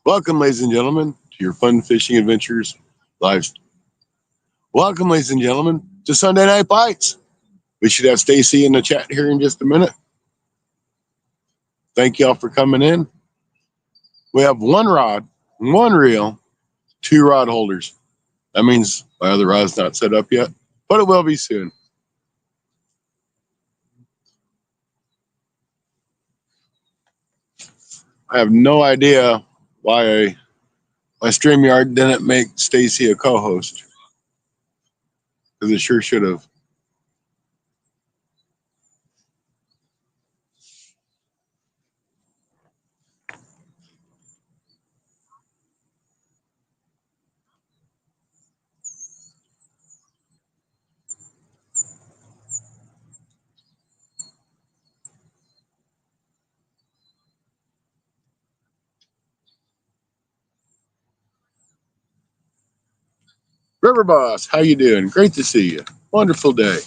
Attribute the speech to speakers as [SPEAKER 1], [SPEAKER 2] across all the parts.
[SPEAKER 1] Welcome, ladies and gentlemen, to your fun fishing adventures live. Welcome, ladies and gentlemen, to Sunday Night Bites. We should have Stacy in the chat here in just a minute. Thank y'all for coming in. We have one rod, one reel, two rod holders. That means my other rod's not set up yet, but it will be soon. I have no idea why my StreamYard didn't make Stacy a co-host, because it sure should have. River Boss, how you doing? Great to see you. Wonderful day.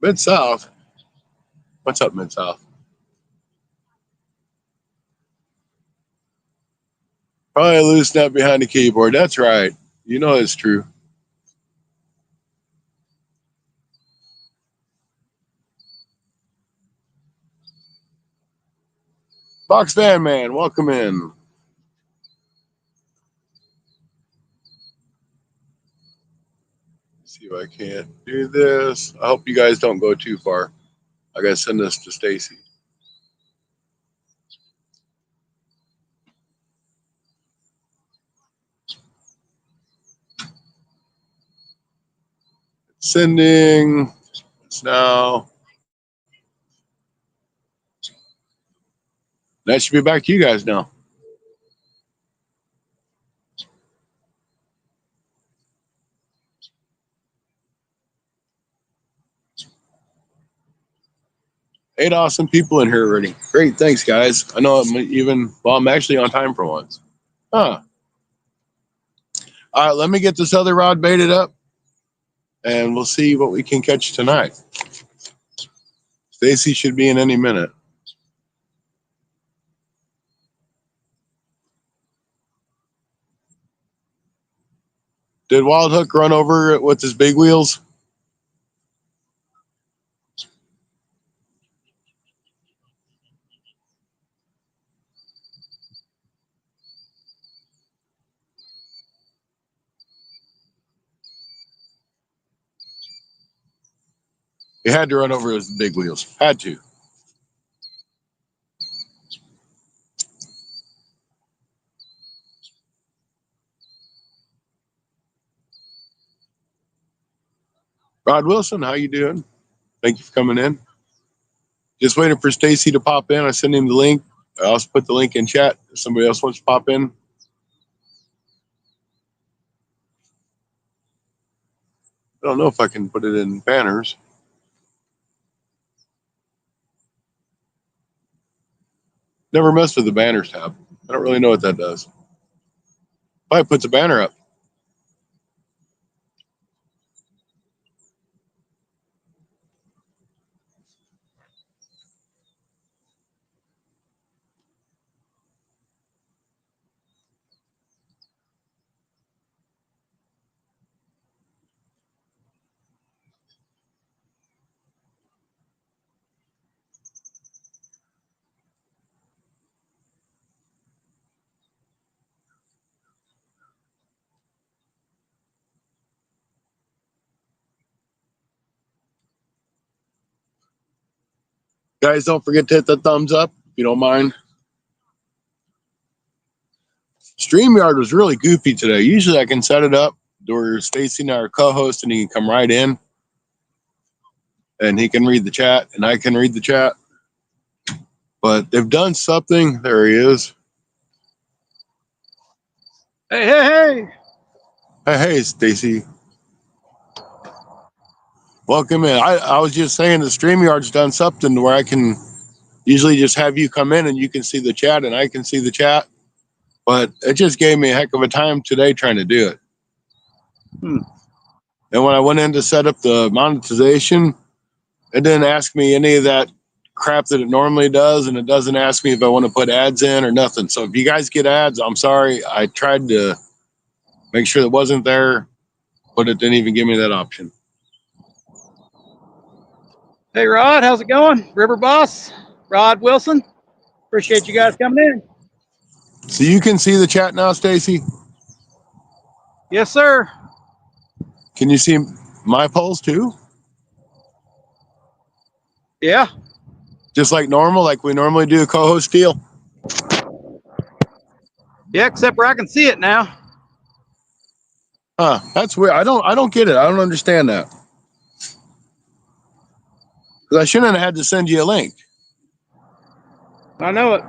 [SPEAKER 1] Mid-South. What's up, Mid-South? Probably a loose nut behind the keyboard. That's right. You know it's true. Box Van Man, welcome in. Let's see if I can't do this. I hope you guys don't go too far. I gotta send this to Stacy. Sending. It's now. That should be back to you guys now. Eight awesome people in here already. Great, thanks, guys. I know I'm actually on time for once. Huh. All right, let me get this other rod baited up, and we'll see what we can catch tonight. Stacy should be in any minute. Did Wild Hook run over it with his big wheels? He had to run over his big wheels. Had to. Rod Wilson, how you doing? Thank you for coming in. Just waiting for Stacy to pop in. I sent him the link. I also put the link in chat if somebody else wants to pop in. I don't know if I can put it in banners. Never messed with the banners tab. I don't really know what that does. Probably puts a banner up. Guys, don't forget to hit the thumbs up if you don't mind. StreamYard was really goofy today. Usually I can set it up where Stacy and I are co-host and he can come right in and he can read the chat and I can read the chat. But they've done something. There he is.
[SPEAKER 2] Hey, hey, hey.
[SPEAKER 1] Hey, Stacy. Welcome in. I was just saying the StreamYard's done something where I can usually just have you come in and you can see the chat and I can see the chat. But it just gave me a heck of a time today trying to do it. And when I went in to set up the monetization, it didn't ask me any of that crap that it normally does, and it doesn't ask me if I want to put ads in or nothing. So if you guys get ads, I'm sorry. I tried to make sure it wasn't there, but it didn't even give me that option.
[SPEAKER 2] Hey, Rod, how's it going? River Boss, Rod Wilson. Appreciate you guys coming in.
[SPEAKER 1] So you can see the chat now, Stacy?
[SPEAKER 2] Yes, sir.
[SPEAKER 1] Can you see my polls too?
[SPEAKER 2] Yeah.
[SPEAKER 1] Just like normal, like we normally do a co-host deal?
[SPEAKER 2] Yeah, except where I can see it now.
[SPEAKER 1] Huh, that's weird. I don't get it. I don't understand that. Because I shouldn't have had to send you a link.
[SPEAKER 2] I know it.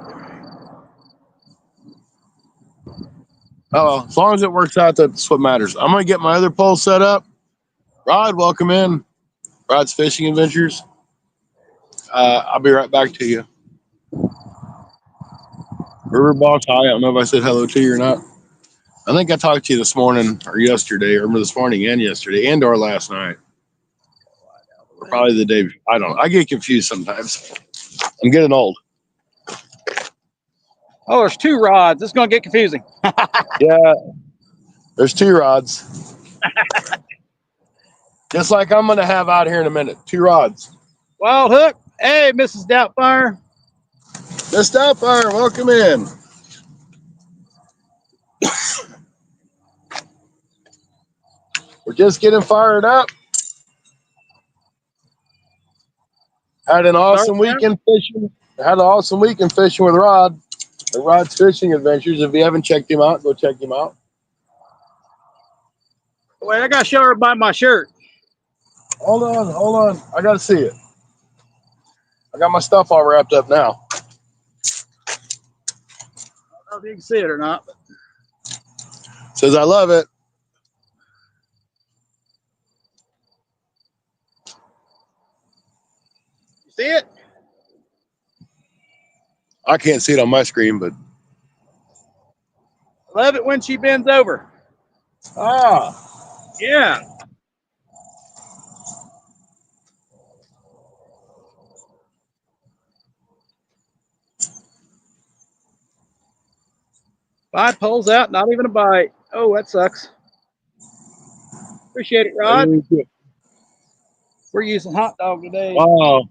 [SPEAKER 1] Oh, as long as it works out, that's what matters. I'm going to get my other poll set up. Rod, welcome in. Rod's Fishing Adventures. I'll be right back to you. River Boss, hi. I don't know if I said hello to you or not. I think I talked to you this morning or yesterday, or this morning and yesterday, and or last night. Or probably the day before. I don't know. I get confused sometimes. I'm getting old.
[SPEAKER 2] Oh, there's 2 rods. It's going to get confusing.
[SPEAKER 1] Yeah, there's 2 rods. Just like I'm going to have out here in a minute. 2 rods.
[SPEAKER 2] Wild Hook. Hey, Mrs. Doubtfire.
[SPEAKER 1] Miss Doubtfire, welcome in. We're just getting fired up. Had an awesome weekend fishing. Had an awesome weekend fishing with Rod. The Rod's Fishing Adventures. If you haven't checked him out, go check him out.
[SPEAKER 2] Wait, I got to show everybody my shirt.
[SPEAKER 1] Hold on. I got to see it. I got my stuff all wrapped up now.
[SPEAKER 2] I don't know if you can see it or not. But
[SPEAKER 1] Says I love it.
[SPEAKER 2] you see it?
[SPEAKER 1] I can't see it on my screen, but
[SPEAKER 2] I love it when she bends over. Yeah. Five poles out, not even a bite. Oh, that sucks. Appreciate it, Rod. We're using hot dog today.
[SPEAKER 1] Wow.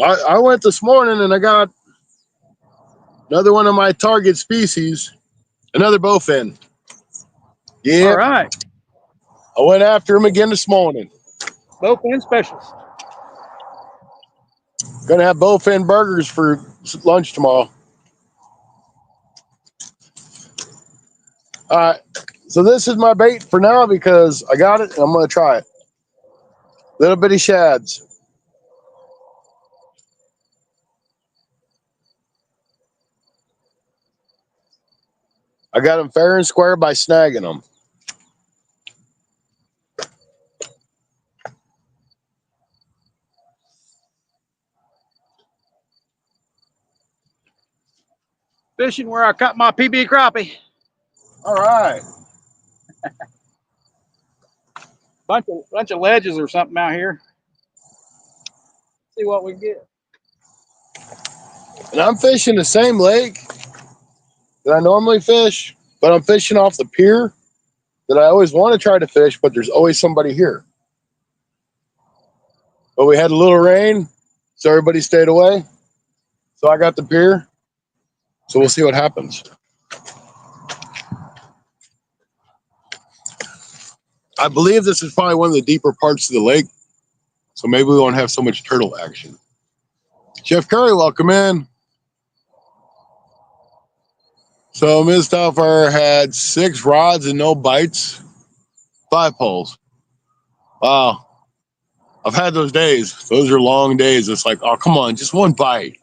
[SPEAKER 1] I went this morning and I got another one of my target species, another bowfin. Yeah.
[SPEAKER 2] All right.
[SPEAKER 1] I went after him again this morning.
[SPEAKER 2] Bowfin specialist.
[SPEAKER 1] Gonna have bowfin burgers for lunch tomorrow. All right. So this is my bait for now because I got it and I'm gonna try it. Little bitty shads. I got them fair and square by snagging them.
[SPEAKER 2] Fishing where I caught my PB crappie.
[SPEAKER 1] All right.
[SPEAKER 2] Bunch of ledges or something out here. See what we get.
[SPEAKER 1] And I'm fishing the same lake that I normally fish, but I'm fishing off the pier that I always want to try to fish, but there's always somebody here. But we had a little rain, so everybody stayed away. So I got the pier. So we'll see what happens. I believe this is probably one of the deeper parts of the lake, so maybe we won't have so much turtle action. Chef Curry, welcome in. So Ms. Doubtfire had 6 rods and no bites, 5 poles. Wow. I've had those days. Those are long days. It's like, oh, come on, just one bite.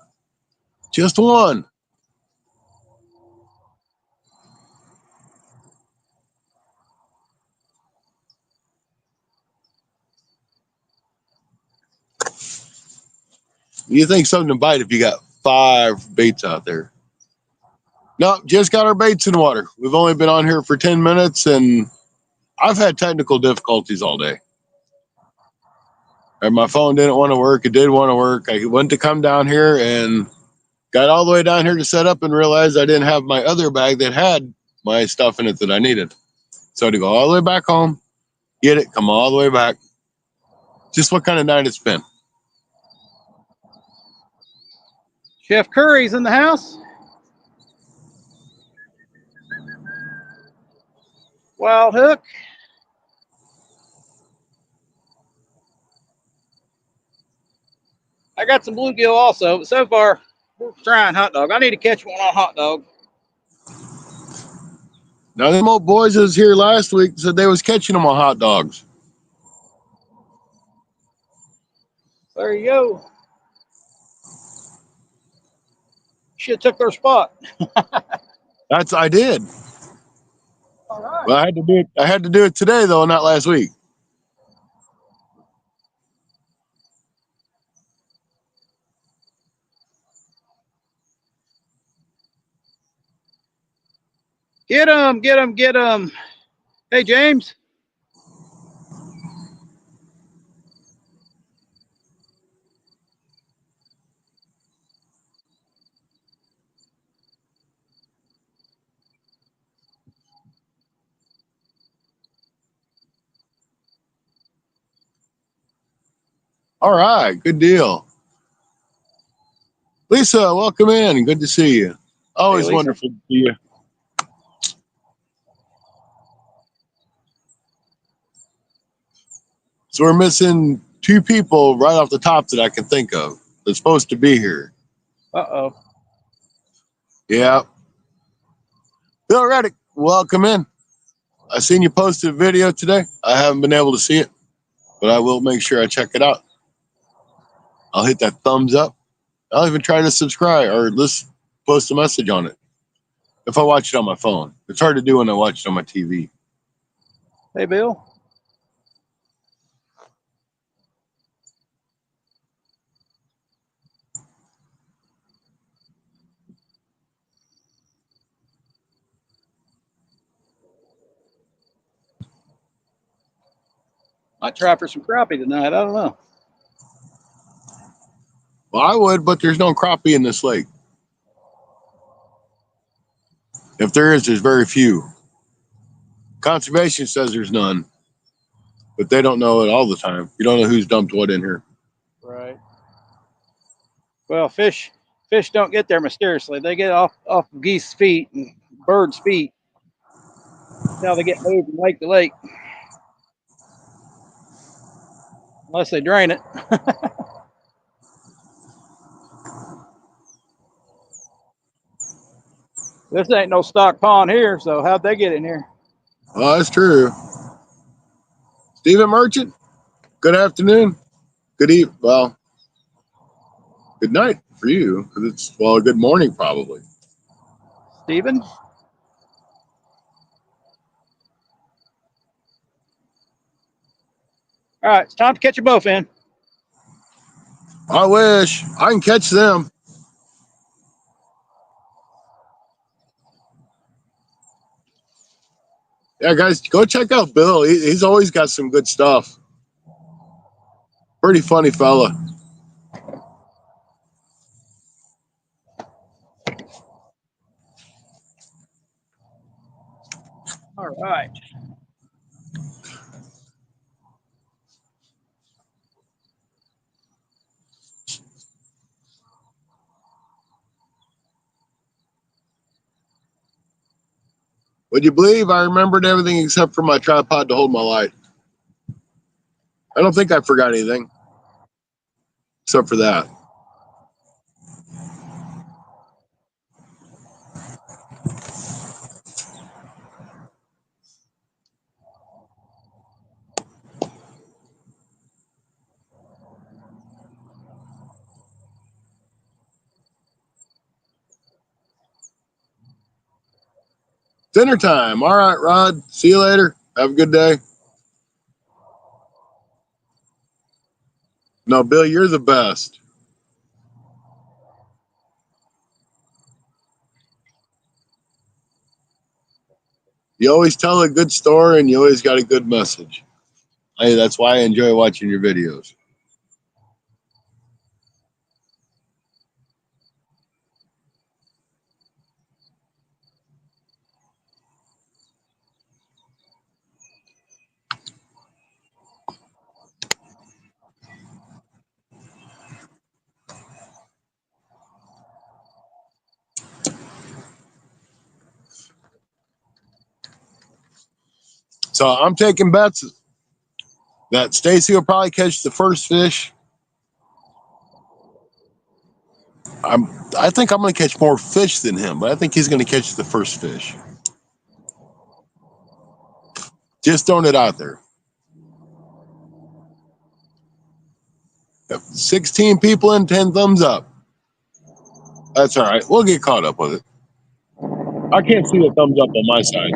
[SPEAKER 1] Just one. You think something to bite if you got 5 baits out there? No, just got our baits in the water. We've only been on here for 10 minutes, and I've had technical difficulties all day. And my phone didn't want to work. It did want to work. I went to come down here and got all the way down here to set up and realized I didn't have my other bag that had my stuff in it that I needed. So I had to go all the way back home, get it, come all the way back. Just what kind of night it's been.
[SPEAKER 2] Chef Curry's in the house. Wild Hook. I got some bluegill also, but so far we're trying hot dog. I need to catch one on hot dog.
[SPEAKER 1] Now them old boys that was here last week said they was catching them on hot dogs.
[SPEAKER 2] There you go. Should have took their spot.
[SPEAKER 1] I did.
[SPEAKER 2] All right.
[SPEAKER 1] Well, I had to do it today though, not last week.
[SPEAKER 2] Get them, get them, get them. Hey, James.
[SPEAKER 1] All right, good deal. Lisa, welcome in. Good to see you. Always
[SPEAKER 2] Lisa.
[SPEAKER 1] wonderful to see you. So we're missing 2 people right off the top that I can think of that's supposed to be here.
[SPEAKER 2] Uh-oh.
[SPEAKER 1] Yeah. Bill Reddick, welcome in. I seen you posted a video today. I haven't been able to see it, but I will make sure I check it out. I'll hit that thumbs up. I'll even try to subscribe or post a message on it if I watch it on my phone. It's hard to do when I watch it on my TV.
[SPEAKER 2] Hey, Bill. Might try for some crappie tonight. I don't know.
[SPEAKER 1] Well, I would, but there's no crappie in this lake. If there is, there's very few. Conservation says there's none, but they don't know it all the time. You don't know who's dumped what in here.
[SPEAKER 2] Right. Well, fish don't get there mysteriously. They get off geese feet and birds feet. That's how they get moved from lake to lake. Unless they drain it. This ain't no stock pond here, so how'd they get in here?
[SPEAKER 1] Oh, that's true. Stephen Merchant, good afternoon. Good evening. Well, good night for you, because it's, well, good morning probably.
[SPEAKER 2] Steven? All right, it's time to catch a bowfin.
[SPEAKER 1] I wish I can catch them. Yeah, guys, go check out Bill. He's always got some good stuff. Pretty funny fella.
[SPEAKER 2] All right.
[SPEAKER 1] Would you believe I remembered everything except for my tripod to hold my light? I don't think I forgot anything except for that. Dinner time. All right, Rod. See you later. Have a good day. No, Bill, you're the best. You always tell a good story and you always got a good message. Hey, that's why I enjoy watching your videos. So I'm taking bets that Stacy will probably catch the first fish. I think I'm going to catch more fish than him, but I think he's going to catch the first fish. Just throwing it out there. 16 people and 10 thumbs up. That's all right. We'll get caught up with it. I can't see the thumbs up on my side.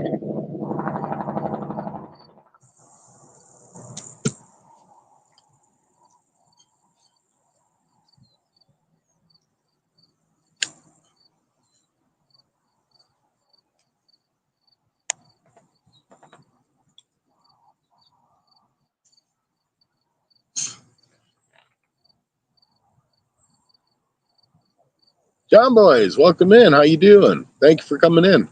[SPEAKER 1] John Boys, welcome in. How you doing? Thank you for coming in.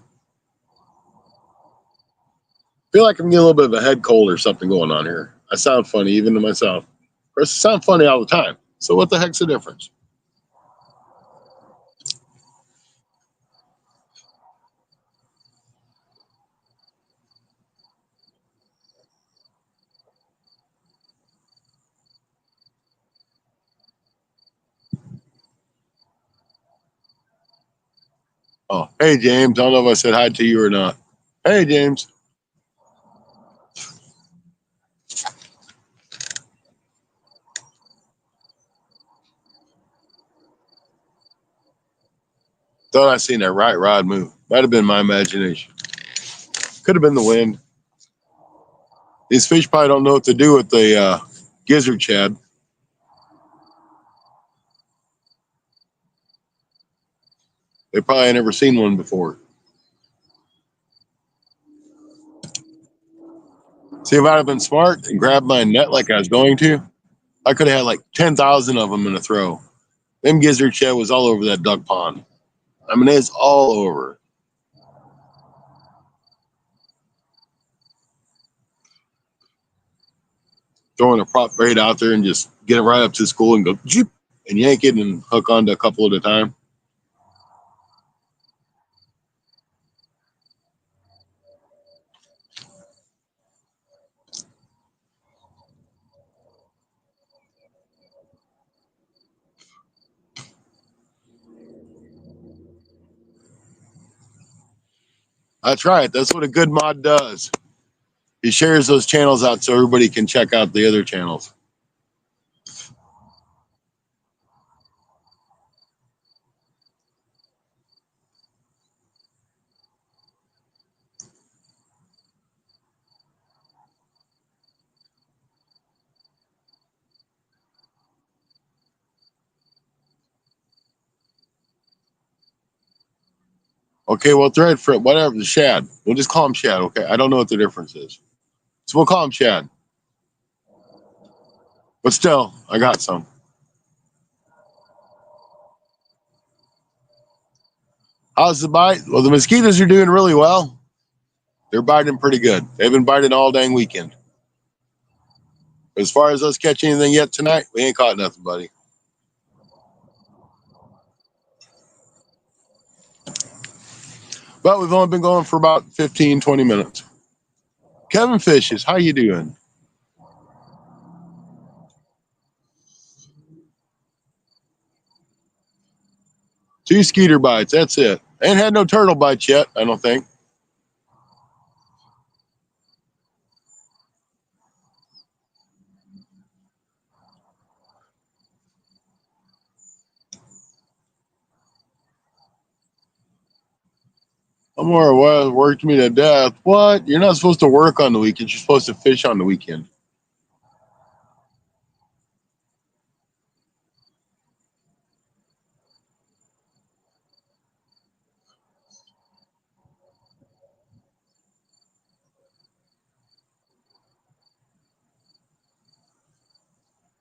[SPEAKER 1] Feel like I'm getting a little bit of a head cold or something going on here. I sound funny even to myself. Of course, I sound funny all the time. So what the heck's the difference? Oh, hey, James. I don't know if I said hi to you or not. Hey, James. Thought I seen that right rod move. Might have been my imagination. Could have been the wind. These fish probably don't know what to do with the gizzard shad. They probably ain't never seen one before. See, if I'd have been smart and grabbed my net like I was going to, I could have had like 10,000 of them in a throw. Them gizzard shad was all over that duck pond. I mean, it's all over. Throwing a prop bait out there and just get it right up to the school and go, Jeep, and yank it and hook onto a couple at a time. That's right. That's what a good mod does. He shares those channels out so everybody can check out the other channels. Okay, well, thread for whatever, the shad. We'll just call him Shad, okay? I don't know what the difference is. So we'll call him Shad. But still, I got some. How's the bite? Well, the mosquitoes are doing really well. They're biting pretty good. They've been biting all dang weekend. As far as us catching anything yet tonight, we ain't caught nothing, buddy. But we've only been going for about 15, 20 minutes. Kevin Fishes, how you doing? Two skeeter bites, that's it. Ain't had no turtle bites yet, I don't think. Well, worked me to death. What? You're not supposed to work on the weekend. You're supposed to fish on the weekend.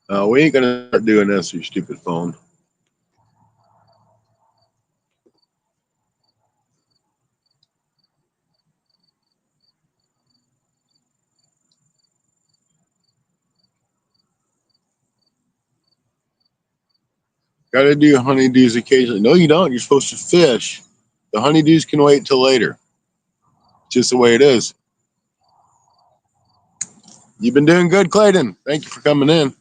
[SPEAKER 1] We ain't gonna start doing this, you stupid phone. Gotta do honeydews occasionally. No, you don't. You're supposed to fish. The honeydews can wait till later. Just the way it is. You've been doing good, Clayton. Thank you for coming in.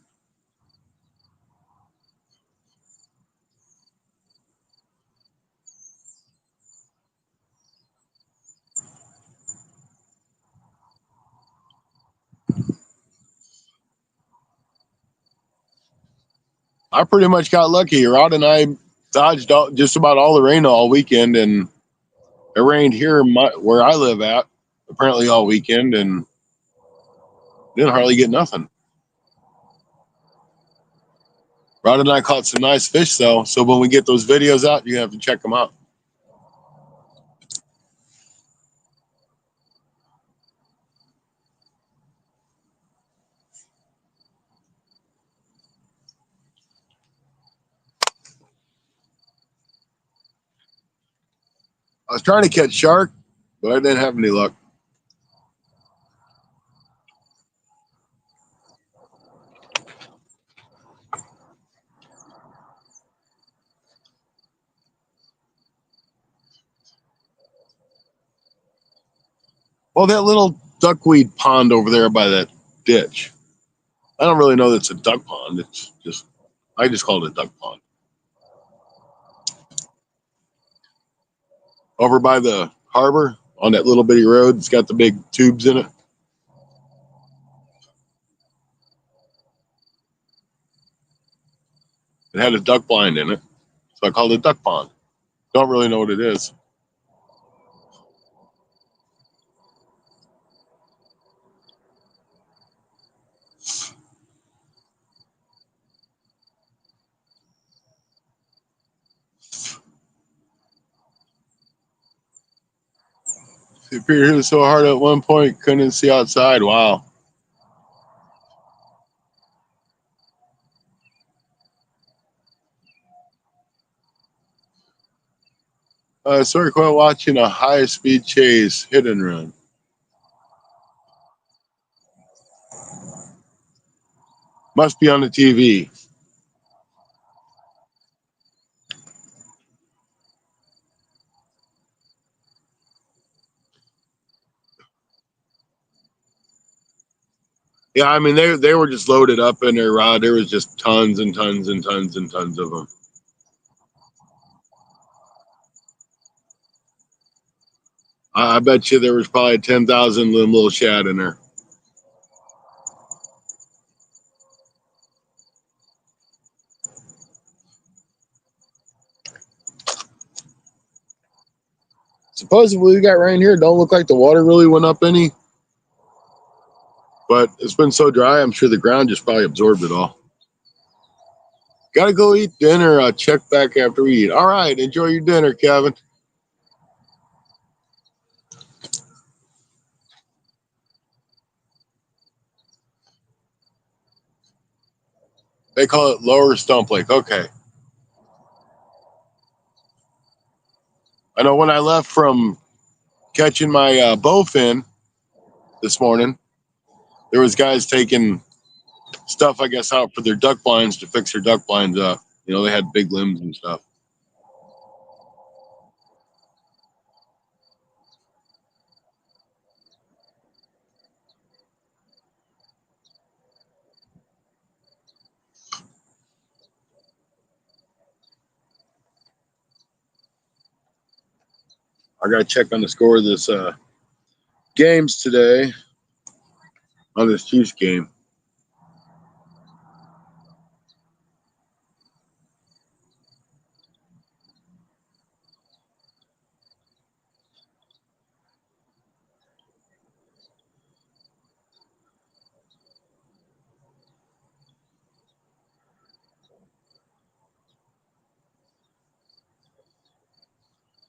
[SPEAKER 1] I pretty much got lucky. Rod and I dodged just about all the rain all weekend, and it rained here where I live at apparently all weekend, and didn't hardly get nothing. Rod and I caught some nice fish though, so when we get those videos out, you have to check them out. I was trying to catch shark, but I didn't have any luck. Well, that little duckweed pond over there by that ditch. I don't really know that it's a duck pond. It's just, I just call it a duck pond. Over by the harbor on that little bitty road, it's got the big tubes in it. It had a duck blind in it, so I called it duck pond. Don't really know what it is. It appeared so hard at one point, couldn't see outside. Wow. Sorry, quit watching a high-speed chase hit and run. Must be on the TV. Yeah, I mean they were just loaded up in there, Rod. There was just tons and tons and tons and tons of them. I bet you there was probably 10,000 little shad in there. Supposedly we got rain here. Don't look like the water really went up any, but it's been so dry. I'm sure the ground just probably absorbed it all. Got to go eat dinner. I'll check back after we eat. All right, enjoy your dinner, Kevin. They call it Lower Stump Lake. Okay. I know when I left from catching my bowfin this morning, there was guys taking stuff, I guess, out for their duck blinds to fix their duck blinds up. You know, they had big limbs and stuff. I got to check on the score of this games today on this Chiefs game.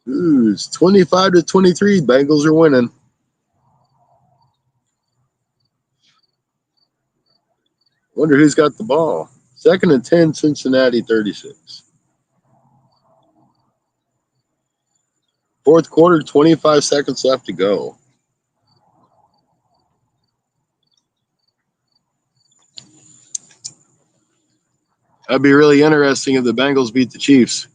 [SPEAKER 1] Ooh, it's 25-23. Bengals are winning. Wonder who's got the ball. 2nd and 10, Cincinnati 36. Fourth quarter, 25 seconds left to go. That'd be really interesting if the Bengals beat the Chiefs.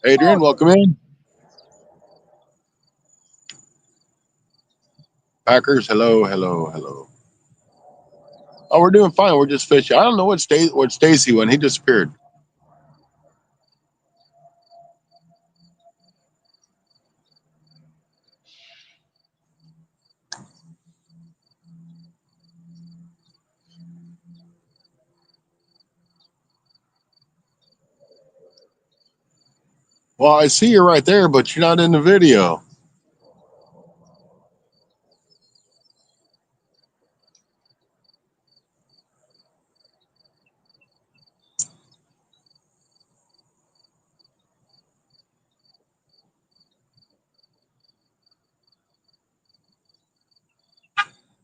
[SPEAKER 1] Adrian, welcome in. Packers, hello, hello, hello. Oh, we're doing fine. We're just fishing. I don't know what Stacy went. He disappeared. Well, I see you right there, but you're not in the video.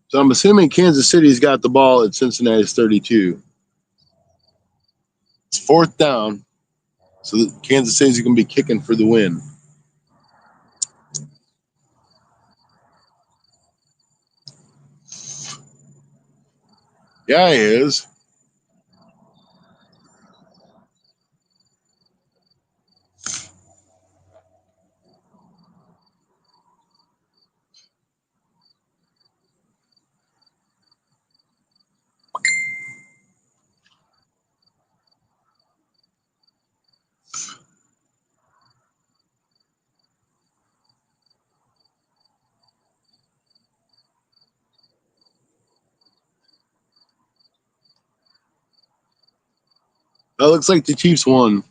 [SPEAKER 1] So I'm assuming Kansas City's got the ball at Cincinnati's 32. It's 4th down, so Kansas City's going to be kicking for the win. Yeah, he is. That looks like the Chiefs won.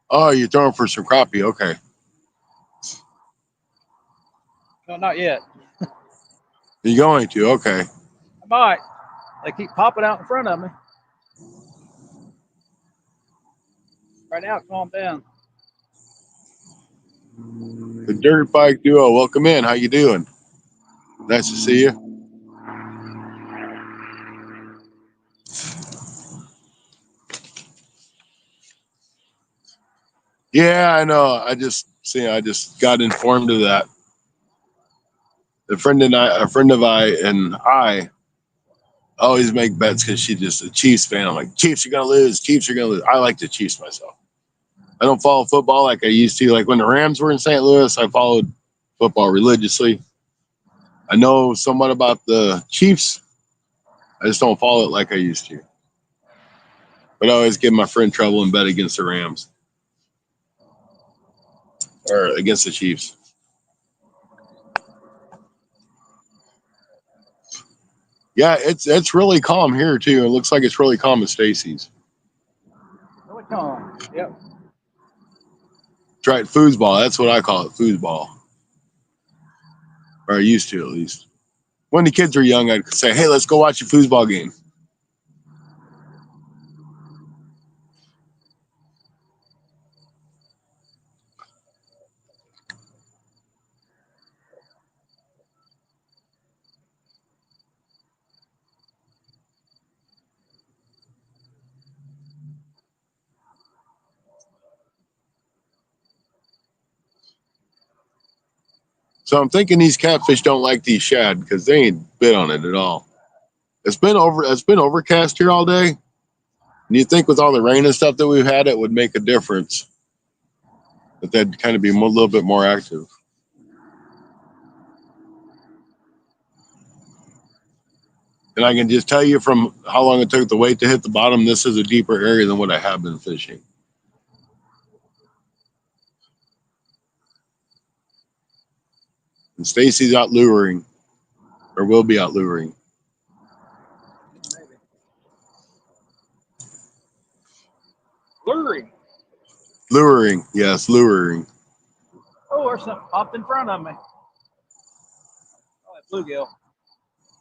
[SPEAKER 1] Oh, you're throwing for some crappie. Okay.
[SPEAKER 2] No, not yet.
[SPEAKER 1] You're going to. Okay.
[SPEAKER 2] I might. They keep popping out in front of me. Right now, calm down.
[SPEAKER 1] The Dirt Bike Duo, welcome in. How you doing? Nice to see you. Yeah, I know. I just got informed of that. A friend of I and I always make bets because she's just a Chiefs fan. I'm like, Chiefs are gonna lose. Chiefs are gonna lose. I like the Chiefs myself. I don't follow football like I used to. Like when the Rams were in St. Louis, I followed football religiously. I know somewhat about the Chiefs. I just don't follow it like I used to. But I always give my friend trouble and bet against the Rams or against the Chiefs. Yeah, it's really calm here too. It looks like it's really calm at Stacy's.
[SPEAKER 2] Really calm. Yep.
[SPEAKER 1] Try it, foosball. That's what I call it, foosball. Or I used to, at least. When the kids were young, I'd say, "Hey, let's go watch a foosball game." So I'm thinking these catfish don't like these shad because they ain't bit on it at all. It's been overcast here all day. And you think with all the rain and stuff that we've had, it would make a difference. But they'd kind of be a little bit more active. And I can just tell you from how long it took the weight to hit the bottom, this is a deeper area than what I have been fishing. And Stacy's out luring, or will be out luring.
[SPEAKER 2] Maybe. Luring.
[SPEAKER 1] Luring, yes, luring.
[SPEAKER 2] Oh, there's something popped in front of me. bluegill.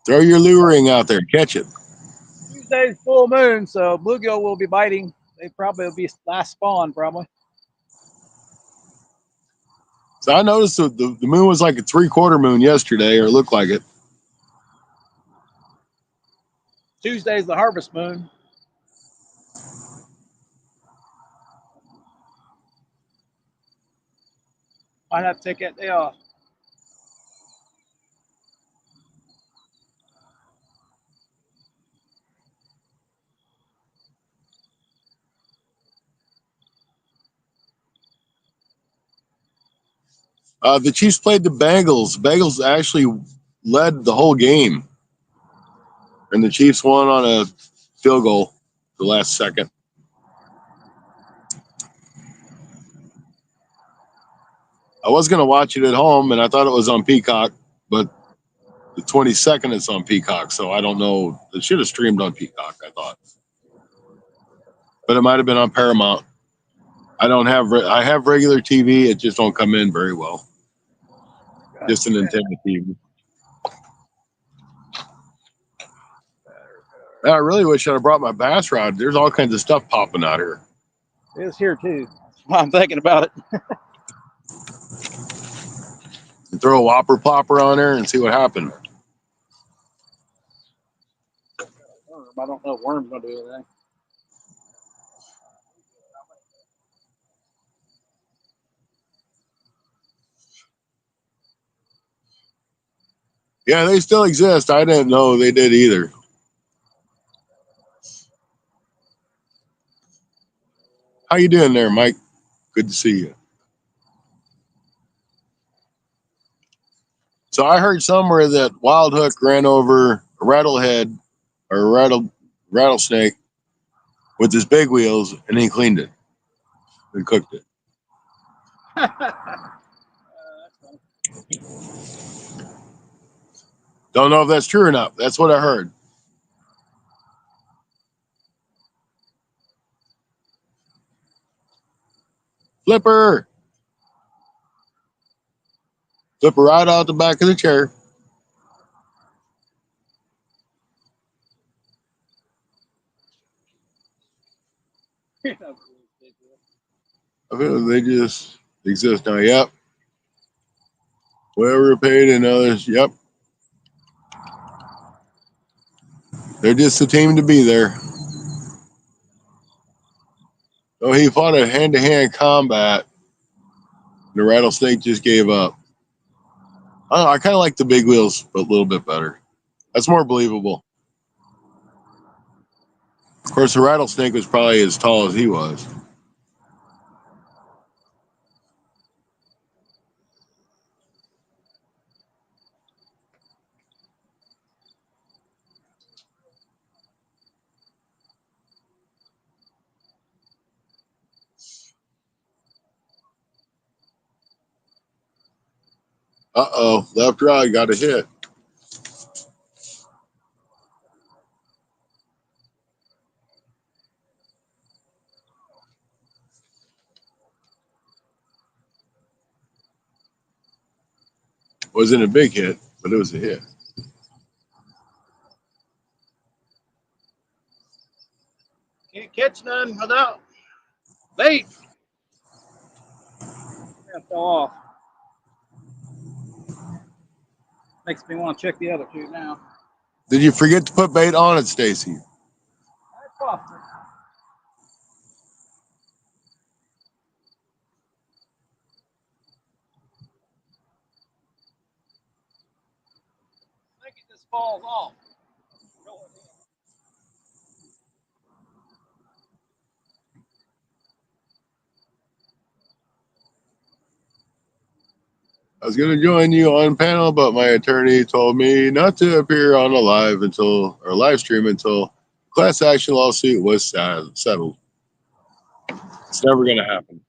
[SPEAKER 1] Throw your lure ring out there. Catch it.
[SPEAKER 2] Tuesday's full moon, so bluegill will be biting. They probably will be last spawn, probably.
[SPEAKER 1] So I noticed the moon was like a 3/4 moon yesterday, or it looked like it.
[SPEAKER 2] Tuesday's the harvest moon. Might have to take that day off.
[SPEAKER 1] The Chiefs played the Bengals. Bengals actually led the whole game, and the Chiefs won on a field goal the last second. I was going to watch it at home, and I thought it was on Peacock, but the 22nd it's on Peacock, so I don't know. It should have streamed on Peacock, I thought, but it might have been on Paramount. I don't have. I have regular TV. It just don't come in very well. Just an Nintendo TV. I really wish I'd have brought my bass rod. There's all kinds of stuff popping out here.
[SPEAKER 2] It's here too. That's why I'm thinking about it.
[SPEAKER 1] And throw a whopper plopper on there and see what happened.
[SPEAKER 2] I don't know if worm's gonna do anything.
[SPEAKER 1] Yeah, they still exist. I didn't know they did either. How you doing there, Mike? Good to see you. So I heard somewhere that Wild Hook ran over a rattlehead or a rattlesnake with his big wheels, and he cleaned it and cooked it. Don't know if that's true or not. That's what I heard. Flipper. Flipper right out the back of the chair. I feel they just exist now. Yep. Whoever paid and others. Yep. They're just a team to be there. Oh, he fought a hand-to-hand combat. The rattlesnake just gave up. I don't know, I kind of like the big wheels a little bit better. That's more believable. Of course, the rattlesnake was probably as tall as he was. Uh-oh, left rod got a hit. Wasn't a big hit, but it was a hit.
[SPEAKER 2] Can't catch none without bait. That fell off. Makes me want to check the other two now.
[SPEAKER 1] Did you forget to put bait on it, Stacy?
[SPEAKER 2] That's possible. I think it just falls off.
[SPEAKER 1] I was going to join you on panel, but my attorney told me not to appear on a live stream until class action lawsuit was settled. It's never going to happen.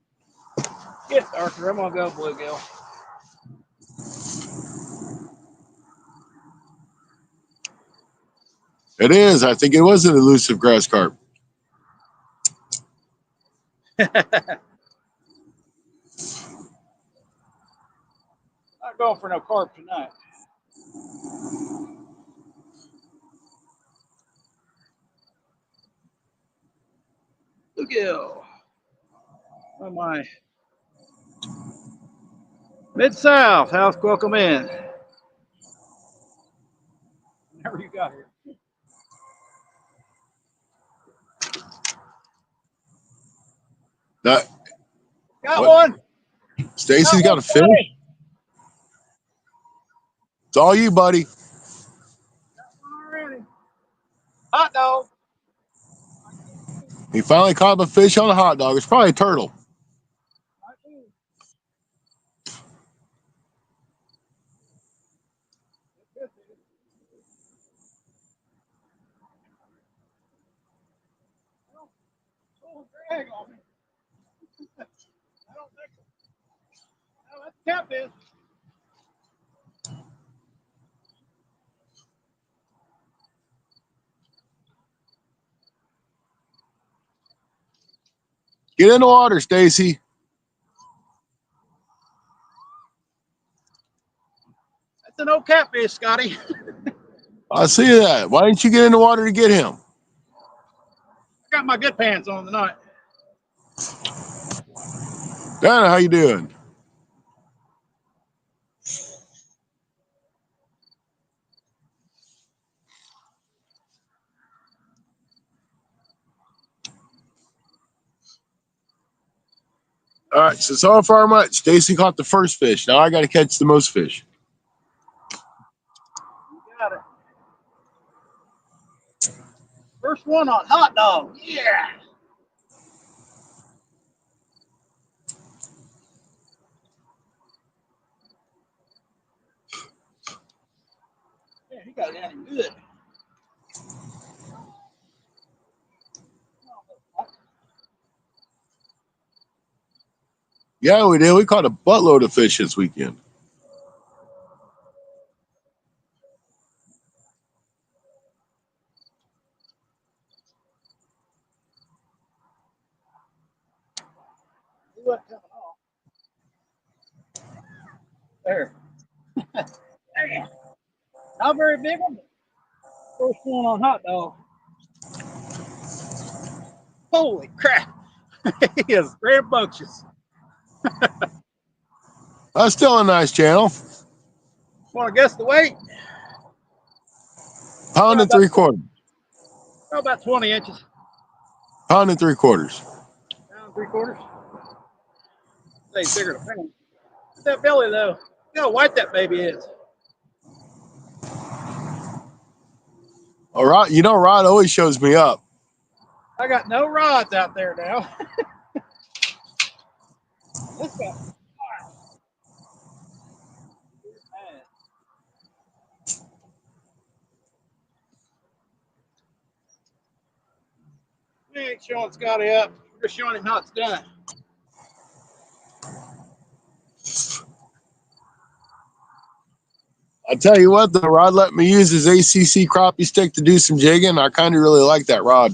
[SPEAKER 2] Yes, Arthur. I'm gonna go bluegill.
[SPEAKER 1] It is. I think it was an elusive grass carp.
[SPEAKER 2] Not going for no carp tonight. Bluegill. Oh my. Mid-South, house welcome in. Whenever you got here.
[SPEAKER 1] That
[SPEAKER 2] Got
[SPEAKER 1] what?
[SPEAKER 2] one.
[SPEAKER 1] Stacy's got a fish.
[SPEAKER 2] Buddy.
[SPEAKER 1] It's all you, buddy.
[SPEAKER 2] Got one already. Hot dog.
[SPEAKER 1] He finally caught a fish on a hot dog. It's probably a turtle.
[SPEAKER 2] Drag on me. I don't think so. No, that's catfish.
[SPEAKER 1] Get in the water, Stacy.
[SPEAKER 2] That's an old catfish, Scotty.
[SPEAKER 1] I see that. Why didn't you get in the water to get him?
[SPEAKER 2] I got my good pants on tonight.
[SPEAKER 1] Dana, how you doing? All right, so far much. Stacy caught the first fish. Now I got to catch the most fish.
[SPEAKER 2] You got it. First one on hot dog. Yeah. Yeah, he got it down here good.
[SPEAKER 1] Yeah, we did. We caught a buttload of fish this weekend.
[SPEAKER 2] He wasn't coming off. There. Damn. Not very big one, but first one on hot dog. Holy crap. He is rambunctious.
[SPEAKER 1] That's still a nice channel.
[SPEAKER 2] Want to guess the weight?
[SPEAKER 1] Pound and 3/4.
[SPEAKER 2] About 20 inches.
[SPEAKER 1] Pound and 3/4.
[SPEAKER 2] Pound 3/4. They bigger than a pound. That belly though. Look how white that baby is.
[SPEAKER 1] All right, you know Rod always shows me up.
[SPEAKER 2] I got no rods out there now. This guy. We ain't showing Scotty up. We're just showing him how it's done.
[SPEAKER 1] I tell you what, though, Rod let me use his ACC crappie stick to do some jigging. I kind of really like that rod.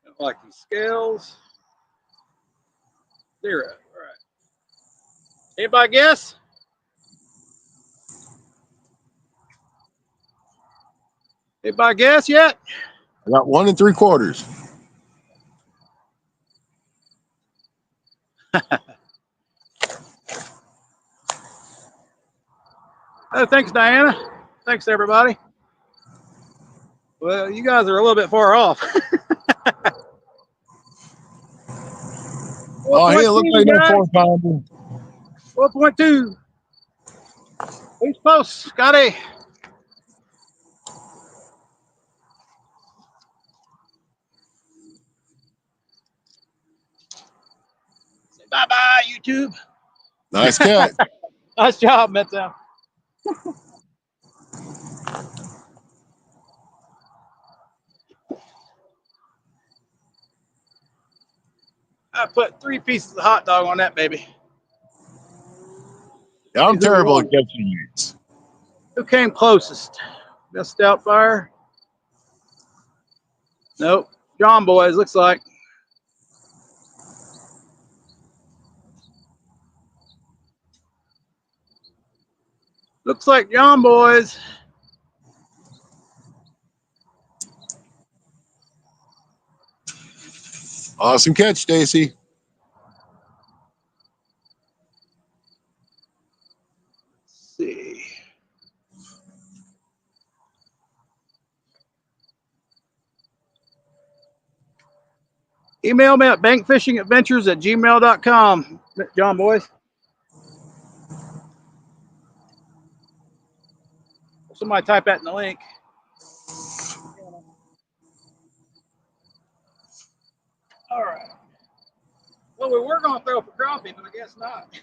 [SPEAKER 2] Don't like these scales. 0. All right. Anybody guess? Anybody guess yet?
[SPEAKER 1] I got 1 3/4.
[SPEAKER 2] Oh, thanks, Diana. Thanks, everybody. Well, you guys are a little bit far off.
[SPEAKER 1] Oh, hey, it looked like no 4-pounder.
[SPEAKER 2] 4.2. Who's close, Scotty? Say bye-bye, YouTube.
[SPEAKER 1] Nice catch.
[SPEAKER 2] Nice job, Metza. I put 3 pieces of hot dog on that baby.
[SPEAKER 1] Yeah, I'm terrible at catching meats.
[SPEAKER 2] Who came closest? Best Stoutfire? Nope. John Boys, looks like. Looks like John boys.
[SPEAKER 1] Awesome catch, Stacy.
[SPEAKER 2] Let's see. Email me at bankfishingadventures@gmail.com, John boys. Somebody type that in the link. All right. Well, we were going to throw for crappie, but I guess not.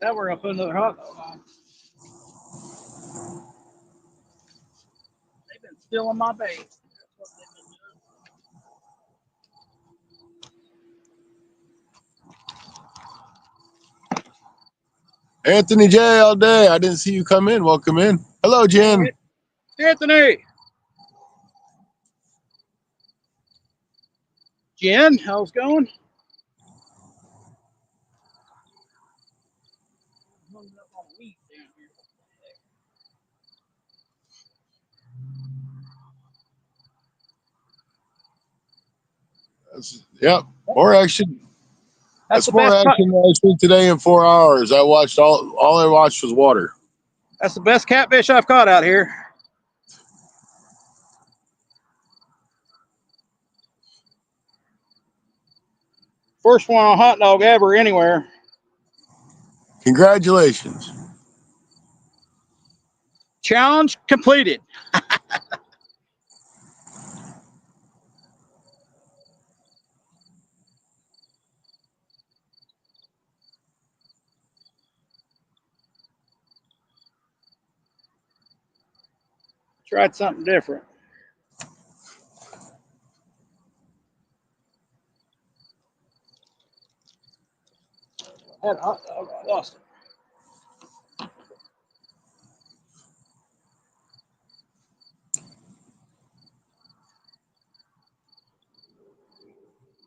[SPEAKER 2] Now we're going to put another hot dog on. They've been stealing my bait. That's what they've been doing.
[SPEAKER 1] Anthony J all day. I didn't see you come in. Welcome in. Hello, Jen.
[SPEAKER 2] Anthony. Jen, how's it going?
[SPEAKER 1] Yep. More action.
[SPEAKER 2] That's the
[SPEAKER 1] more
[SPEAKER 2] best.
[SPEAKER 1] action than I've seen today in 4 hours. I watched all I watched was water.
[SPEAKER 2] That's the best catfish I've caught out here. First one on hot dog ever anywhere.
[SPEAKER 1] Congratulations.
[SPEAKER 2] Challenge completed. Tried something different. Had a hot dog, I lost it.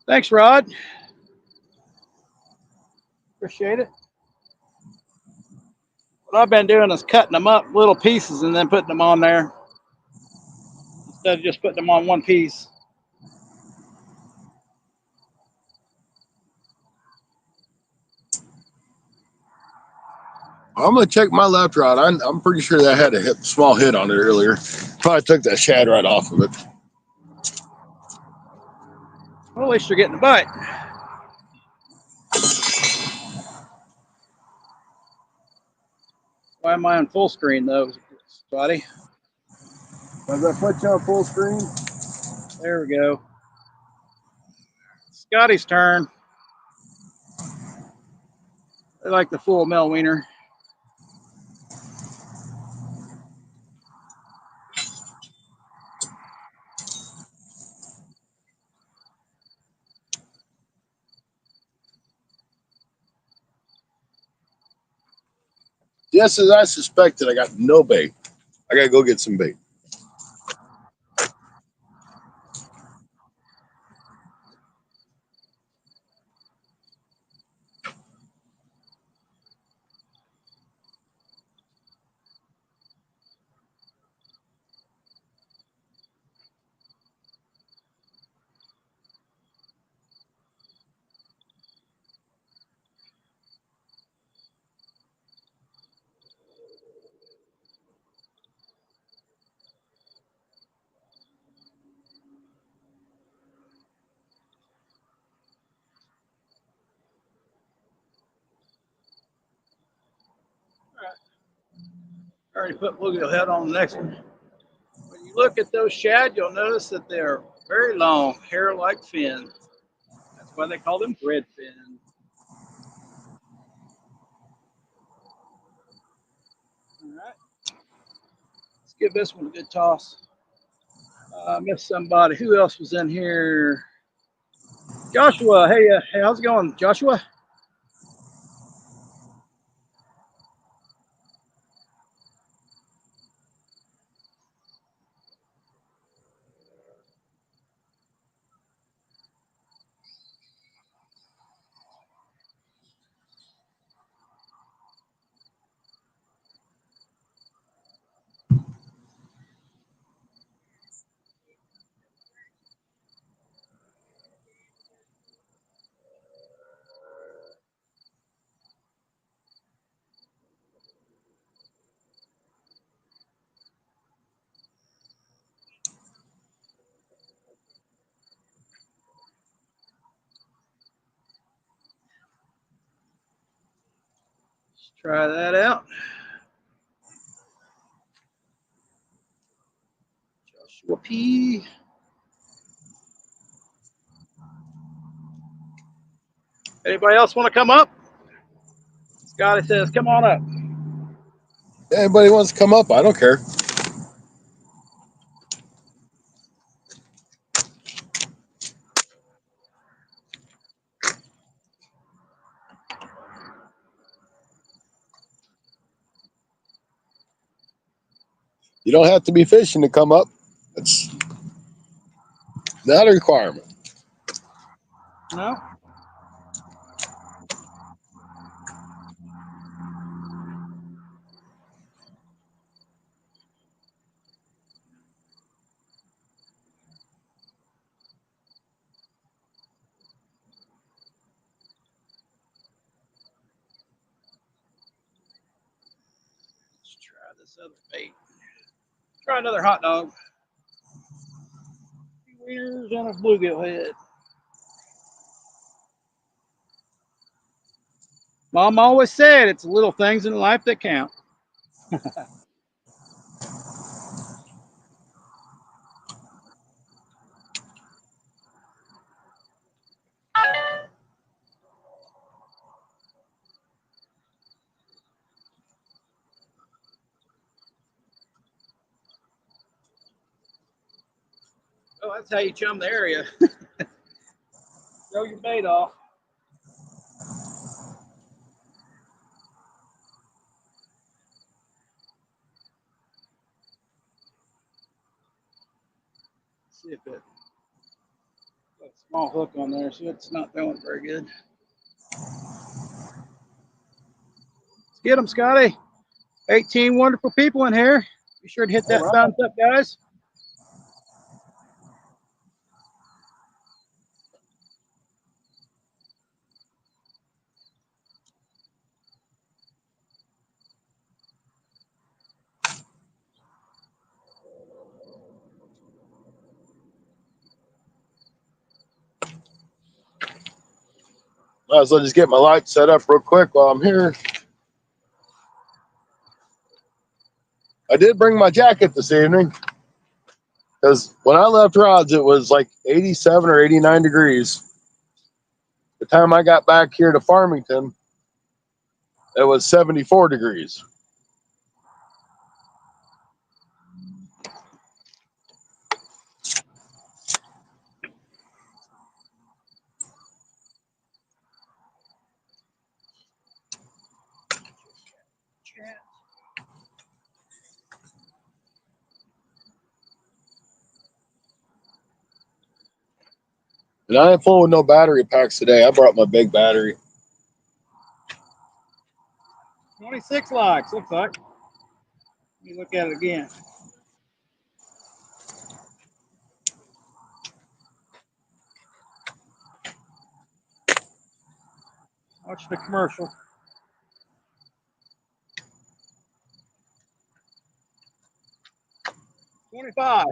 [SPEAKER 2] Thanks, Rod. Appreciate it. What I've been doing is cutting them up little pieces and then putting them on there instead of just putting them on one piece.
[SPEAKER 1] I'm gonna check my left rod. I'm pretty sure that had a small hit on it earlier. Probably took that shad right off of it.
[SPEAKER 2] Well, at least you're getting a bite. Why am I on full screen though, Scotty?
[SPEAKER 1] As I put you on full screen.
[SPEAKER 2] There we go. Scotty's turn. I like the full mel wiener.
[SPEAKER 1] Yes, as I suspected, I got no bait. I gotta go get some bait.
[SPEAKER 2] I already put bluegill head on the next one. When you look at those shad, you'll notice that they're very long, hair-like fins. That's why they call them bread fins. All right. Let's give this one a good toss. I missed somebody. Who else was in here? Joshua. Hey, how's it going, Joshua? Try that out. Joshua P. Anybody else want to come up? Scotty says, come on up.
[SPEAKER 1] Anybody wants to come up, I don't care. You don't have to be fishing to come up. It's not a requirement.
[SPEAKER 2] No? Let's try this other bait. Try another hot dog. Wieners on a bluegill head. Mom always said it's the little things in life that count. Oh, that's how you chum the area. Throw your bait off. See if it got a small hook on there, so it's not throwing very good. Let's get them, Scotty. 18 wonderful people in here. Be sure to hit that thumbs up, guys.
[SPEAKER 1] Might as well just get my light set up real quick while I'm here. I did bring my jacket this evening because when I left rods, it was like 87 or 89 degrees. The time I got back here to Farmington, it was 74 degrees. And I ain't full with no battery packs today. I brought my big battery.
[SPEAKER 2] 26 likes, looks like. Let me look at it again. Watch the commercial. 25.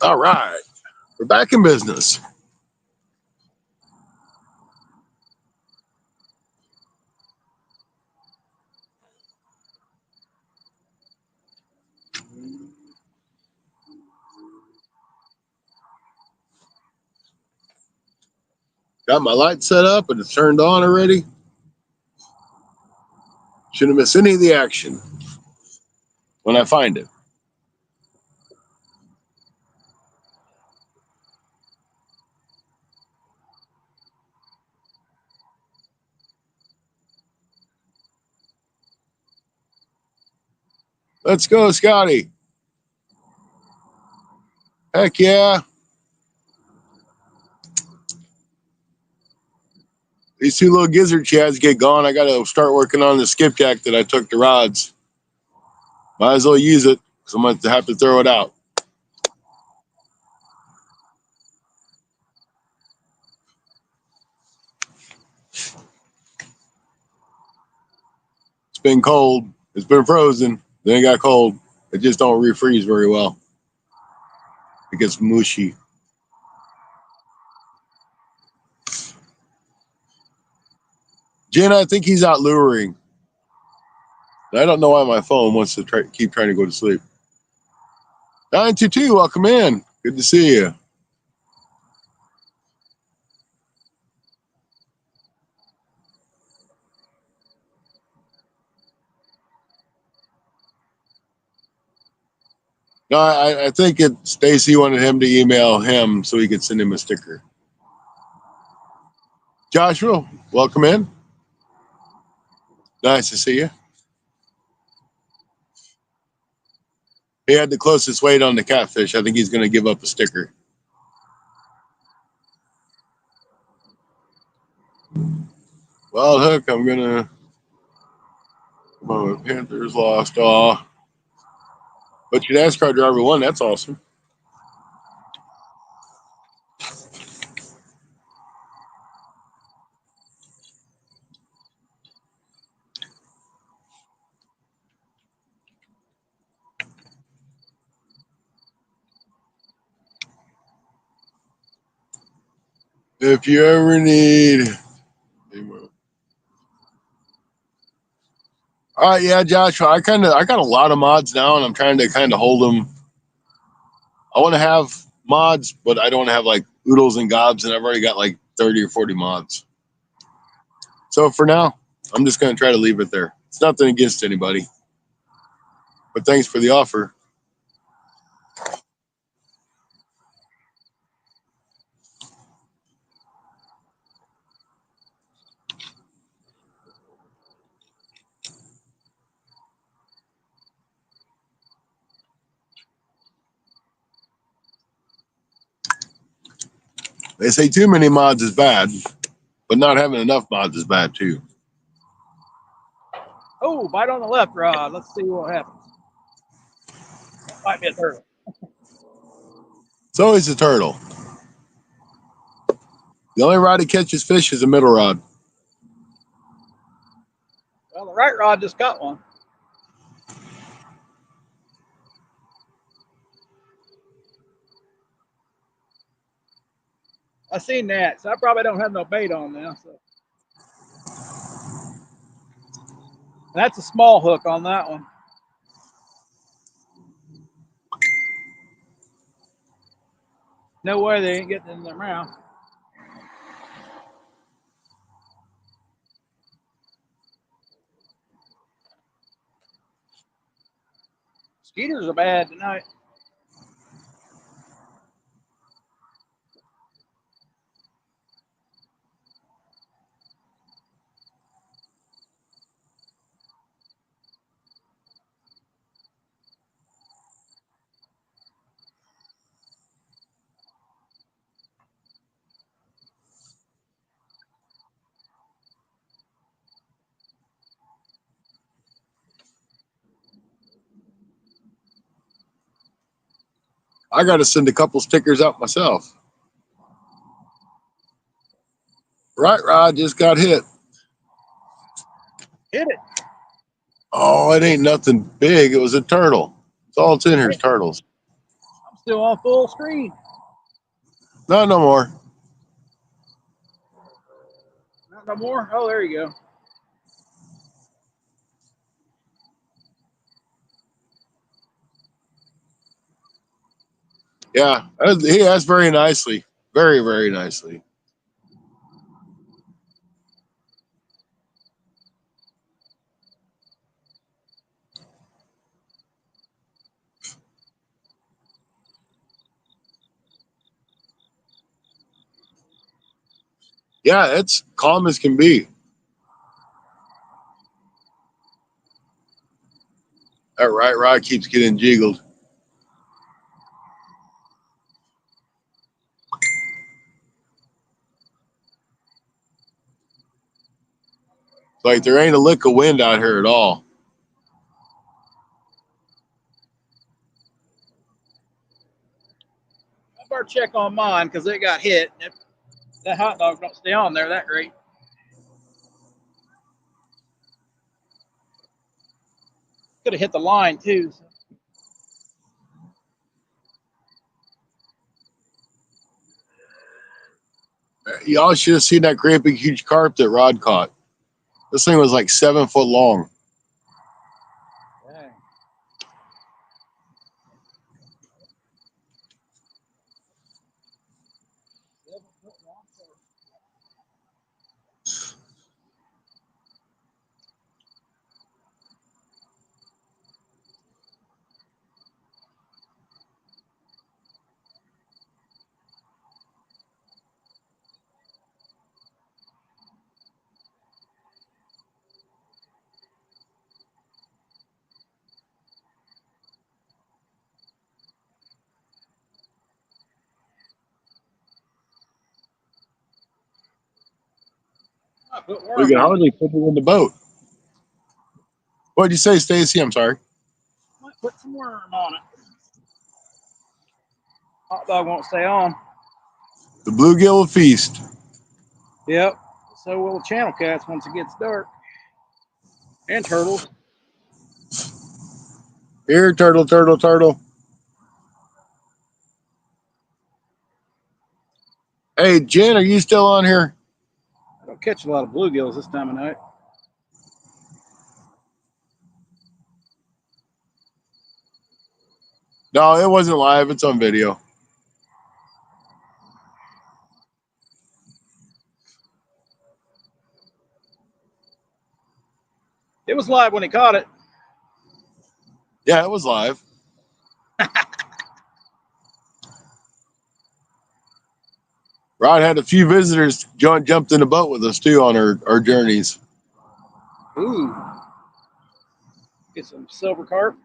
[SPEAKER 1] All right. We're back in business. Got my light set up and it's turned on already. Shouldn't miss any of the action when I find it. Let's go, Scotty. Heck yeah. These two little gizzard chads get gone. I got to start working on the skipjack that I took to rods. Might as well use it because I'm going to have to throw it out. It's been cold. It's been frozen. Then it got cold. It just don't refreeze very well. It gets mushy. Jen, I think he's out luring. I don't know why my phone wants to keep trying to go to sleep. 922, welcome in. Good to see you. No, I think Stacy wanted him to email him so he could send him a sticker. Joshua, welcome in. Nice to see you. He had the closest weight on the catfish. I think he's going to give up a sticker. Wild hook, I'm going to. Come on, Panthers lost. Aw. But your NASCAR driver won. That's awesome. If you ever need. All right, yeah, Joshua. I got a lot of mods now, and I'm trying to kind of hold them. I want to have mods, but I don't have like oodles and gobs, and I've already got like 30 or 40 mods. So for now, I'm just going to try to leave it there. It's nothing against anybody, but thanks for the offer. They say too many mods is bad, but not having enough mods is bad too.
[SPEAKER 2] Oh, bite on the left rod. Let's see what happens. Might be a turtle.
[SPEAKER 1] It's always a turtle. The only rod that catches fish is a middle rod.
[SPEAKER 2] Well, the right rod just got one. I seen that, so I probably don't have no bait on now. So that's a small hook on that one. No way they ain't getting in their mouth. Skeeters are bad tonight.
[SPEAKER 1] I got to send a couple stickers out myself. Right rod just got hit.
[SPEAKER 2] Hit it.
[SPEAKER 1] Oh, it ain't nothing big. It was a turtle. It's all it's in here is turtles.
[SPEAKER 2] I'm still on full screen.
[SPEAKER 1] Not no more.
[SPEAKER 2] Not no more. Oh, there you go.
[SPEAKER 1] Yeah, he asked very nicely. Very, very nicely. Yeah, it's calm as can be. That right rod keeps getting jiggled. It's like there ain't a lick of wind out here at all.
[SPEAKER 2] I better check on mine because it got hit. If that hot dog don't stay on there that great. Could have hit the line too. So.
[SPEAKER 1] Y'all should have seen that great big huge carp that Rod caught. This thing was like 7 foot long.
[SPEAKER 2] Dang. I put
[SPEAKER 1] We
[SPEAKER 2] worm
[SPEAKER 1] can
[SPEAKER 2] on it.
[SPEAKER 1] hardly put it in the boat. What'd you say, Stacy? I'm sorry.
[SPEAKER 2] Might put some worm on it. Hot dog won't stay on.
[SPEAKER 1] The bluegill will feast.
[SPEAKER 2] Yep. So will the channel cats once it gets dark. And turtles.
[SPEAKER 1] Here, turtle, turtle, turtle. Hey, Jen, are you still on here?
[SPEAKER 2] I don't catch a lot of bluegills this time of night.
[SPEAKER 1] No, it wasn't live. It's on video.
[SPEAKER 2] It was live when he caught it.
[SPEAKER 1] Yeah, it was live. Rod had a few visitors jumped in the boat with us too on our journeys.
[SPEAKER 2] Ooh. Get some silver carp.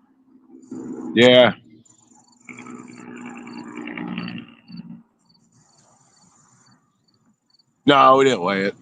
[SPEAKER 1] Yeah. No, we didn't weigh it.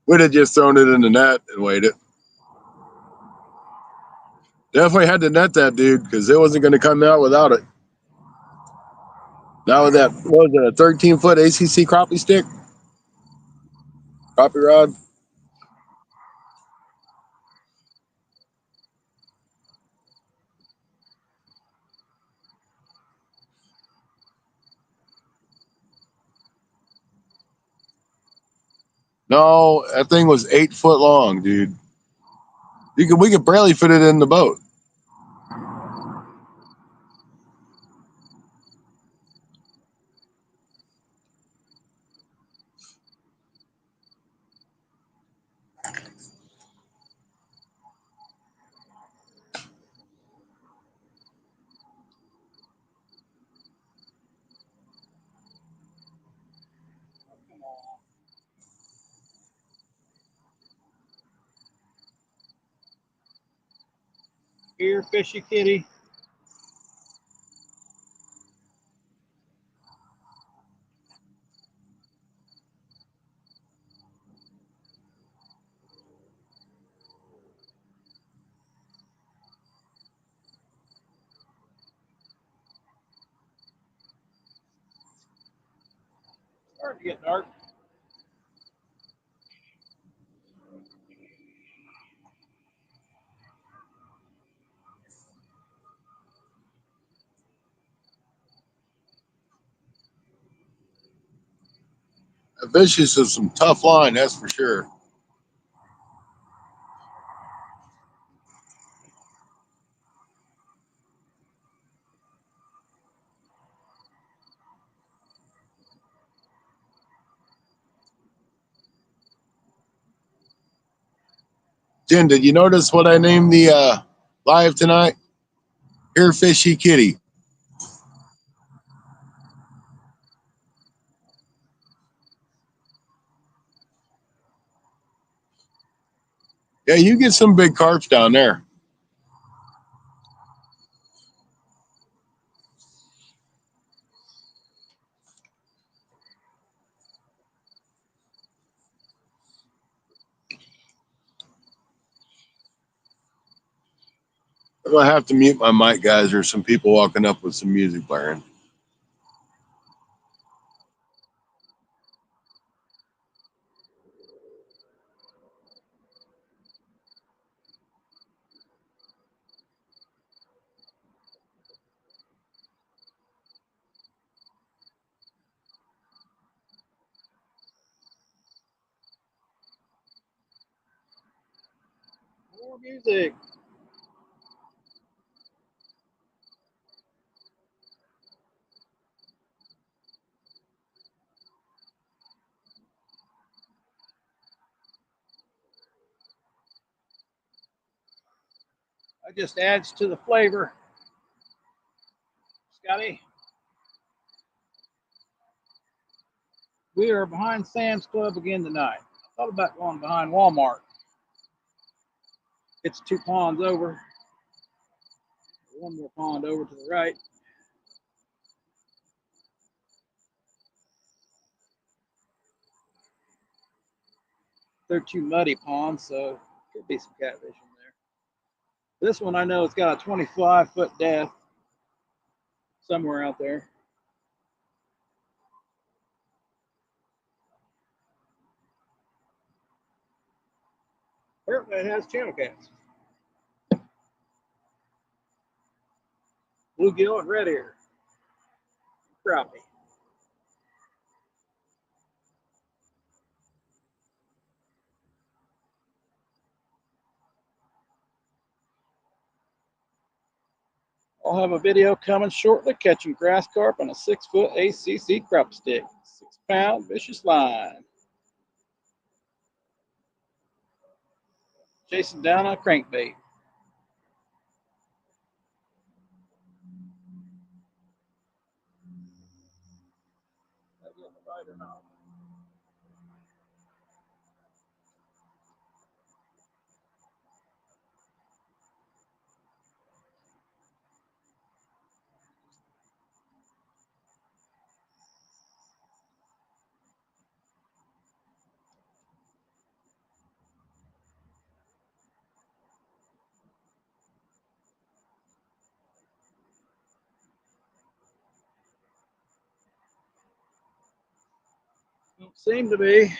[SPEAKER 1] We'd have just thrown it in the net and weighed it. Definitely had to net that dude because it wasn't going to come out without it. Now with that, what was it, a 13-foot ACC crappie stick? Crappie rod? No, that thing was 8 foot long, dude. We could barely fit it in the boat.
[SPEAKER 2] Here, fishy kitty. Starting to get dark.
[SPEAKER 1] Vicious is some tough line, that's for sure. Jen, did you notice what I named the live tonight? Here, Fishy Kitty. Yeah, you get some big carps down there. I'm gonna have to mute my mic, guys. There's some people walking up with some music blaring.
[SPEAKER 2] More music. That just adds to the flavor. Scotty, we are behind Sam's Club again tonight. I thought about going behind Walmart. It's 2 ponds over. One more pond over to the right. They're 2 muddy ponds, so could be some catfish in there. This one I know it's got a 25-foot depth somewhere out there. Apparently it has channel cats. Bluegill and red ear. Crappie. I'll have a video coming shortly catching grass carp on a 6-foot ACC crop stick. 6-pound vicious line. Chasing down a crankbait. Don't seem to be.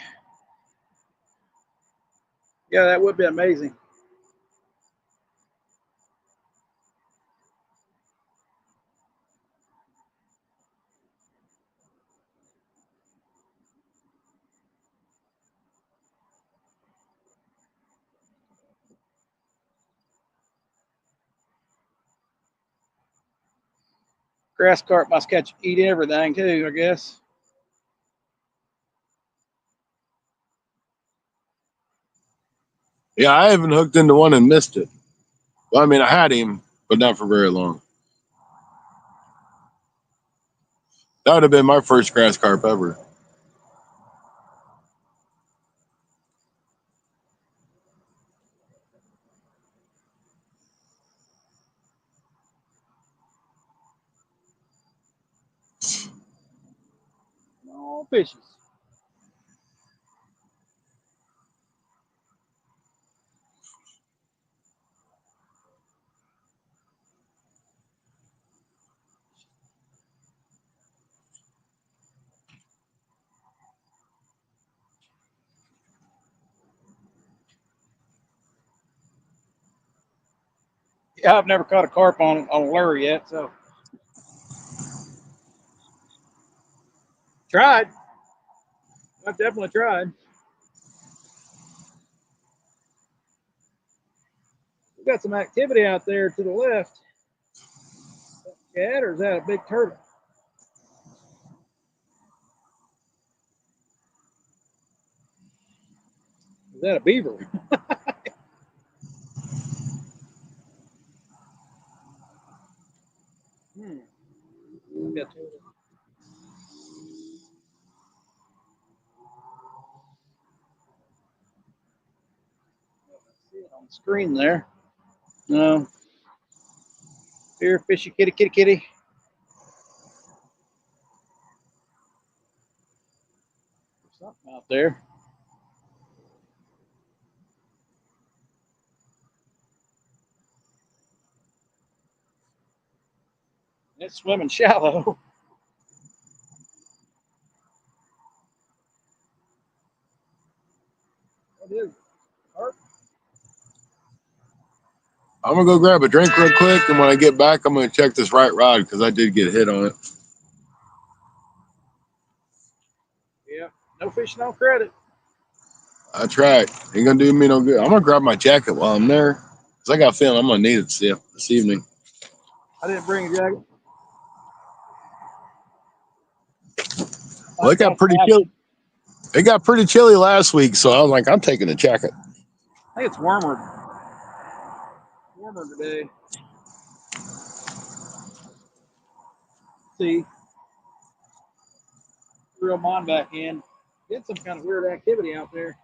[SPEAKER 2] Yeah, that would be amazing. Grass carp must eat everything too, I guess.
[SPEAKER 1] Yeah, I haven't hooked into one and missed it. Well, I mean, I had him, but not for very long. That would have been my first grass carp ever.
[SPEAKER 2] No fishes. Yeah, I've never caught a carp on a lure yet, so tried. I've definitely tried. We've got some activity out there to the left. Cat, or is that a big turtle? Is that a beaver? Yeah, see it on the screen there. No. Here, fishy kitty, kitty, kitty. There's something out there. It's swimming shallow. What is it? Carp?
[SPEAKER 1] I'm gonna go grab a drink real quick, and when I get back, I'm gonna check this right rod because I did get hit on it.
[SPEAKER 2] Yeah. No fish, no credit.
[SPEAKER 1] That's right. Ain't gonna do me no good. I'm gonna grab my jacket while I'm there because I got a feeling I'm gonna need it this evening.
[SPEAKER 2] I didn't bring a jacket.
[SPEAKER 1] Well, it got pretty chilly. It got pretty chilly last week, so I was like, I'm taking a jacket.
[SPEAKER 2] I think it's warmer. Warmer today. See, reel mine back in. Get some kind of weird activity out there.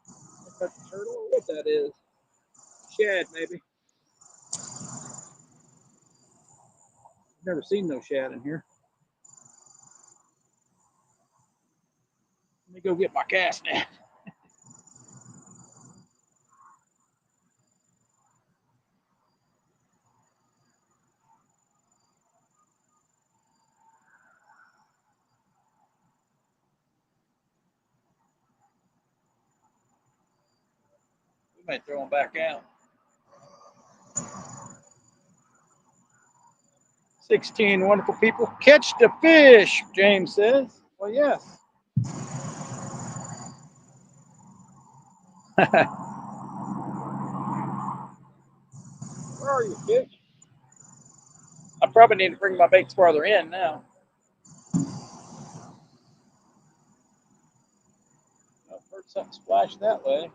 [SPEAKER 2] Is that the turtle or what that is? Shad, maybe. Never seen no shad in here. Let me go get my cast net. We may throw them back out. 16 wonderful people. Catch the fish, James says. Well, yes. Where are you, fish? I probably need to bring my baits farther in now. I've heard something splash that way.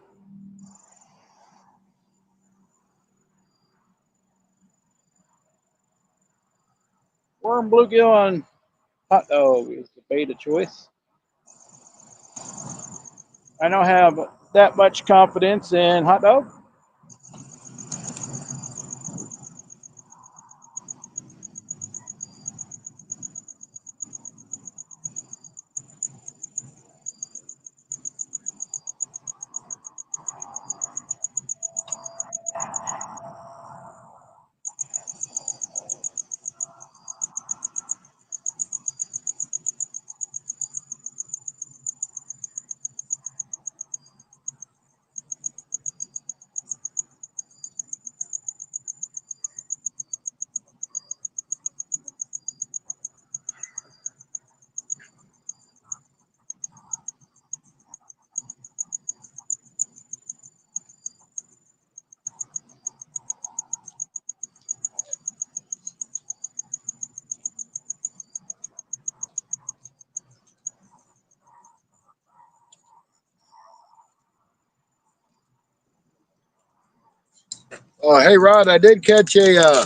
[SPEAKER 2] Worm, bluegill, and hot dog is the bait of choice. I don't have that much confidence in hot dog.
[SPEAKER 1] Oh, hey Rod, I did catch a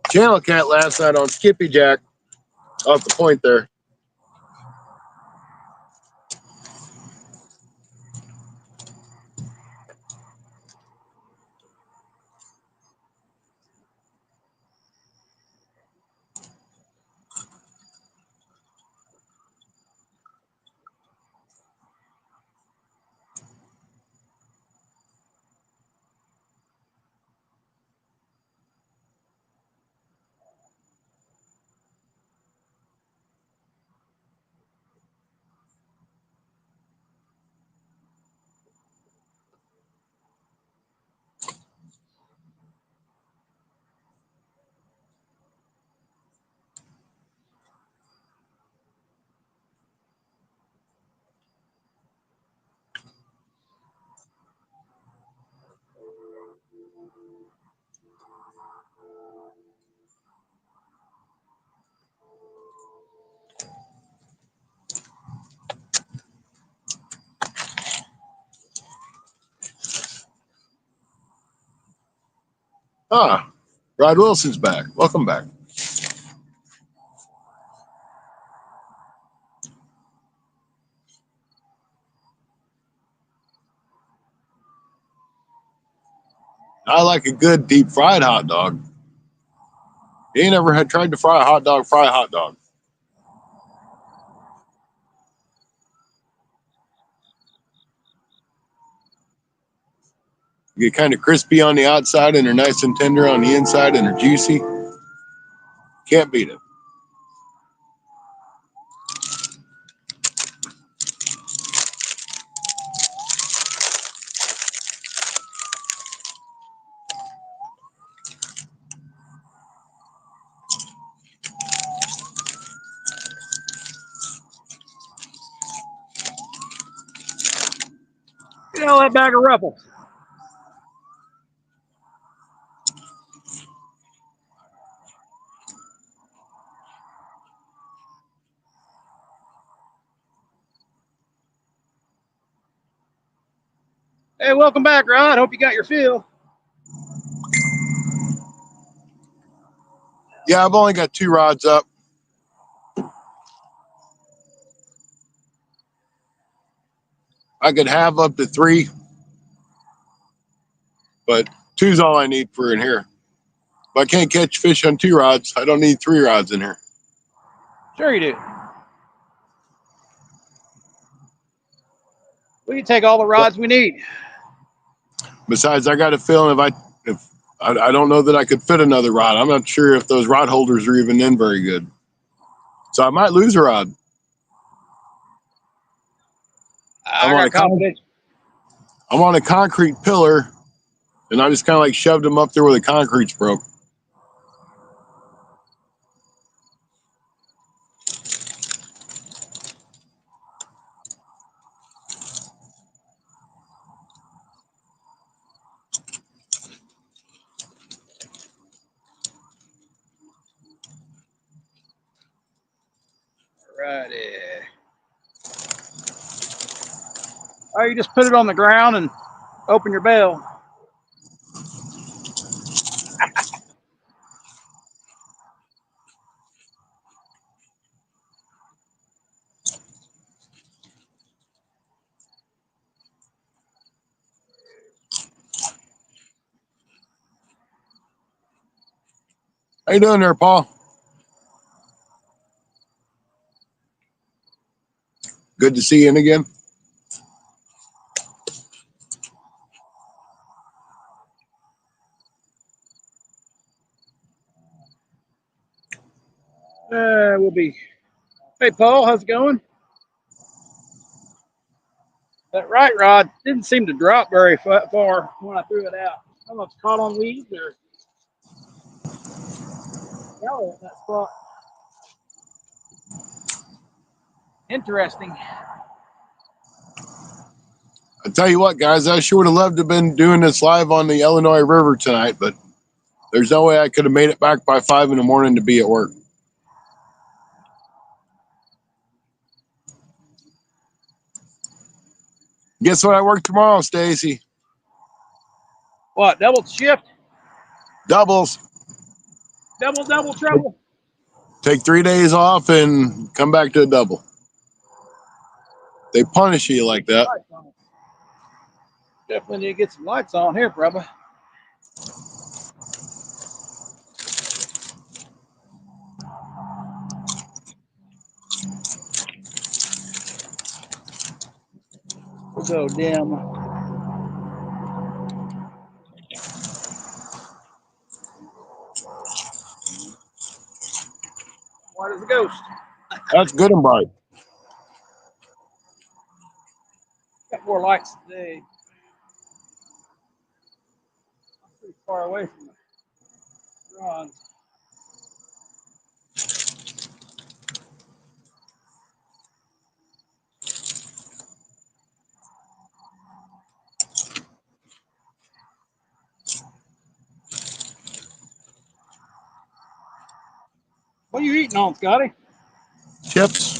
[SPEAKER 1] channel cat last night on Skippy Jack off the point there. Ah, Rod Wilson's back. Welcome back. I like a good deep fried hot dog. You ain't ever had tried to fry a hot dog, fry a hot dog. You get kind of crispy on the outside and they're nice and tender on the inside and they're juicy. Can't beat it.
[SPEAKER 2] Get all that bag of Ruffles. Hey, welcome back, Rod. Hope you got your fill.
[SPEAKER 1] Yeah, I've only got 2 rods up. I could have up to 3, but 2's all I need for in here. If I can't catch fish on 2 rods, I don't need 3 rods in here.
[SPEAKER 2] Sure you do. We can take all the rods we need.
[SPEAKER 1] Besides, I got a feeling if I don't know that I could fit another rod. I'm not sure if those rod holders are even in very good. So I might lose a rod.
[SPEAKER 2] I got confidence.
[SPEAKER 1] I'm on a concrete pillar, and I just kind of like shoved them up there where the concrete's broke.
[SPEAKER 2] Righty. Oh, you just put it on the ground and open your bell.
[SPEAKER 1] How you doing there, Paul? Good to see you in again.
[SPEAKER 2] We'll be. Hey, Paul, how's it going? That right rod didn't seem to drop very far when I threw it out. I don't know if it's caught on weeds or yellow at that spot. Interesting.
[SPEAKER 1] I tell you what, guys, I sure would have loved to have been doing this live on the Illinois River tonight, but there's no way I could have made it back by 5 in the morning to be at work. Guess what? I work tomorrow, Stacy.
[SPEAKER 2] What? Double shift?
[SPEAKER 1] Doubles.
[SPEAKER 2] Double trouble.
[SPEAKER 1] Take 3 days off and come back to a double. They punish you like that.
[SPEAKER 2] Definitely need to get some lights on here, brother. We'll go dim. White as a ghost.
[SPEAKER 1] That's good and bright.
[SPEAKER 2] Got more lights today. I'm pretty far away from the rods. What are you eating on, Scotty?
[SPEAKER 1] Chips.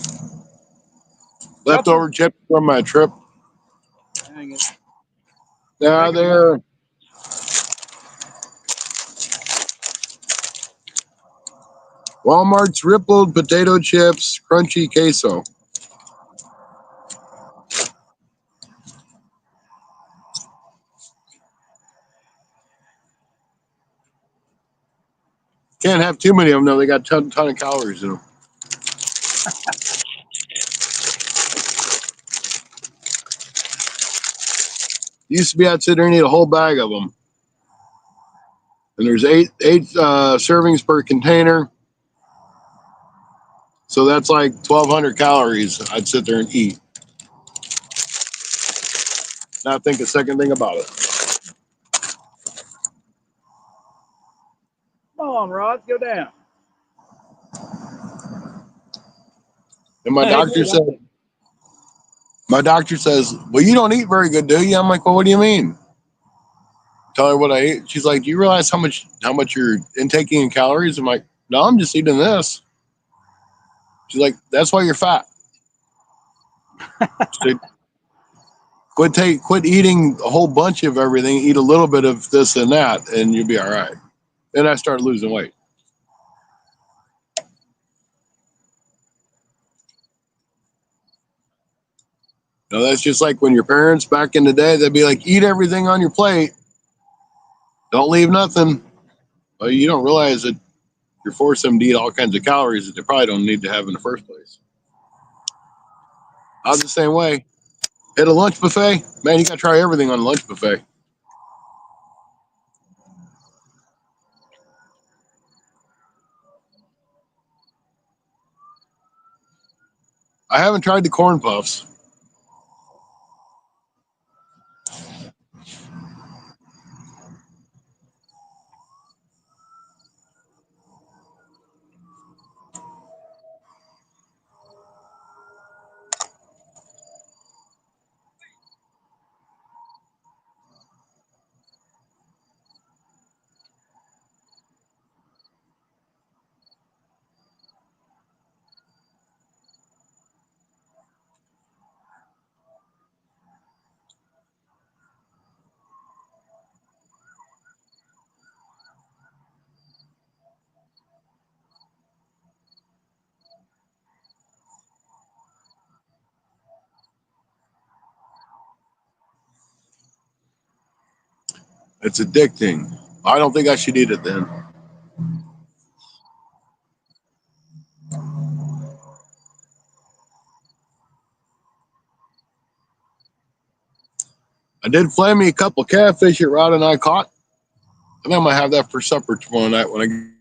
[SPEAKER 1] Leftover chips from my trip.
[SPEAKER 2] Dang it.
[SPEAKER 1] Yeah, they're Walmart's rippled potato chips, crunchy queso. Can't have too many of them though. They got a ton of calories in them. Used to be I'd sit there and eat a whole bag of them. And there's eight servings per container. So that's like 1,200 calories I'd sit there and eat. Not think a second thing about it.
[SPEAKER 2] Come on, Rod, go down.
[SPEAKER 1] And my
[SPEAKER 2] Hey,
[SPEAKER 1] doctor says, well, you don't eat very good, do you? I'm like, well, what do you mean? Tell her what I ate. She's like, do you realize how much you're intaking in calories? I'm like, no, I'm just eating this. She's like, that's why you're fat. So quit eating a whole bunch of everything. Eat a little bit of this and that, and you'll be all right. Then I started losing weight. You know, that's just like when your parents back in the day, they'd be like, eat everything on your plate. Don't leave nothing. Well, you don't realize that you're forcing them to eat all kinds of calories that they probably don't need to have in the first place. I was the same way. At a lunch buffet, man, you got to try everything on a lunch buffet. I haven't tried the corn puffs. It's addicting. I don't think I should eat it then. I did flay me a couple catfish that Rod and I caught. I think I might have that for supper tomorrow night when I.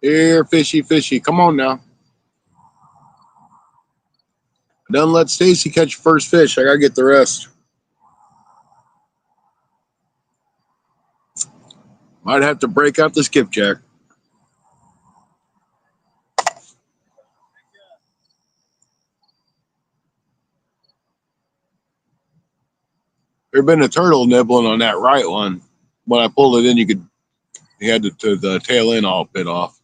[SPEAKER 1] Here, fishy, come on now. Done let Stacy catch first fish. I gotta get the rest. Might have to break out the skipjack. There'd been a turtle nibbling on that right one. When I pulled it in, you had the tail end all bit off.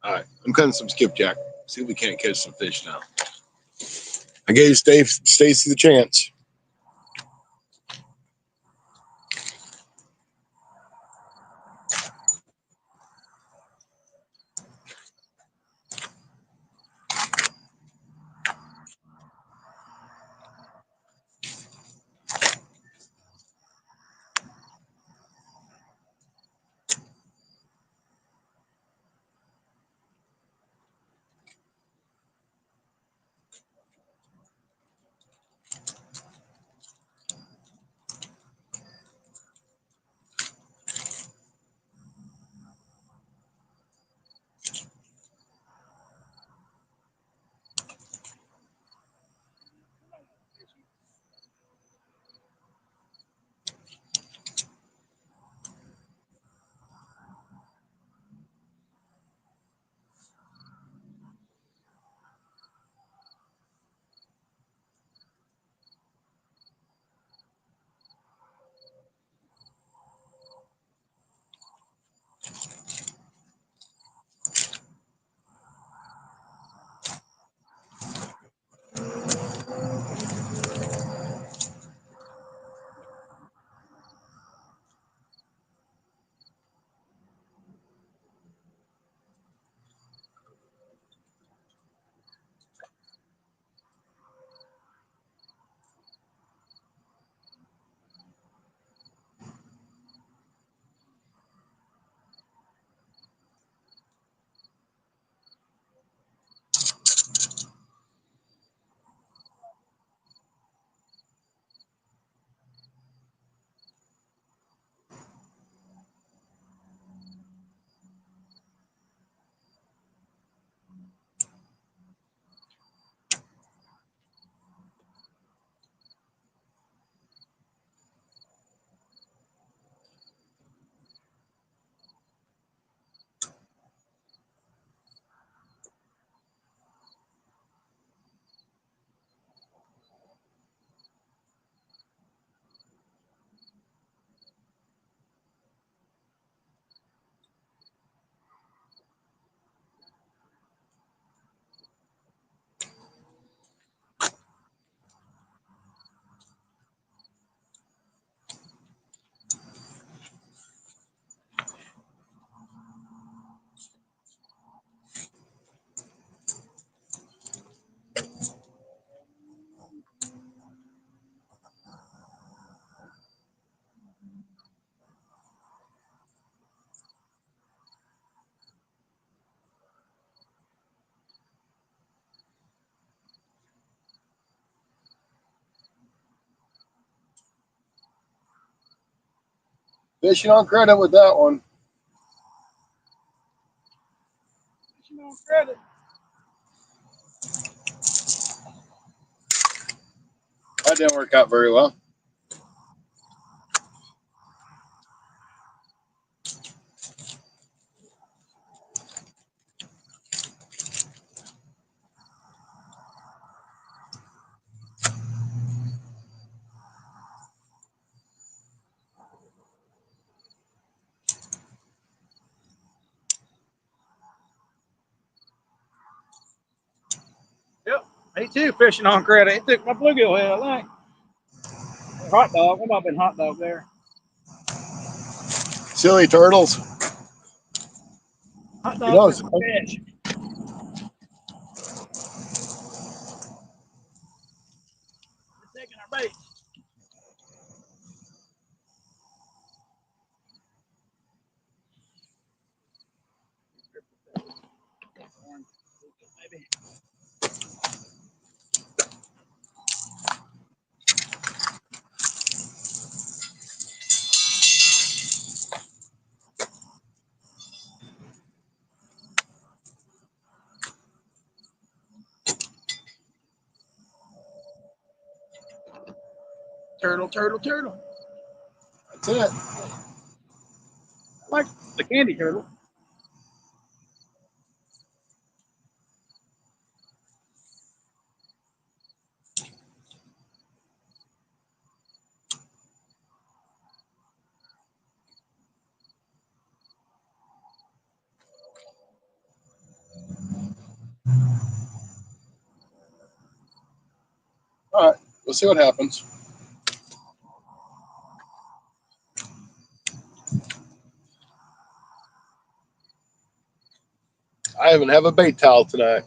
[SPEAKER 1] All right, I'm cutting some skipjack. See if we can't catch some fish now. I gave Stacy the chance. Fishing on credit with that one.
[SPEAKER 2] Fishing on credit.
[SPEAKER 1] That didn't work out very well.
[SPEAKER 2] Yep, me too. Fishing on credit. He took my bluegill head, I think. Or hot dog. What might have been hot dog there?
[SPEAKER 1] Silly turtles.
[SPEAKER 2] Hot
[SPEAKER 1] You
[SPEAKER 2] dog
[SPEAKER 1] know,
[SPEAKER 2] was a fish. We're taking our bait. Maybe. Turtle, turtle, turtle.
[SPEAKER 1] that's it.
[SPEAKER 2] I like the candy turtle.
[SPEAKER 1] All right, we'll see what happens. I even have a bait towel tonight.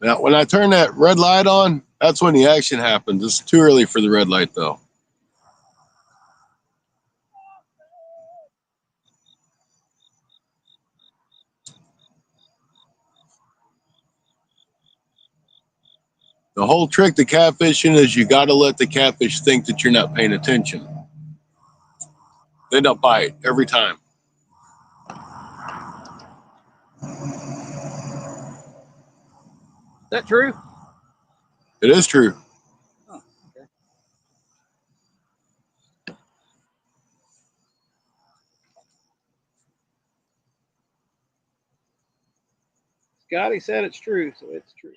[SPEAKER 1] Now, when I turn that red light on, that's when the action happens. It's too early for the red light, though. The whole trick to catfishing is you got to let the catfish think that you're not paying attention. They don't bite every time.
[SPEAKER 2] Is that true?
[SPEAKER 1] It is true.
[SPEAKER 2] Oh, okay. Scotty said it's true, so it's true.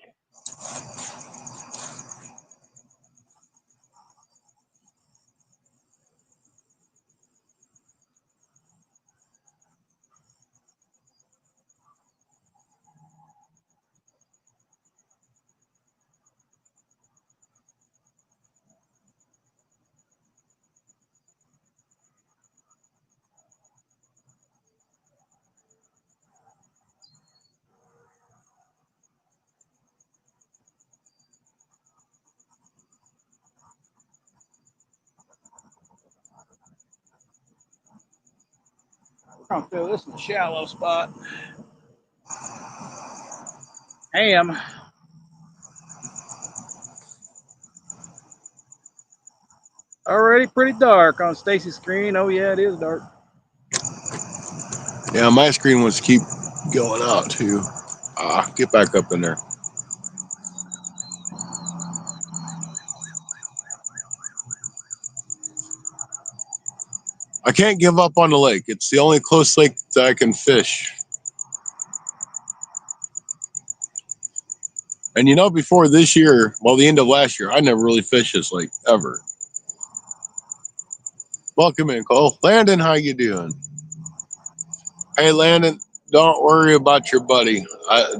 [SPEAKER 2] We're gonna throw this in a shallow spot. Ham. Already pretty dark on Stacy's screen. Oh yeah, it is dark.
[SPEAKER 1] Yeah, my screen wants to keep going out, too. Get back up in there. I can't give up on the lake. It's the only close lake that I can fish. And you know, before this year, well, the end of last year, I never really fished this lake ever. Welcome in, Cole. Landon, how you doing? Hey, Landon, don't worry about your buddy. I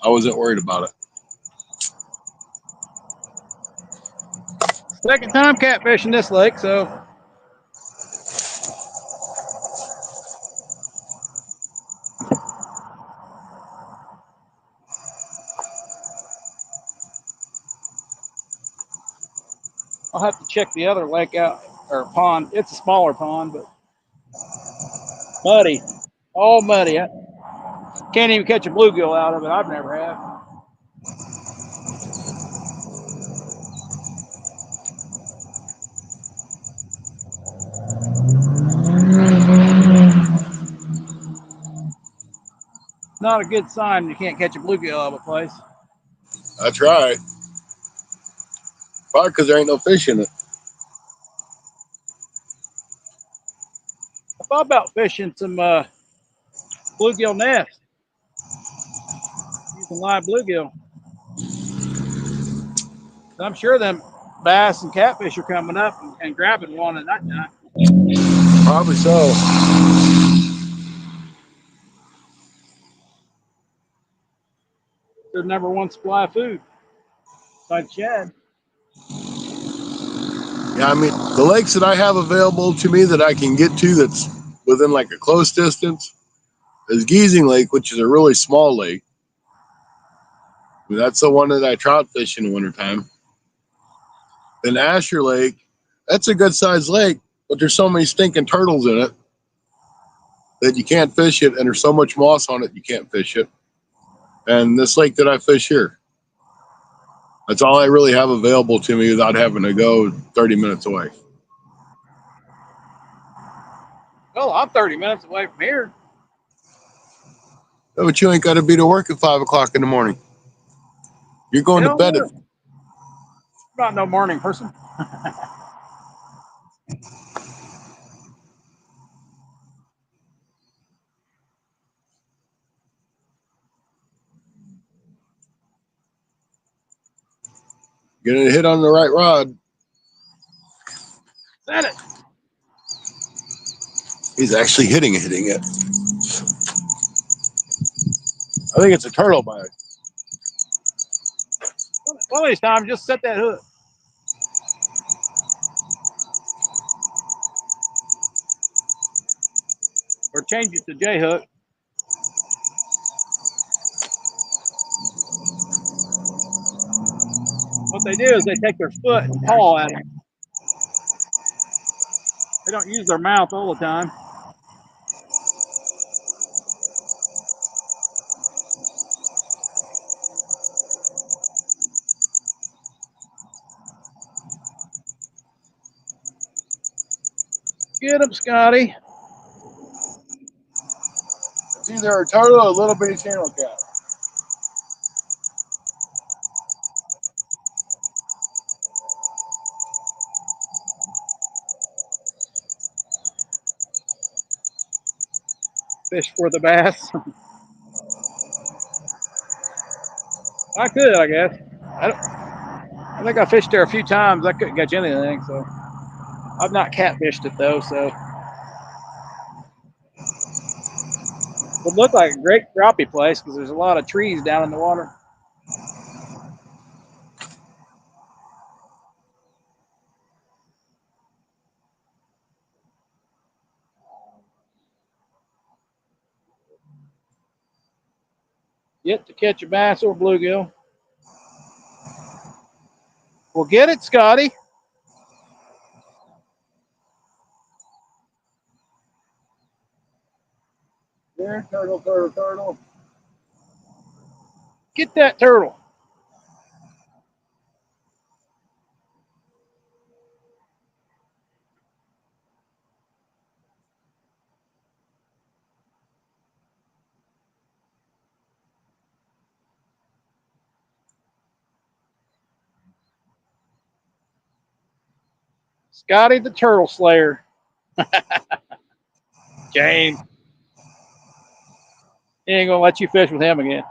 [SPEAKER 1] wasn't worried about it.
[SPEAKER 2] Second time catfishing this lake, so I'll have to check the other lake out or pond. It's a smaller pond, but muddy, all muddy. I can't even catch a bluegill out of it. I've never have. Not a good sign you can't catch a bluegill out of a place.
[SPEAKER 1] That's right. Probably because there ain't no fish in it.
[SPEAKER 2] I thought about fishing some bluegill nest, using live bluegill. I'm sure them bass and catfish are coming up and grabbing one at that time.
[SPEAKER 1] Probably so.
[SPEAKER 2] Their number one supply of food, besides shad.
[SPEAKER 1] Yeah, I mean, the lakes that I have available to me that I can get to that's within like a close distance is Geezing Lake, which is a really small lake. That's the one that I trout fish in the wintertime. Then Asher Lake, that's a good sized lake, but there's so many stinking turtles in it that you can't fish it, and there's so much moss on it you can't fish it. And this lake that I fish here, that's all I really have available to me without having to go 30 minutes away.
[SPEAKER 2] Well, I'm 30 minutes away from here.
[SPEAKER 1] Yeah, but you ain't got to be to work at 5 o'clock in the morning. You're going to
[SPEAKER 2] Hell
[SPEAKER 1] bed at.
[SPEAKER 2] no. I'm not no morning person.
[SPEAKER 1] Getting a hit on the right rod.
[SPEAKER 2] Set it.
[SPEAKER 1] He's actually hitting it. I think it's a turtle bite.
[SPEAKER 2] One of these times, just set that hook. Or change it to J hook. What they do is they take their foot and paw at it. They don't use their mouth all the time. Get him, Scotty.
[SPEAKER 1] It's either a turtle or a little bitty channel cat.
[SPEAKER 2] Fish for the bass. I could, I guess. I think I fished there a few times. I couldn't catch anything, so I've not catfished it though. So would look like a great crappie place because there's a lot of trees down in the water. Yet to catch a bass or bluegill. Well, get it, Scotty.
[SPEAKER 1] There, turtle.
[SPEAKER 2] Get that turtle. Scotty the turtle slayer. James. He ain't gonna let you fish with him again.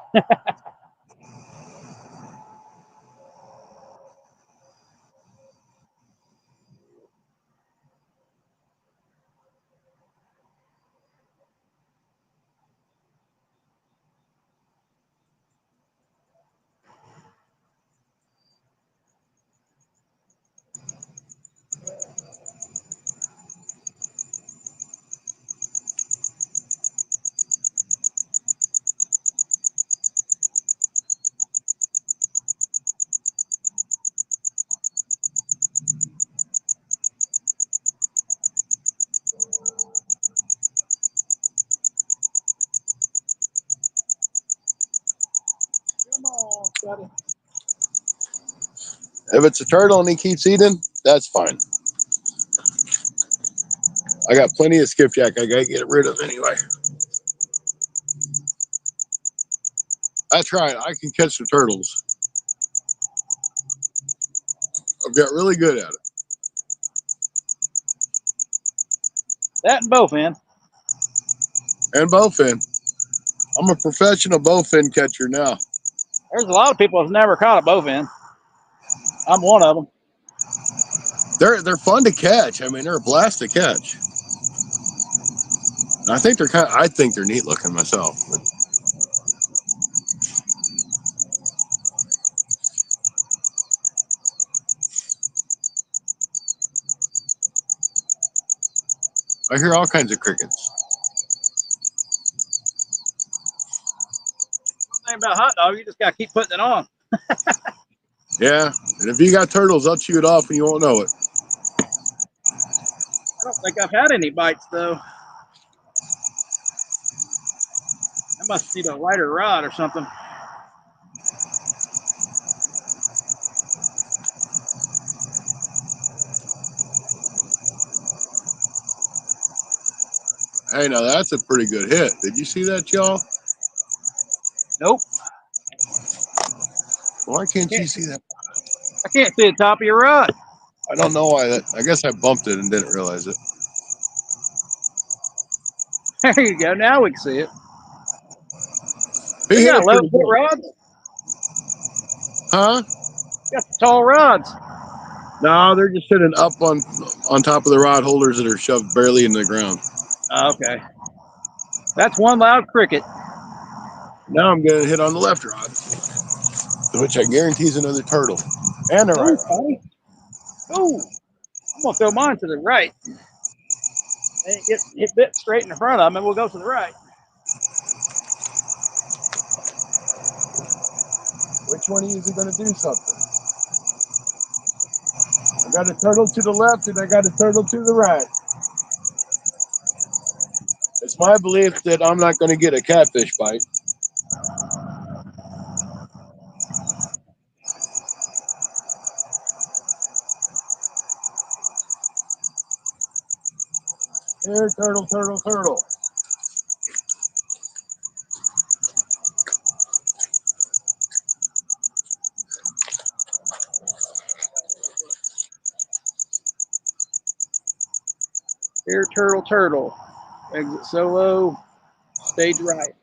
[SPEAKER 2] Come on, Scotty.
[SPEAKER 1] If it's a turtle and he keeps eating, that's fine. I got plenty of skipjack I gotta get rid of anyway. That's right, I can catch the turtles. I've got really good at it.
[SPEAKER 2] That and bowfin.
[SPEAKER 1] And bowfin. I'm a professional bowfin catcher now.
[SPEAKER 2] There's a lot of people who've never caught a bowfin. I'm one of them.
[SPEAKER 1] They're fun to catch. I mean, they're a blast to catch. I think they're neat looking myself. But I hear all kinds of crickets.
[SPEAKER 2] One thing about hot dog, you just gotta keep putting it on.
[SPEAKER 1] Yeah, and if you got turtles, I'll chew it off and you won't know it.
[SPEAKER 2] I don't think I've had any bites though. I must need a lighter rod or something.
[SPEAKER 1] Hey, now that's a pretty good hit. Did you see that, y'all?
[SPEAKER 2] Nope.
[SPEAKER 1] Why can't you see that?
[SPEAKER 2] I can't see the top of your rod.
[SPEAKER 1] I don't know why that. I guess I bumped it and didn't realize it.
[SPEAKER 2] There you go. Now we can see it.
[SPEAKER 1] He
[SPEAKER 2] You
[SPEAKER 1] hit
[SPEAKER 2] got
[SPEAKER 1] it
[SPEAKER 2] 11
[SPEAKER 1] pretty
[SPEAKER 2] foot
[SPEAKER 1] good.
[SPEAKER 2] rods?
[SPEAKER 1] Huh?
[SPEAKER 2] You got tall rods.
[SPEAKER 1] No, they're just sitting up on top of the rod holders that are shoved barely in the ground.
[SPEAKER 2] Okay. That's one loud cricket.
[SPEAKER 1] Now I'm getting hit on the left rod, which I guarantee is another turtle. And a right rod.
[SPEAKER 2] Oh, I'm gonna throw mine to the right. And get hit bit straight in the front of them, and we'll go to the right.
[SPEAKER 1] Which one of you is going to do something? I got a turtle to the left and I got a turtle to the right. It's my belief that I'm not going to get a catfish bite. Here, turtle, turtle, turtle.
[SPEAKER 2] Here, turtle, turtle. Exit solo. Stage right.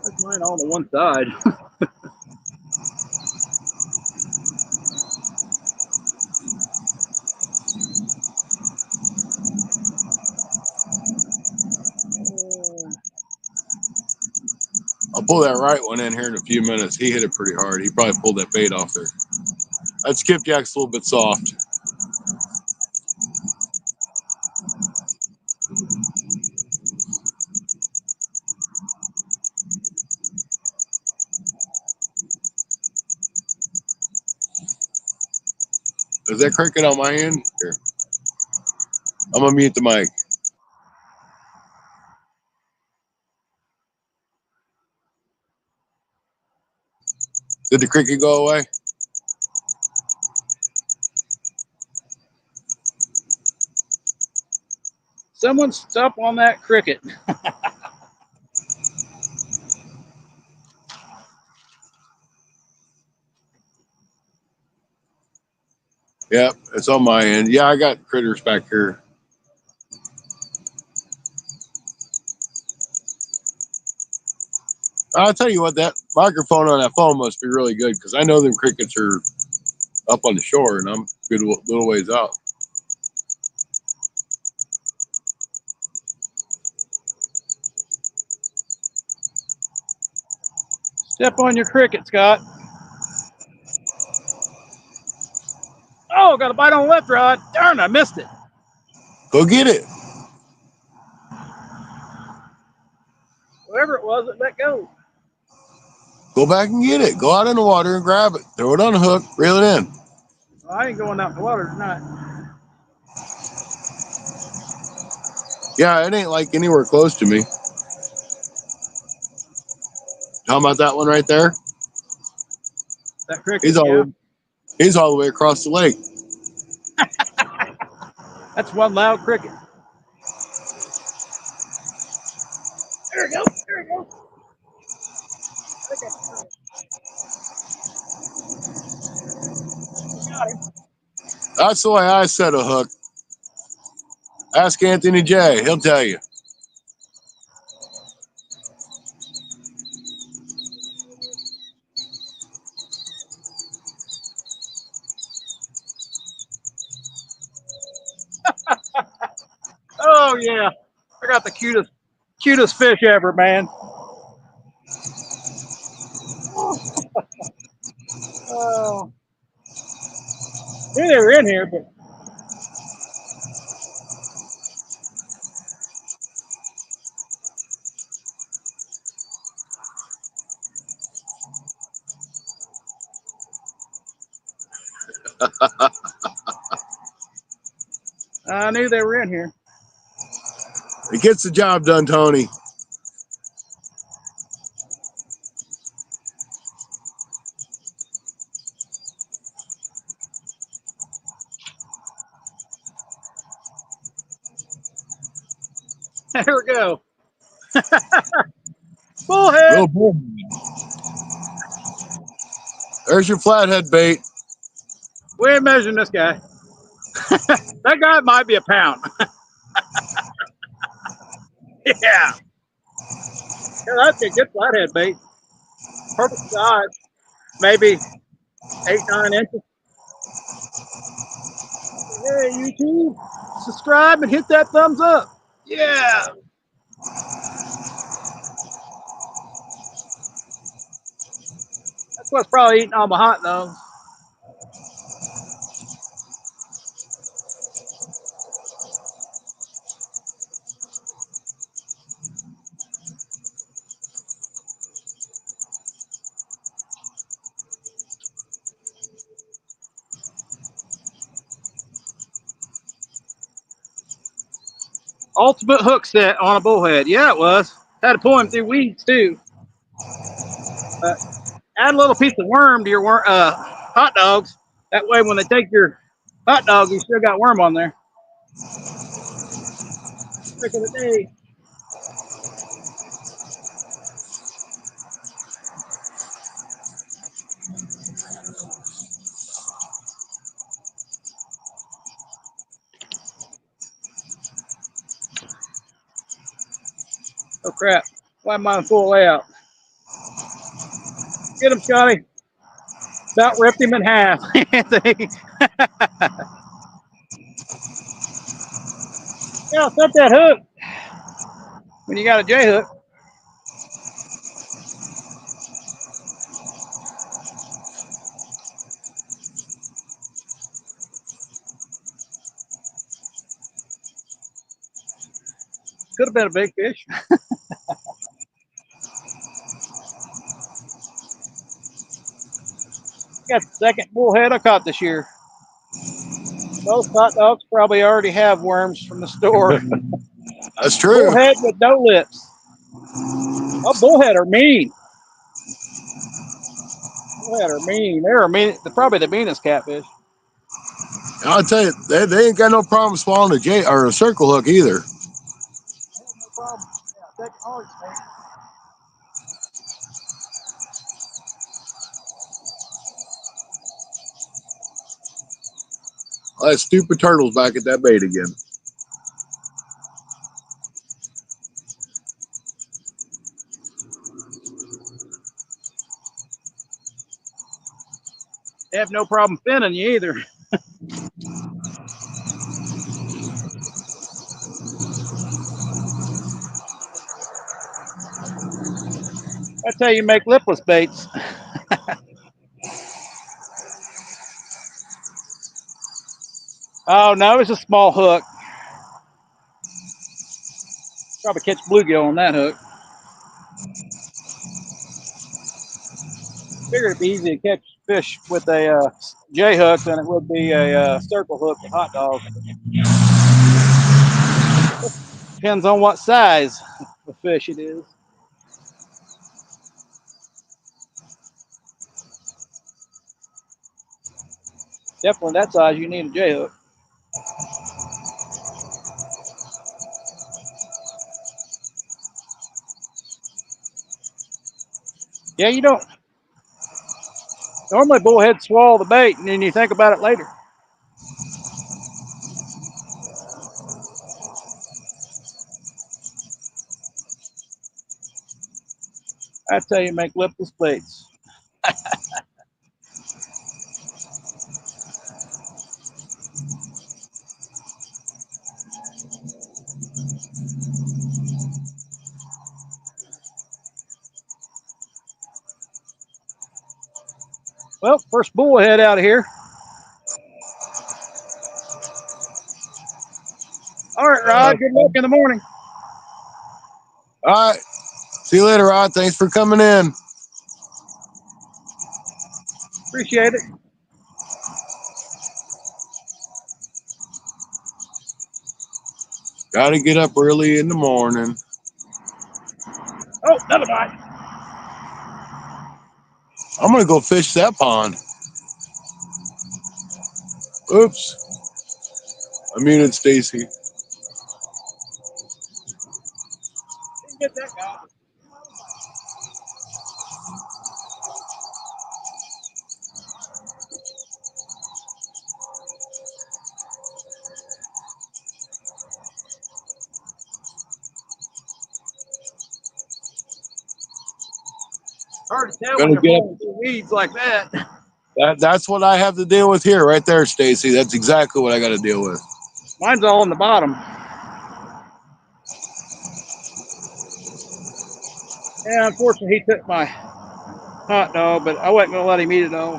[SPEAKER 2] That's mine all on one side.
[SPEAKER 1] I'll pull that right one in here in a few minutes. He hit it pretty hard. He probably pulled that bait off there. That skipjack's a little bit soft. Is that cricket on my end? Here. I'm going to mute the mic. Did the cricket go away?
[SPEAKER 2] Someone stop on that cricket.
[SPEAKER 1] Yep, it's on my end. Yeah, I got critters back here. I'll tell you what, that microphone on that phone must be really good because I know them crickets are up on the shore and I'm a good little ways out.
[SPEAKER 2] Step on your cricket, Scott. Oh, got a bite on the left rod. Darn, I missed it.
[SPEAKER 1] Go get it.
[SPEAKER 2] Whoever it was, it let go.
[SPEAKER 1] Go back and get it. Go out in the water and grab it. Throw it on a hook. Reel it in.
[SPEAKER 2] Well, I ain't going out in the water tonight.
[SPEAKER 1] Yeah, it ain't like anywhere close to me. How about that one right there?
[SPEAKER 2] That cricket,
[SPEAKER 1] He's all the way across the lake.
[SPEAKER 2] That's one loud cricket. There we go. There we go. Got him.
[SPEAKER 1] That's the way I set a hook. Ask Anthony J. He'll tell you.
[SPEAKER 2] Oh yeah, I got the cutest fish ever, man. Oh, knew they were in here, but I knew they were in here.
[SPEAKER 1] It gets the job done, Tony.
[SPEAKER 2] There we go. Bullhead.
[SPEAKER 1] Little bull. There's your flathead bait.
[SPEAKER 2] We ain't measuring this guy. That guy might be a pound. Yeah. Yeah, that'd be a good flathead bait. Perfect size. Maybe 8, 9 inches. Hey, YouTube, subscribe and hit that thumbs up. Yeah. That's what's probably eating all my hot dogs. Ultimate hook set on a bullhead. Yeah, it was. Had to pull him through weeds too. Add a little piece of worm to your hot dogs. That way, when they take your hot dog, you still got worm on there. Trick of the day. Oh crap! Why am I in full layout? Get him, Scotty. About ripped him in half. Yeah, set that hook when you got a J hook. Could have been a big fish. Got the second bullhead I caught this year. Most hot dogs probably already have worms from the store.
[SPEAKER 1] That's true.
[SPEAKER 2] Bullhead with no lips. Oh, bullhead are mean. Bullhead are mean. They're mean. They're probably the meanest catfish.
[SPEAKER 1] I'll tell you, they ain't got no problem swallowing a J or a circle hook either.
[SPEAKER 2] No problem. Yeah, second hardest, man.
[SPEAKER 1] That stupid turtle's back at that bait again.
[SPEAKER 2] They have no problem finning you either. That's how you make lipless baits. Oh no, it's a small hook. Probably catch bluegill on that hook. Figured it'd be easy to catch fish with a J hook than it would be a circle hook with hot dogs. Depends on what size of fish it is. Definitely that size, you need a J hook. Yeah, you don't. Normally, bullheads swallow the bait, and then you think about it later. That's how you make lipless baits. Well, first bullhead out of here. All right, Rod. Good luck in the morning.
[SPEAKER 1] All right. See you later, Rod. Thanks for coming in.
[SPEAKER 2] Appreciate it.
[SPEAKER 1] Got to get up early in the morning.
[SPEAKER 2] Oh, another bite.
[SPEAKER 1] I'm going to go fish that pond. Oops. I muted Stacy.
[SPEAKER 2] Didn't get that guy. Hard to tell when
[SPEAKER 1] Gonna
[SPEAKER 2] they're
[SPEAKER 1] get up.
[SPEAKER 2] falling through weeds like that.
[SPEAKER 1] That's what I have to deal with here, right there, Stacy. That's exactly what I got to deal with.
[SPEAKER 2] Mine's all on the bottom. Yeah, unfortunately, he took my hot dog, but I wasn't going to let him eat it all.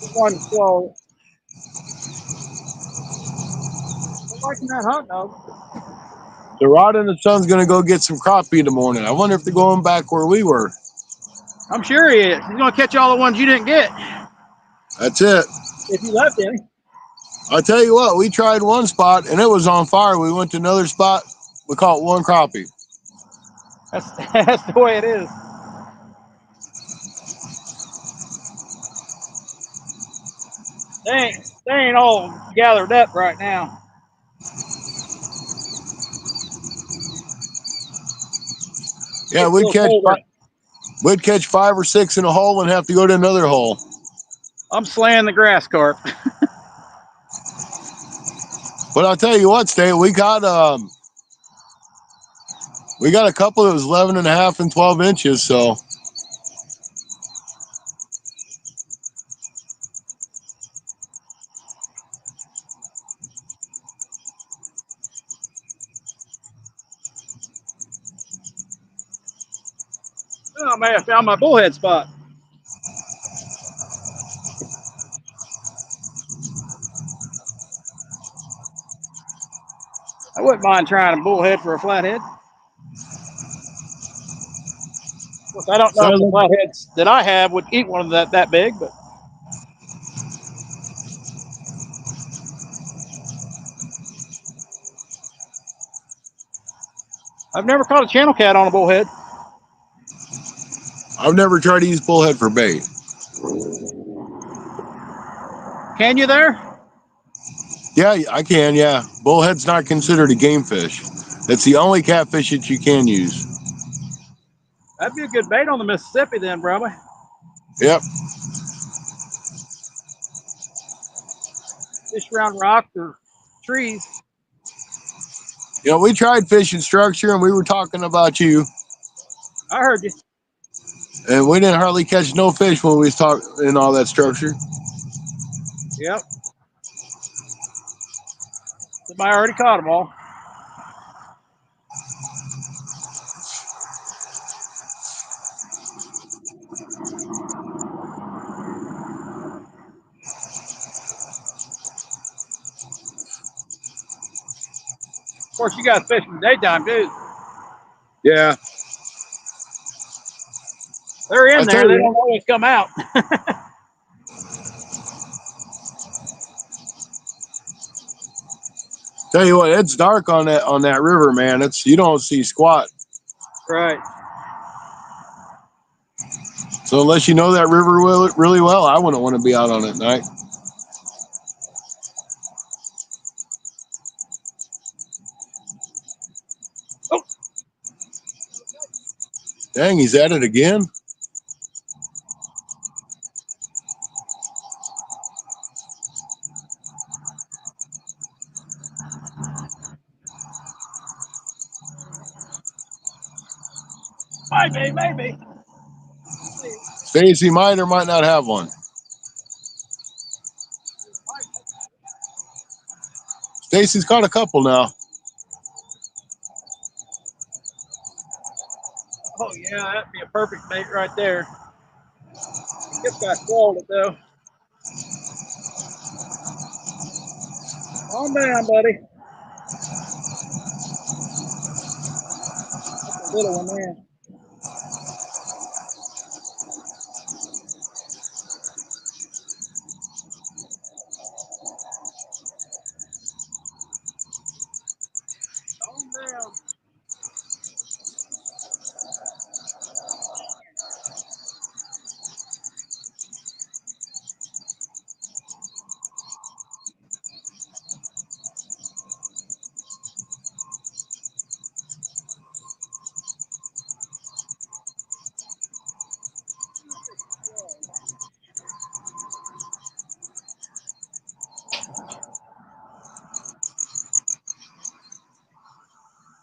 [SPEAKER 2] He wanted to swallow it. I'm liking that hot dog.
[SPEAKER 1] So Rod and the son's gonna go get some crappie in the morning. I wonder if they're going back where we were.
[SPEAKER 2] I'm sure he is. He's going to catch all the ones you didn't get
[SPEAKER 1] That's it.
[SPEAKER 2] if you left any.
[SPEAKER 1] I'll tell you what, we tried one spot and it was on fire. We went to another spot. We caught one crappie.
[SPEAKER 2] That's the way it is. They ain't all gathered up right now.
[SPEAKER 1] Yeah,
[SPEAKER 2] It's a little colder.
[SPEAKER 1] we'd catch 5 or 6 in a hole and have to go to another hole.
[SPEAKER 2] I'm slaying the grass carp.
[SPEAKER 1] But I'll tell you what, State, we got a couple that was 11 and a half and 12 inches. So
[SPEAKER 2] Oh man, I found my bullhead spot. I wouldn't mind trying a bullhead for a flathead. Of course, I don't know if the flatheads that I have would eat one of that big, but I've never caught a channel cat on a bullhead.
[SPEAKER 1] I've never tried to use bullhead for bait.
[SPEAKER 2] Can you there?
[SPEAKER 1] Yeah, I can. Yeah, bullhead's not considered a game fish. It's the only catfish that you can use.
[SPEAKER 2] That'd be a good bait on the Mississippi then, probably.
[SPEAKER 1] Yep.
[SPEAKER 2] Fish around rocks or trees.
[SPEAKER 1] You know, we tried fishing structure and we were talking about you,
[SPEAKER 2] I heard you.
[SPEAKER 1] and we didn't hardly catch no fish when we was talking in all that structure.
[SPEAKER 2] Yep. Somebody already caught them all. Of course, you guys fish in the daytime, too.
[SPEAKER 1] Yeah.
[SPEAKER 2] They're in
[SPEAKER 1] I
[SPEAKER 2] there.
[SPEAKER 1] tell
[SPEAKER 2] They
[SPEAKER 1] you,
[SPEAKER 2] don't always come out.
[SPEAKER 1] what, it's dark on that river, man. It's you don't see squat.
[SPEAKER 2] Right.
[SPEAKER 1] So unless you know that river really well, I wouldn't want to be out on it at night.
[SPEAKER 2] Oh,
[SPEAKER 1] Dang, he's at it again.
[SPEAKER 2] maybe.
[SPEAKER 1] Stacy might or might not have one. Stacy's caught a couple now.
[SPEAKER 2] Oh, yeah, that'd be a perfect bait right there. This guy swallowed it, though. Calm down, buddy. That's a little one there. Calm down.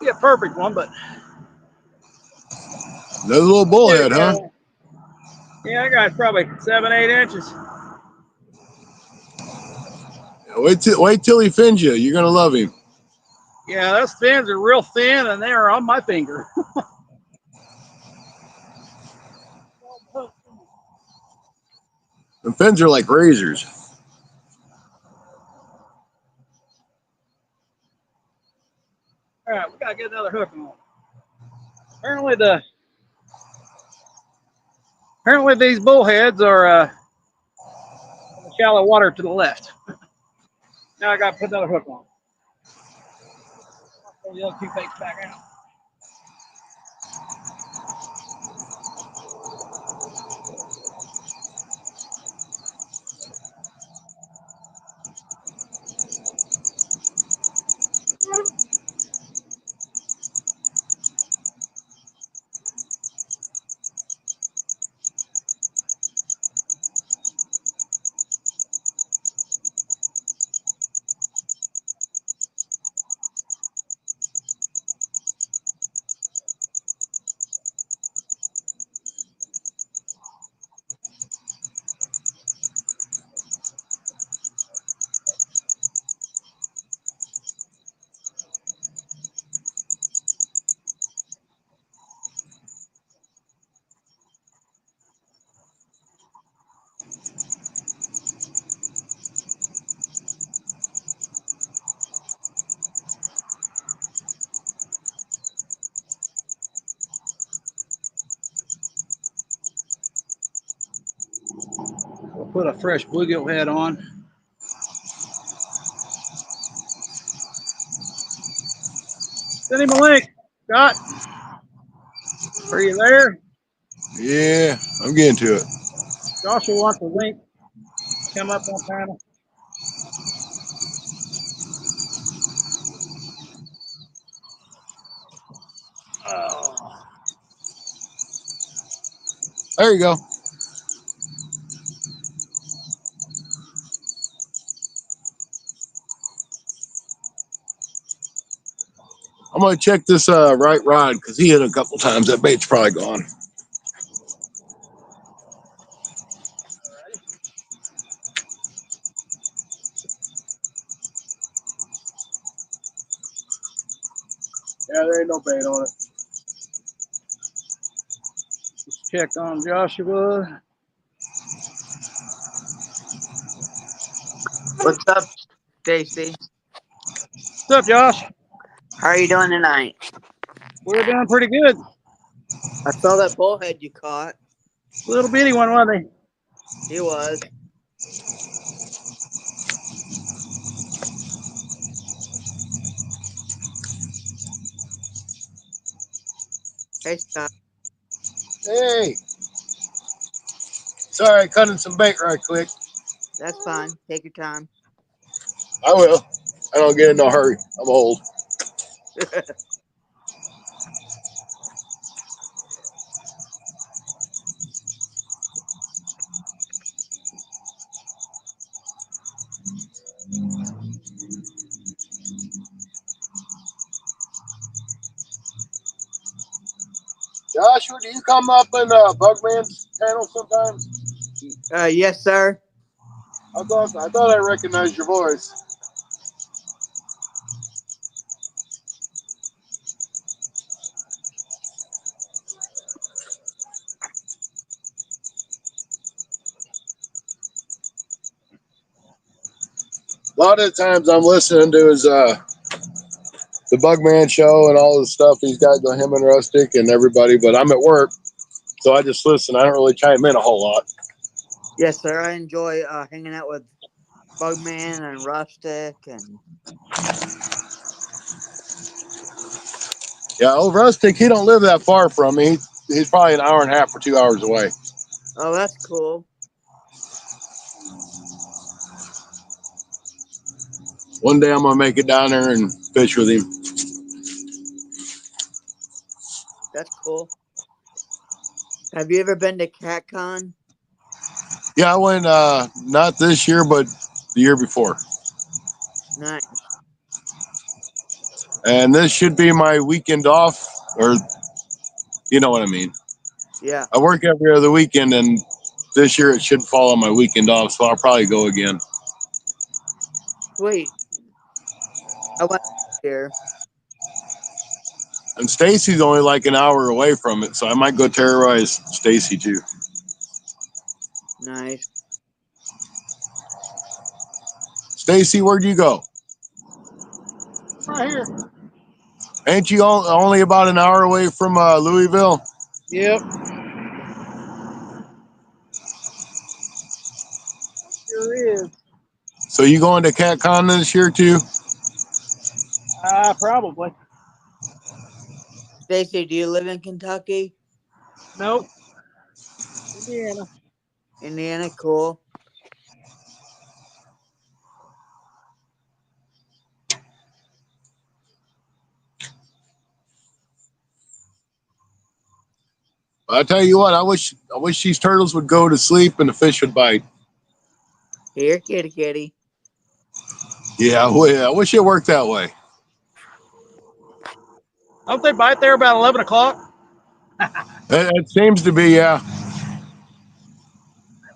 [SPEAKER 2] Be a perfect one, but
[SPEAKER 1] Another little bullhead, huh?
[SPEAKER 2] Yeah, I got probably 7-8 inches.
[SPEAKER 1] Wait till he fins you. You're gonna love him.
[SPEAKER 2] Yeah, those fins are real thin and they are on my finger.
[SPEAKER 1] The fins are like razors.
[SPEAKER 2] All right, we gotta get another hook on. Apparently these bullheads are in the shallow water to the left. Now I gotta put another hook on. I'll throw the other two baits back out. We'll put a fresh bluegill head on. Send him a link, Scott. Are you there?
[SPEAKER 1] Yeah, I'm getting to it.
[SPEAKER 2] Joshua wants a link. Come up on panel. Oh.
[SPEAKER 1] There you go. I'm gonna check this right rod because he hit a couple times. That bait's probably gone.
[SPEAKER 2] Yeah, there ain't no bait on it. Just check on Joshua.
[SPEAKER 3] What's up, Stacy?
[SPEAKER 2] What's up, Josh?
[SPEAKER 3] How are you doing tonight?
[SPEAKER 2] We're doing pretty good.
[SPEAKER 3] I saw that bullhead you caught.
[SPEAKER 2] Little bitty one, wasn't
[SPEAKER 3] He was. Hey, Scott.
[SPEAKER 1] Hey, sorry, cutting some bait right quick.
[SPEAKER 3] That's fine. Take your time.
[SPEAKER 1] I will. I don't get in no hurry. I'm old. Joshua, do you come up in Bugman's channel sometimes?
[SPEAKER 3] Yes, sir.
[SPEAKER 1] I thought I recognized your voice. A lot of the times I'm listening to his the Bugman show and all the stuff he's got going, him and Rustic and everybody, but I'm at work, so I just listen. I don't really chime in a whole lot.
[SPEAKER 3] Yes, sir. I enjoy hanging out with Bugman and Rustic and
[SPEAKER 1] Yeah, old Rustic, he don't live that far from me. He's probably an hour and a half or 2 hours away.
[SPEAKER 3] oh, that's cool.
[SPEAKER 1] One day I'm gonna make it down there and fish with him.
[SPEAKER 3] That's cool. Have you ever been to CatCon?
[SPEAKER 1] Yeah, I went not this year, but the year before.
[SPEAKER 3] Nice.
[SPEAKER 1] And this should be my weekend off, or you know what I mean.
[SPEAKER 3] Yeah.
[SPEAKER 1] I work every other weekend, and this year it should fall on my weekend off, so I'll probably go again.
[SPEAKER 3] Sweet. I went here.
[SPEAKER 1] And Stacy's only like an hour away from it, so I might go terrorize Stacy too.
[SPEAKER 3] Nice.
[SPEAKER 1] Stacy, where'd you go?
[SPEAKER 2] Right here.
[SPEAKER 1] Ain't you only about an hour away from Louisville?
[SPEAKER 2] Yep. Sure is.
[SPEAKER 1] So you going to CatCon this year too?
[SPEAKER 2] Probably.
[SPEAKER 3] Stacy, do you live in Kentucky?
[SPEAKER 2] Nope. Indiana.
[SPEAKER 3] Indiana? Cool.
[SPEAKER 1] I tell you what, I wish these turtles would go to sleep and the fish would bite.
[SPEAKER 3] Here, kitty kitty.
[SPEAKER 1] Yeah, I wish it worked that way.
[SPEAKER 2] Don't they bite there about 11 o'clock?
[SPEAKER 1] It seems to be, yeah.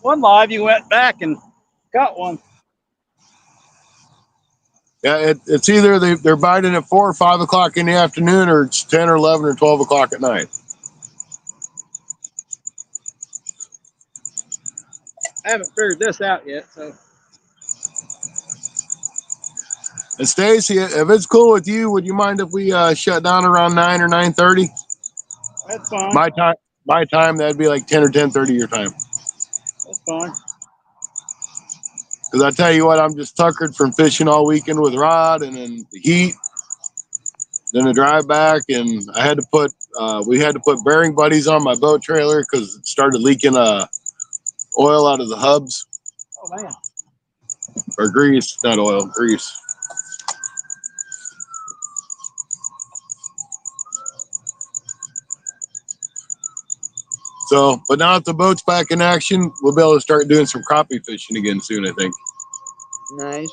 [SPEAKER 2] One live, you went back and got one.
[SPEAKER 1] Yeah, it's either they're biting at 4 or 5 o'clock in the afternoon, or it's 10 or 11 or 12 o'clock at night.
[SPEAKER 2] I haven't figured this out yet, so.
[SPEAKER 1] And Stacy, if it's cool with you, would you mind if we shut down around 9 or 9:30?
[SPEAKER 2] That's fine.
[SPEAKER 1] My time, that'd be like 10 or 10:30 your time.
[SPEAKER 2] That's fine.
[SPEAKER 1] Because I tell you what, I'm just tuckered from fishing all weekend with Rod, and then the heat, then the drive back, and we had to put bearing buddies on my boat trailer because it started leaking oil out of the hubs,
[SPEAKER 2] Oh, man.
[SPEAKER 1] or grease, not oil, grease. So, but now that the boat's back in action, we'll be able to start doing some crappie fishing again soon, I think.
[SPEAKER 3] Nice.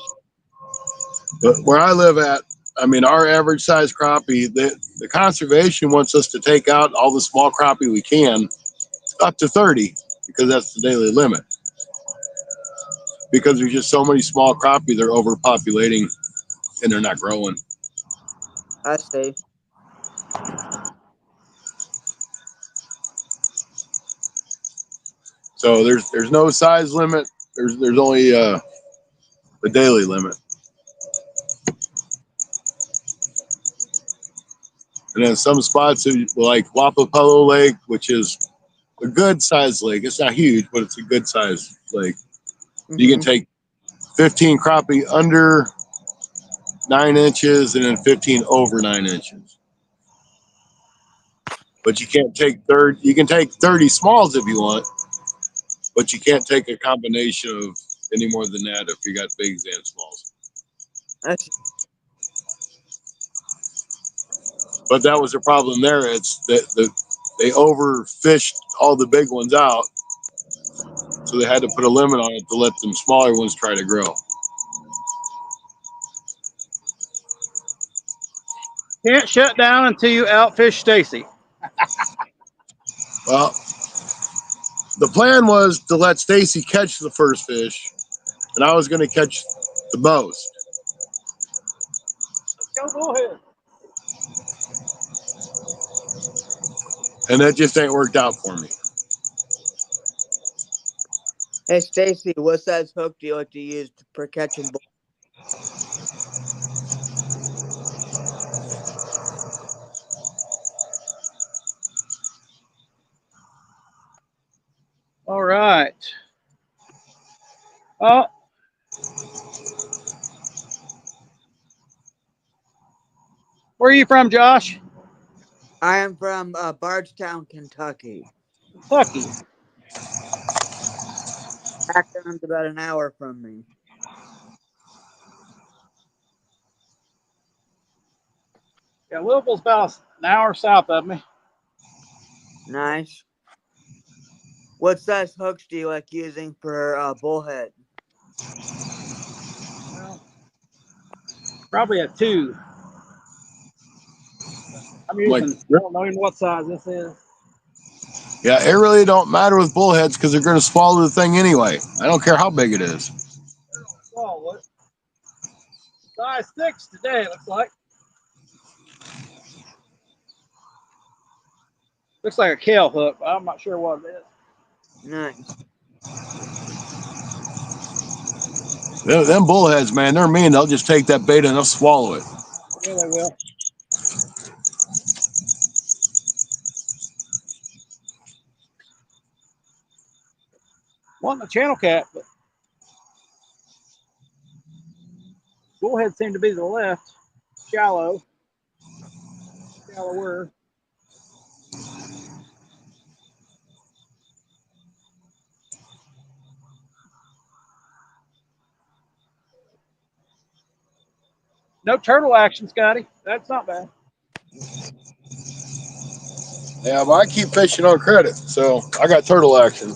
[SPEAKER 1] But where I live at, I mean, our average size crappie, the conservation wants us to take out all the small crappie we can, up to 30, because that's the daily limit. Because there's just so many small crappie, they're overpopulating and they're not growing.
[SPEAKER 3] I see.
[SPEAKER 1] So there's no size limit. There's only a daily limit. And then some spots like Wapapello Lake, which is a good sized lake. It's not huge, but it's a good sized lake. You can take 15 crappie under 9 inches and then 15 over 9 inches. But you can't take you can take 30 smalls if you want, but you can't take a combination of any more than that if you got bigs and smalls.
[SPEAKER 3] That's
[SPEAKER 1] But that was the problem there. It's that they overfished all the big ones out, so they had to put a limit on it to let them smaller ones try to grow.
[SPEAKER 2] Can't shut down until you outfish Stacy.
[SPEAKER 1] Well, the plan was to let Stacy catch the first fish, and I was going to catch the most.
[SPEAKER 2] Go ahead.
[SPEAKER 1] And that just ain't worked out for me.
[SPEAKER 3] Hey Stacy, what size hook do you like to use for catching bull?
[SPEAKER 2] All right. Oh. Where are you from, Josh?
[SPEAKER 3] I am from Bardstown, Kentucky.
[SPEAKER 2] Kentucky.
[SPEAKER 3] Acton's about an hour from me.
[SPEAKER 2] Yeah, Louisville's about an hour south of me.
[SPEAKER 3] Nice. What size hooks do you like using for bullhead?
[SPEAKER 2] Well, probably a 2. I'm using, I don't know even what size this is.
[SPEAKER 1] Yeah, it really don't matter with bullheads because they're going to swallow the thing anyway. I don't care how big it is.
[SPEAKER 2] Swallow it. Size 6 today, it looks like. Looks like a kale hook. I'm not sure what it is.
[SPEAKER 3] Nice.
[SPEAKER 1] Them bullheads, man, they're mean. They'll just take that bait and they'll swallow it.
[SPEAKER 2] Yeah, they will. Wanting a channel cat, but bullheads seem to be to the left. Shallower. No turtle action, Scotty. That's not bad.
[SPEAKER 1] Yeah, but I keep fishing on credit, so I got turtle action.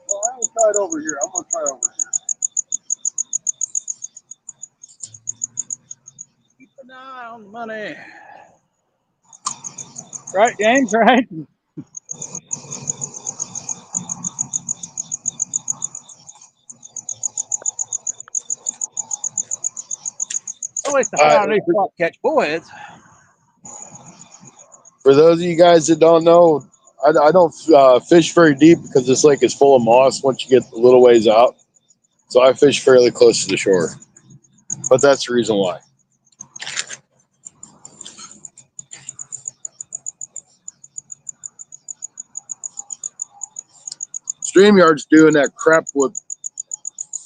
[SPEAKER 1] Well, I'm gonna try it over here. I'm gonna try it over here.
[SPEAKER 2] Keep an eye on the money. Right, James? Right? At least I
[SPEAKER 1] All right.
[SPEAKER 2] found a new spot to catch bullheads.
[SPEAKER 1] For those of you guys that don't know, I don't fish very deep because this lake is full of moss once you get a little ways out. So I fish fairly close to the shore. But that's the reason why. StreamYard's doing that crap with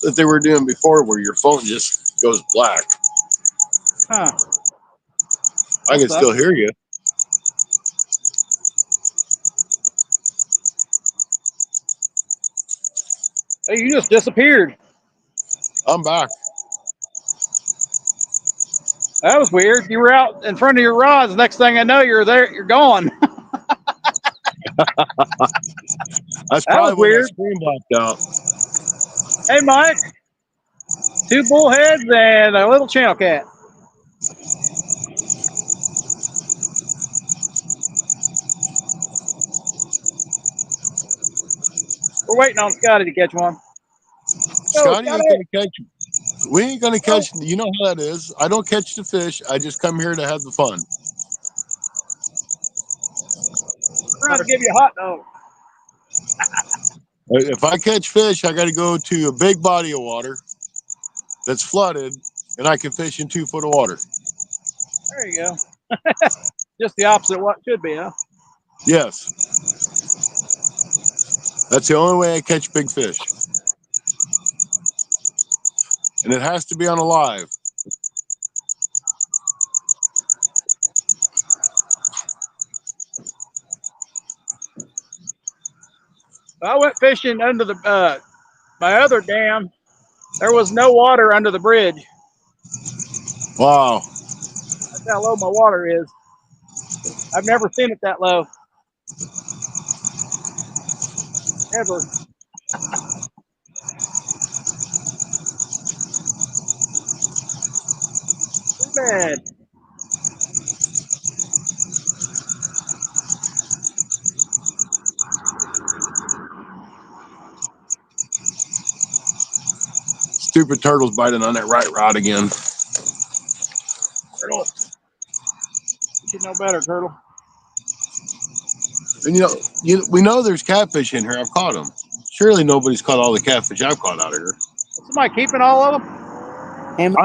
[SPEAKER 1] that they were doing before where your phone just goes black.
[SPEAKER 2] Huh.
[SPEAKER 1] I can still hear you.
[SPEAKER 2] Hey, you just disappeared.
[SPEAKER 1] I'm back.
[SPEAKER 2] That was weird. You were out in front of your rods. Next thing I know, you're there. You're gone.
[SPEAKER 1] That's
[SPEAKER 2] That was
[SPEAKER 1] probably when that
[SPEAKER 2] weird.
[SPEAKER 1] screen blacked out.
[SPEAKER 2] Hey, Mike. 2 bullheads and a little channel cat. We're waiting on Scotty to catch one. Go,
[SPEAKER 1] Scotty
[SPEAKER 2] Scotty.
[SPEAKER 1] ain't gonna catch. We ain't gonna catch. You know how that is. I don't catch the fish. I just come here to have the fun.
[SPEAKER 2] We're trying to give you a hot dog.
[SPEAKER 1] If I catch fish, I got to go to a big body of water that's flooded, and I can fish in 2 foot of water.
[SPEAKER 2] There you go. Just the opposite of what it should be, huh?
[SPEAKER 1] Yes, that's the only way I catch big fish, and it has to be on a live.
[SPEAKER 2] I went fishing under the my other dam. There was no water under the bridge.
[SPEAKER 1] Wow.
[SPEAKER 2] That's how low my water is. I've never seen it that low. Ever. Too bad.
[SPEAKER 1] Stupid turtle's biting on that right rod again.
[SPEAKER 2] Turtle. You should know better, turtle.
[SPEAKER 1] And we know there's catfish in here. I've caught them. Surely nobody's caught all the catfish I've caught out here.
[SPEAKER 2] Somebody keeping all of them?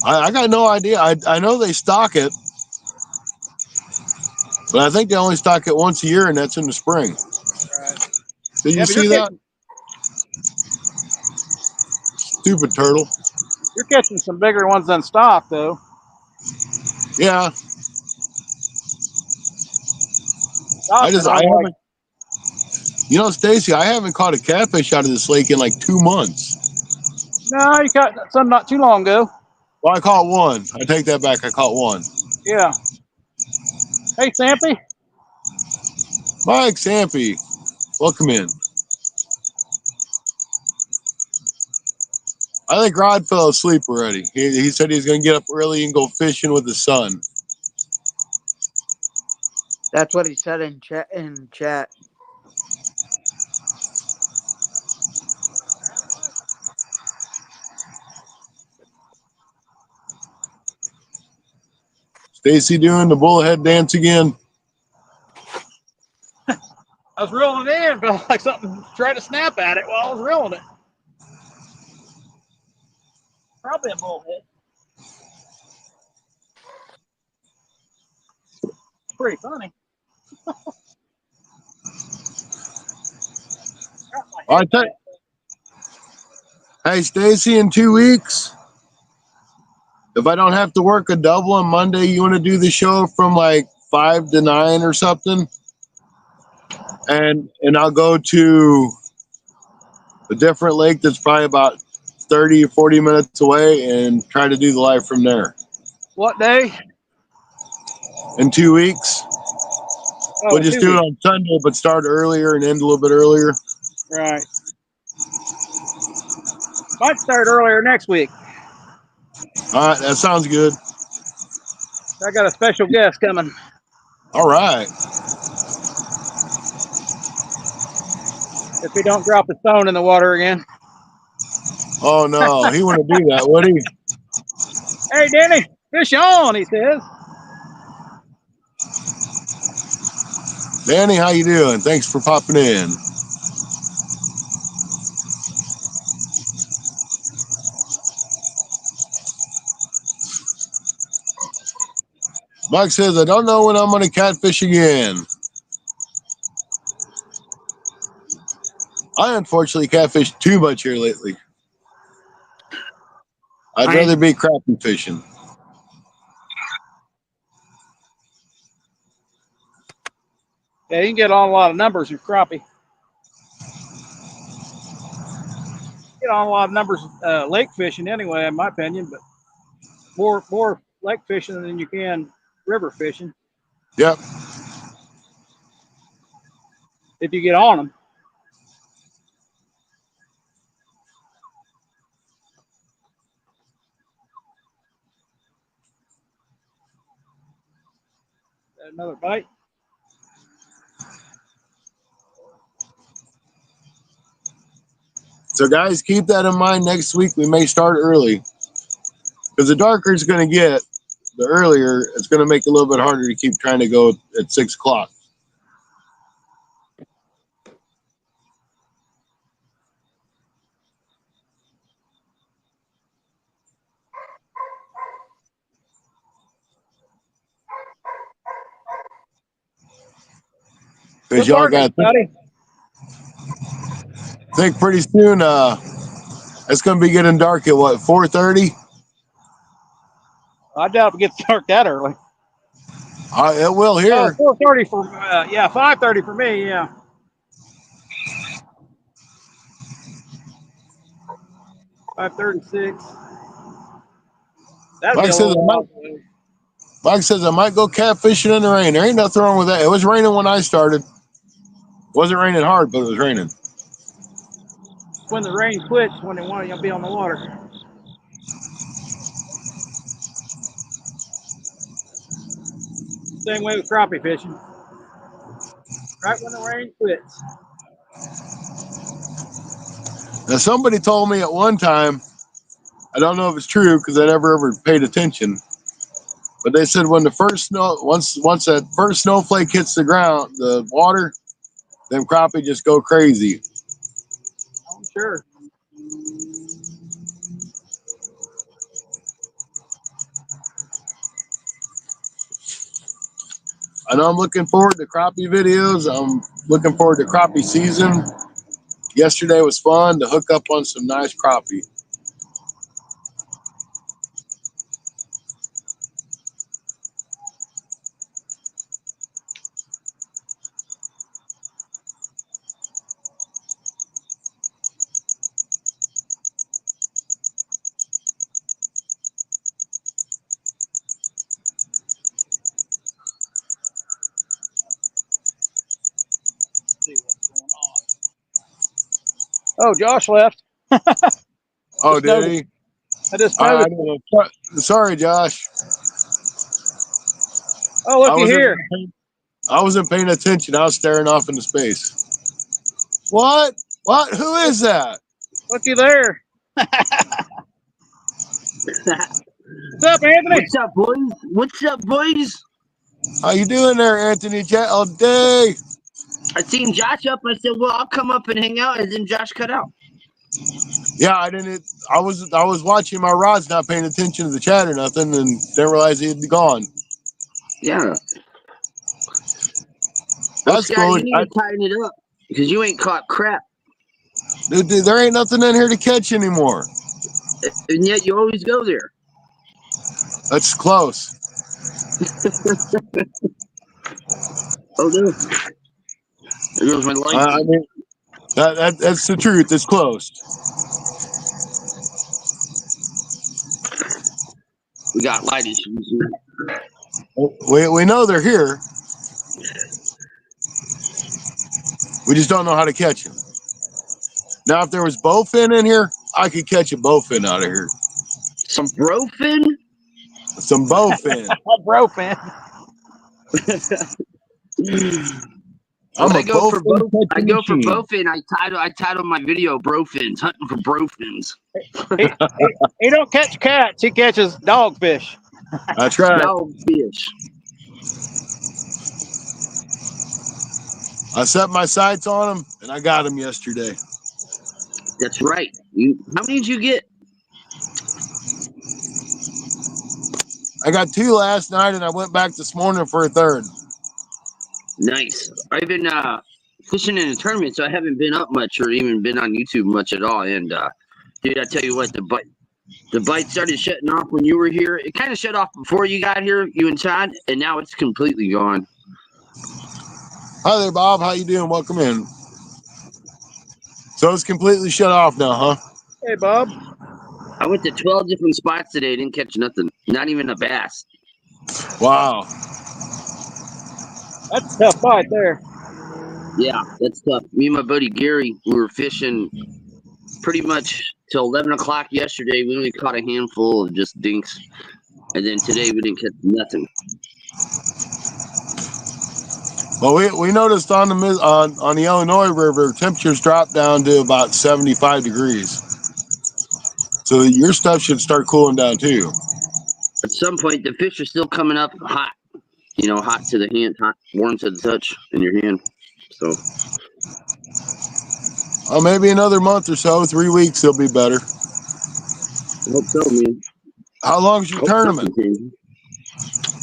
[SPEAKER 1] I got no idea. I know they stock it, but I think they only stock it once a year, and that's in the spring.
[SPEAKER 2] Right.
[SPEAKER 1] Did you
[SPEAKER 2] but
[SPEAKER 1] see that? Stupid turtle.
[SPEAKER 2] You're catching some bigger ones than stock, though.
[SPEAKER 1] Yeah.
[SPEAKER 2] Stock,
[SPEAKER 1] I haven't. You know, Stacy, I haven't caught a catfish out of this lake in like 2 months.
[SPEAKER 2] No, you caught some not too long ago.
[SPEAKER 1] Well, I caught one. I take that back. I caught one.
[SPEAKER 2] Yeah. Hey, Sampy.
[SPEAKER 1] Mike Sampy, welcome in. I think Rod fell asleep already. He said he's going to get up early and go fishing with his son.
[SPEAKER 3] That's what he said in chat.
[SPEAKER 1] Stacy doing the bullhead dance again.
[SPEAKER 2] I was reeling it in, felt like something tried to snap at it while I was reeling it. Probably a bullhead. Pretty funny.
[SPEAKER 1] I tell you, hey, Stacy, in 2 weeks, if I don't have to work a double on Monday, you want to do the show from like 5 to 9 or something? And I'll go to a different lake that's probably about 30 or 40 minutes away and try to do the live from there.
[SPEAKER 2] What day?
[SPEAKER 1] In 2 weeks. We'll just do it on Sunday, but start earlier and end a little bit earlier.
[SPEAKER 2] Right. Might start earlier next week.
[SPEAKER 1] All right, that sounds good.
[SPEAKER 2] I got a special guest coming.
[SPEAKER 1] All right.
[SPEAKER 2] If he don't drop his phone in the water again.
[SPEAKER 1] Oh, no. He wouldn't do that, would he?
[SPEAKER 2] Hey, Danny, fish on, he says.
[SPEAKER 1] Danny, how you doing? Thanks for popping in. Mike says, I don't know when I'm going to catfish again. I unfortunately catfished too much here lately. I'd rather be crappie fishing.
[SPEAKER 2] Yeah, you can get on a lot of numbers with crappie. Get on a lot of numbers lake fishing anyway, in my opinion, but more lake fishing than you can river fishing.
[SPEAKER 1] Yep.
[SPEAKER 2] If you get on them. Another bite.
[SPEAKER 1] So, guys, keep that in mind. Next week, we may start early. Because the darker it's going to get, the earlier it's going to make it a little bit harder to keep trying to go at 6 o'clock. Because y'all got to think pretty soon it's going to be getting dark at what, 4:30?
[SPEAKER 2] I doubt it gets dark that early.
[SPEAKER 1] It will here.
[SPEAKER 2] 4:30 for 5:30 for me. Yeah. $5:36.
[SPEAKER 1] Mike says I might go catfishing in the rain. There ain't nothing wrong with that. It was raining when I started. It wasn't raining hard, but it was raining.
[SPEAKER 2] When the rain quits, when they want you to be on the water. Same way with crappie fishing. Right when the rain quits.
[SPEAKER 1] Now, somebody told me at one time, I don't know if it's true because I never ever paid attention, but they said when the first snow, once that first snowflake hits the ground, the water, them crappie just go crazy.
[SPEAKER 2] I'm sure.
[SPEAKER 1] I know I'm looking forward to crappie videos. I'm looking forward to crappie season. Yesterday was fun to hook up on some nice crappie.
[SPEAKER 2] See what's going on. Oh, Josh left.
[SPEAKER 1] Oh,
[SPEAKER 2] Just
[SPEAKER 1] did
[SPEAKER 2] noticed.
[SPEAKER 1] he?
[SPEAKER 2] I just
[SPEAKER 1] I
[SPEAKER 2] noticed.
[SPEAKER 1] don't know. Sorry, Josh.
[SPEAKER 2] Oh,
[SPEAKER 1] I
[SPEAKER 2] looky
[SPEAKER 1] wasn't.
[SPEAKER 2] here.
[SPEAKER 1] I wasn't paying attention. I was staring off into space. What? What? Who is that?
[SPEAKER 2] Looky there. What's up, Anthony?
[SPEAKER 4] What's up, boys? What's up, boys?
[SPEAKER 1] How you doing there, Anthony? Chat all day.
[SPEAKER 4] I seen Josh up. I said, well, I'll come up and hang out, and then Josh cut out.
[SPEAKER 1] Yeah, I didn't. I was watching my rods, not paying attention to the chat or nothing, and didn't realize he'd be gone.
[SPEAKER 4] Yeah. Well,
[SPEAKER 1] That's
[SPEAKER 4] Scotty,
[SPEAKER 1] cool.
[SPEAKER 4] you need to tighten it up because you ain't caught crap,
[SPEAKER 1] Dude, there ain't nothing in here to catch anymore.
[SPEAKER 4] and yet you always go there.
[SPEAKER 1] That's close.
[SPEAKER 4] Oh no! There goes my light.
[SPEAKER 1] I mean, that's the truth. It's close.
[SPEAKER 4] We got light issues here.
[SPEAKER 1] We know they're here. We just don't know how to catch them. Now, if there was bowfin in here, I could catch a bowfin out of here.
[SPEAKER 4] Some brofin?
[SPEAKER 1] Some bowfin.
[SPEAKER 2] Broken.
[SPEAKER 1] I'm
[SPEAKER 4] When
[SPEAKER 1] a
[SPEAKER 4] I go for
[SPEAKER 1] bowfin
[SPEAKER 4] I go for
[SPEAKER 1] machine.
[SPEAKER 4] bowfin. I title my video "Brofins Hunting for Brofins."
[SPEAKER 2] He don't catch cats. He catches dogfish.
[SPEAKER 1] That's right.
[SPEAKER 4] Dogfish.
[SPEAKER 1] I set my sights on them, and I got them yesterday.
[SPEAKER 4] That's right. How many did you get?
[SPEAKER 1] I got 2 last night, and I went back this morning for a third.
[SPEAKER 4] Nice. I've been fishing in a tournament, so I haven't been up much or even been on YouTube much at all. And dude, I tell you what, the bite started shutting off when you were here. It kind of shut off before you got here, you and Todd, and now it's completely gone.
[SPEAKER 1] Hi there, Bob. How you doing? Welcome in. So it's completely shut off now, huh?
[SPEAKER 2] Hey, Bob.
[SPEAKER 4] I went to 12 different spots today, didn't catch nothing. Not even a bass.
[SPEAKER 1] Wow.
[SPEAKER 2] That's a tough bite there.
[SPEAKER 4] Yeah, that's tough. Me and my buddy Gary, we were fishing pretty much till 11 o'clock yesterday. We only caught a handful of just dinks. And then today we didn't catch nothing.
[SPEAKER 1] Well, we noticed on the Illinois River, temperatures dropped down to about 75 degrees. So your stuff should start cooling down too.
[SPEAKER 4] At some point, the fish are still coming up hot. You know, hot to the hand, hot, warm to the touch in your hand. So,
[SPEAKER 1] Maybe another month or so, 3 weeks, it'll be better.
[SPEAKER 4] I hope so, man.
[SPEAKER 1] How long's your tournament?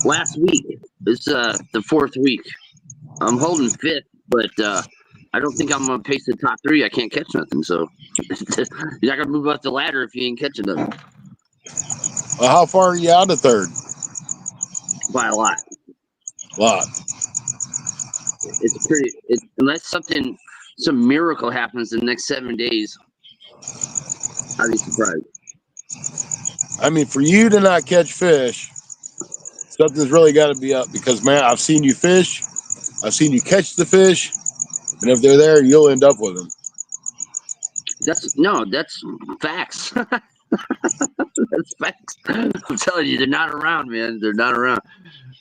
[SPEAKER 4] Last week. It's the 4th week. I'm holding 5th, but I don't think I'm gonna pace the top 3. I can't catch nothing, so you're not gonna move up the ladder if you ain't catching nothing.
[SPEAKER 1] Well, how far are you out of 3rd?
[SPEAKER 4] By a lot.
[SPEAKER 1] Lot.
[SPEAKER 4] It's pretty. Unless some miracle happens in the next 7 days, I'd be surprised.
[SPEAKER 1] I mean, for you to not catch fish, something's really got to be up because, man, I've seen you fish. I've seen you catch the fish. And if they're there, you'll end up with them.
[SPEAKER 4] That's facts. That's facts. I'm telling you, they're not around, man. They're not around.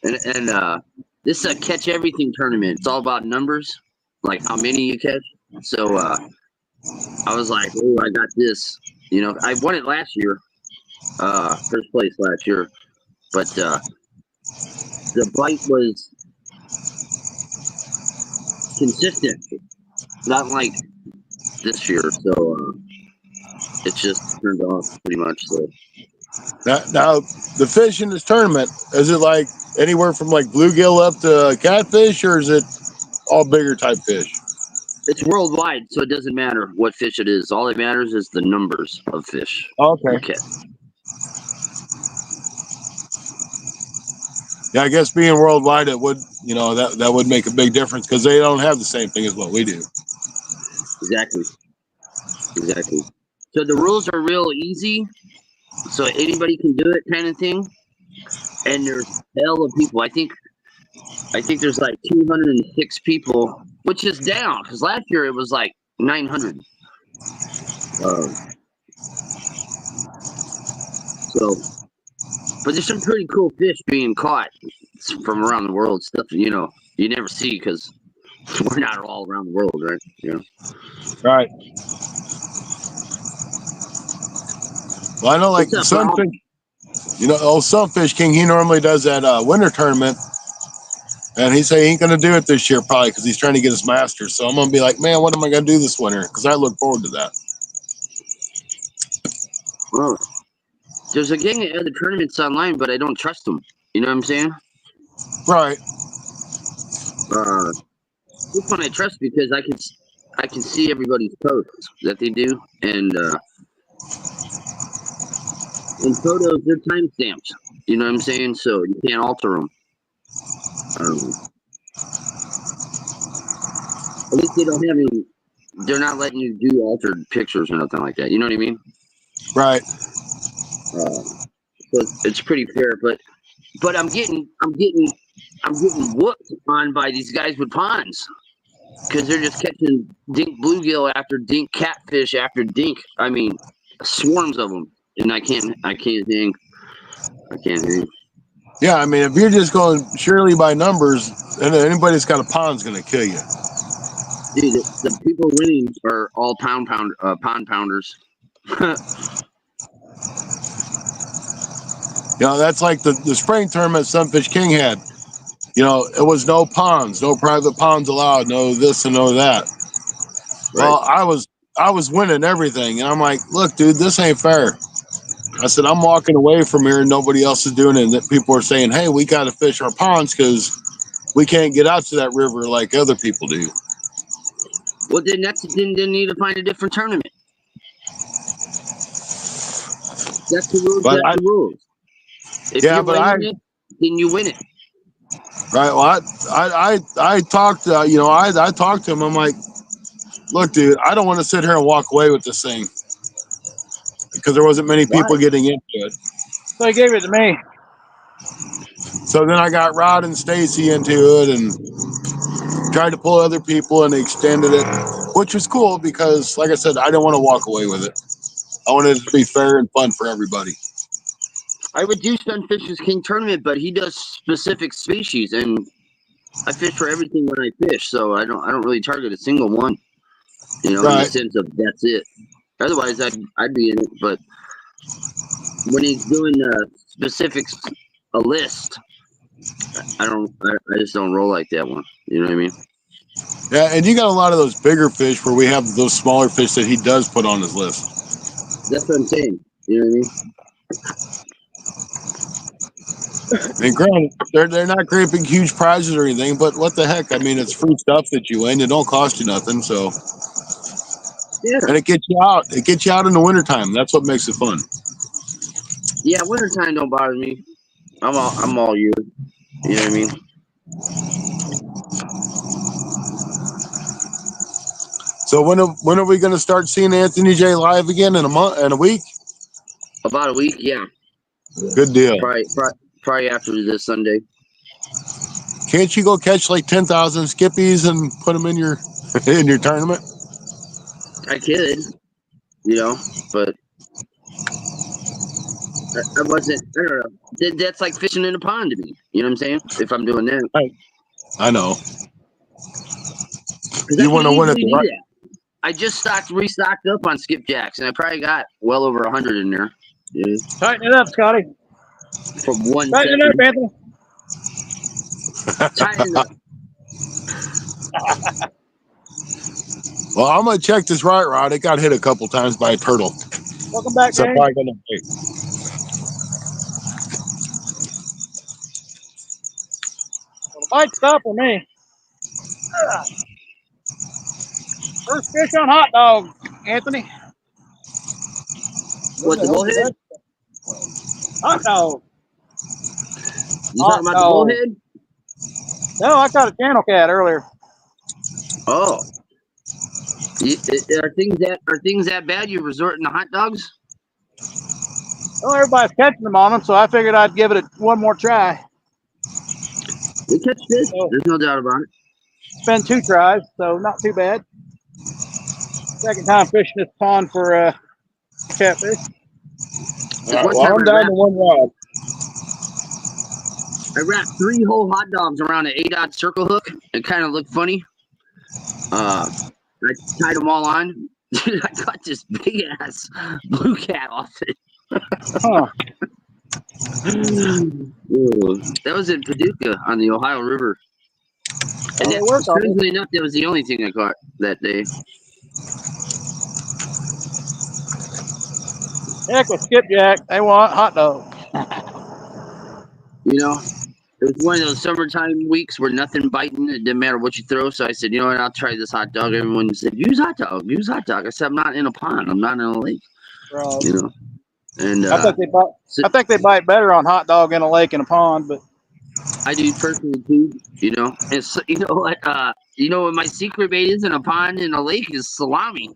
[SPEAKER 4] And this is a catch everything tournament. It's all about numbers, like how many you catch. So I was like, oh, I got this. You know, I won it last year, first place last year, but the bite was consistent. not like this year. So it's just turned off pretty much. So
[SPEAKER 1] Now, the fish in this tournament, is it like anywhere from like bluegill up to catfish, or is it all bigger type fish?
[SPEAKER 4] it's worldwide, so it doesn't matter what fish it is. All that matters is the numbers of fish
[SPEAKER 1] Okay.
[SPEAKER 4] you catch.
[SPEAKER 1] Yeah, I guess being worldwide, it would, that would make a big difference because they don't have the same thing as what we do.
[SPEAKER 4] Exactly. So the rules are real easy, so anybody can do it, kind of thing. And there's hell of people. I think there's like 206 people, which is down because last year it was like 900. So, but there's some pretty cool fish being caught from around the world. Stuff you never see because we're not all around the world, right?
[SPEAKER 1] Right. Well, I know, like
[SPEAKER 4] What's up,
[SPEAKER 1] Sunfish. Old Sunfish King. He normally does that winter tournament, and he say he ain't gonna do it this year probably because he's trying to get his masters. So I'm gonna be like, man, what am I gonna do this winter? Because I look forward to that.
[SPEAKER 4] Well, there's a gang of other tournaments online, but I don't trust them. You know what I'm saying?
[SPEAKER 1] Right.
[SPEAKER 4] This one I trust because I can see everybody's posts that they do, and photos they're time stamped. You know what I'm saying? So you can't alter them. At least they don't have any. They're not letting you do altered pictures or nothing like that. You know what I mean?
[SPEAKER 1] Right.
[SPEAKER 4] So it's pretty fair, but I'm getting whooped on by these guys with ponds because they're just catching dink bluegill after dink catfish after dink. I mean, swarms of them, and I can't hang.
[SPEAKER 1] Yeah, I mean, if you're just going surely by numbers, and anybody that's got a pond's gonna kill you.
[SPEAKER 4] Dude, the people winning are all pond pounders.
[SPEAKER 1] That's like the spring tournament Sunfish King had. It was no ponds, no private ponds allowed, no this and no that.
[SPEAKER 4] Right.
[SPEAKER 1] Well, I was winning everything, and I'm like, look, dude, this ain't fair. I said, I'm walking away from here, and nobody else is doing it. And that people are saying, hey, we got to fish our ponds because we can't get out to that river like other people do.
[SPEAKER 4] Well, then didn't need to find a different tournament. That's the rules.
[SPEAKER 1] But
[SPEAKER 4] the rules. If you're winning it, then you win it.
[SPEAKER 1] Right. Well, I talked. I talked to him. I'm like, look, dude, I don't want to sit here and walk away with this thing because there wasn't many people getting into it.
[SPEAKER 2] So he gave it to me.
[SPEAKER 1] So then I got Rod and Stacy into it and tried to pull other people, and they extended it, which was cool because, like I said, I didn't want to walk away with it. I wanted it to be fair and fun for everybody.
[SPEAKER 4] I would do Sunfish's King tournament, but he does specific species, and I fish for everything when I fish, so I don't really target a single one. In the sense of that's it. Otherwise, I'd be in it. But when he's doing specifics, a list, I just don't roll like that one. You know what I mean?
[SPEAKER 1] Yeah, and you got a lot of those bigger fish where we have those smaller fish that he does put on his list.
[SPEAKER 4] That's what I'm saying. You know what I mean?
[SPEAKER 1] And granted, they're not great big huge prizes or anything, but what the heck? I mean, it's free stuff that you win. It don't cost you nothing, so.
[SPEAKER 4] Yeah.
[SPEAKER 1] And it gets you out. It gets you out in the wintertime. That's what makes it fun.
[SPEAKER 4] Yeah, wintertime don't bother me. I'm all year. You know what I mean?
[SPEAKER 1] So when are we going to start seeing Anthony J live again in a week?
[SPEAKER 4] About a week, yeah.
[SPEAKER 1] Good deal.
[SPEAKER 4] Probably after this Sunday.
[SPEAKER 1] Can't you go catch like 10,000 skippies and put them in your tournament?
[SPEAKER 4] I could, but I wasn't. I don't know. That's like fishing in a pond to me. You know what I'm saying? If I'm doing that,
[SPEAKER 1] I know.
[SPEAKER 4] You want to win it. I just restocked up on skipjacks, and I probably got well over 100 in there.
[SPEAKER 2] Yeah. Tighten it up, Scotty.
[SPEAKER 4] From one.
[SPEAKER 2] Tighten it up, Anthony.
[SPEAKER 4] Tighten it up.
[SPEAKER 1] Well, I'm gonna check this right rod. It got hit a couple times by a turtle.
[SPEAKER 2] Welcome back,
[SPEAKER 1] So
[SPEAKER 2] James.
[SPEAKER 1] probably gonna wait.
[SPEAKER 2] Well, the bite stop for me. First fish on hot dog, Anthony.
[SPEAKER 4] What, the bullhead?
[SPEAKER 2] Hot dog.
[SPEAKER 4] You talking about the bullhead?
[SPEAKER 2] No, I caught a channel cat earlier.
[SPEAKER 4] Oh. Are things that bad? You're resorting to hot dogs?
[SPEAKER 2] Well, everybody's catching them on them, so I figured I'd give it one more try.
[SPEAKER 4] They catch fish.
[SPEAKER 2] So,
[SPEAKER 4] There's no doubt about it.
[SPEAKER 2] it's been 2 tries, so not too bad. Second time fishing this pond for catfish.
[SPEAKER 1] All right, well, I'm down to 1 rod.
[SPEAKER 4] I wrapped 3 whole hot dogs around an 8-odd circle hook. It kind of looked funny. I tied them all on. Dude, I got this big ass blue cat off it.
[SPEAKER 2] Huh.
[SPEAKER 4] That was in Paducah on the Ohio River. And strangely enough, that was the only thing I caught that day.
[SPEAKER 2] Heck with skipjack. They want hot dog.
[SPEAKER 4] You know, it was one of those summertime weeks where nothing biting. It didn't matter what you throw. So I said, you know what? I'll try this hot dog. Everyone said, use hot dog. Use hot dog. I said, I'm not in a pond. I'm not in a lake.
[SPEAKER 2] Right.
[SPEAKER 4] You know. And
[SPEAKER 2] I think they bite better on hot dog in a lake and a pond, but
[SPEAKER 4] I do personally too. You know, and so, you know what? You know what my secret bait is in a pond and a lake is salami.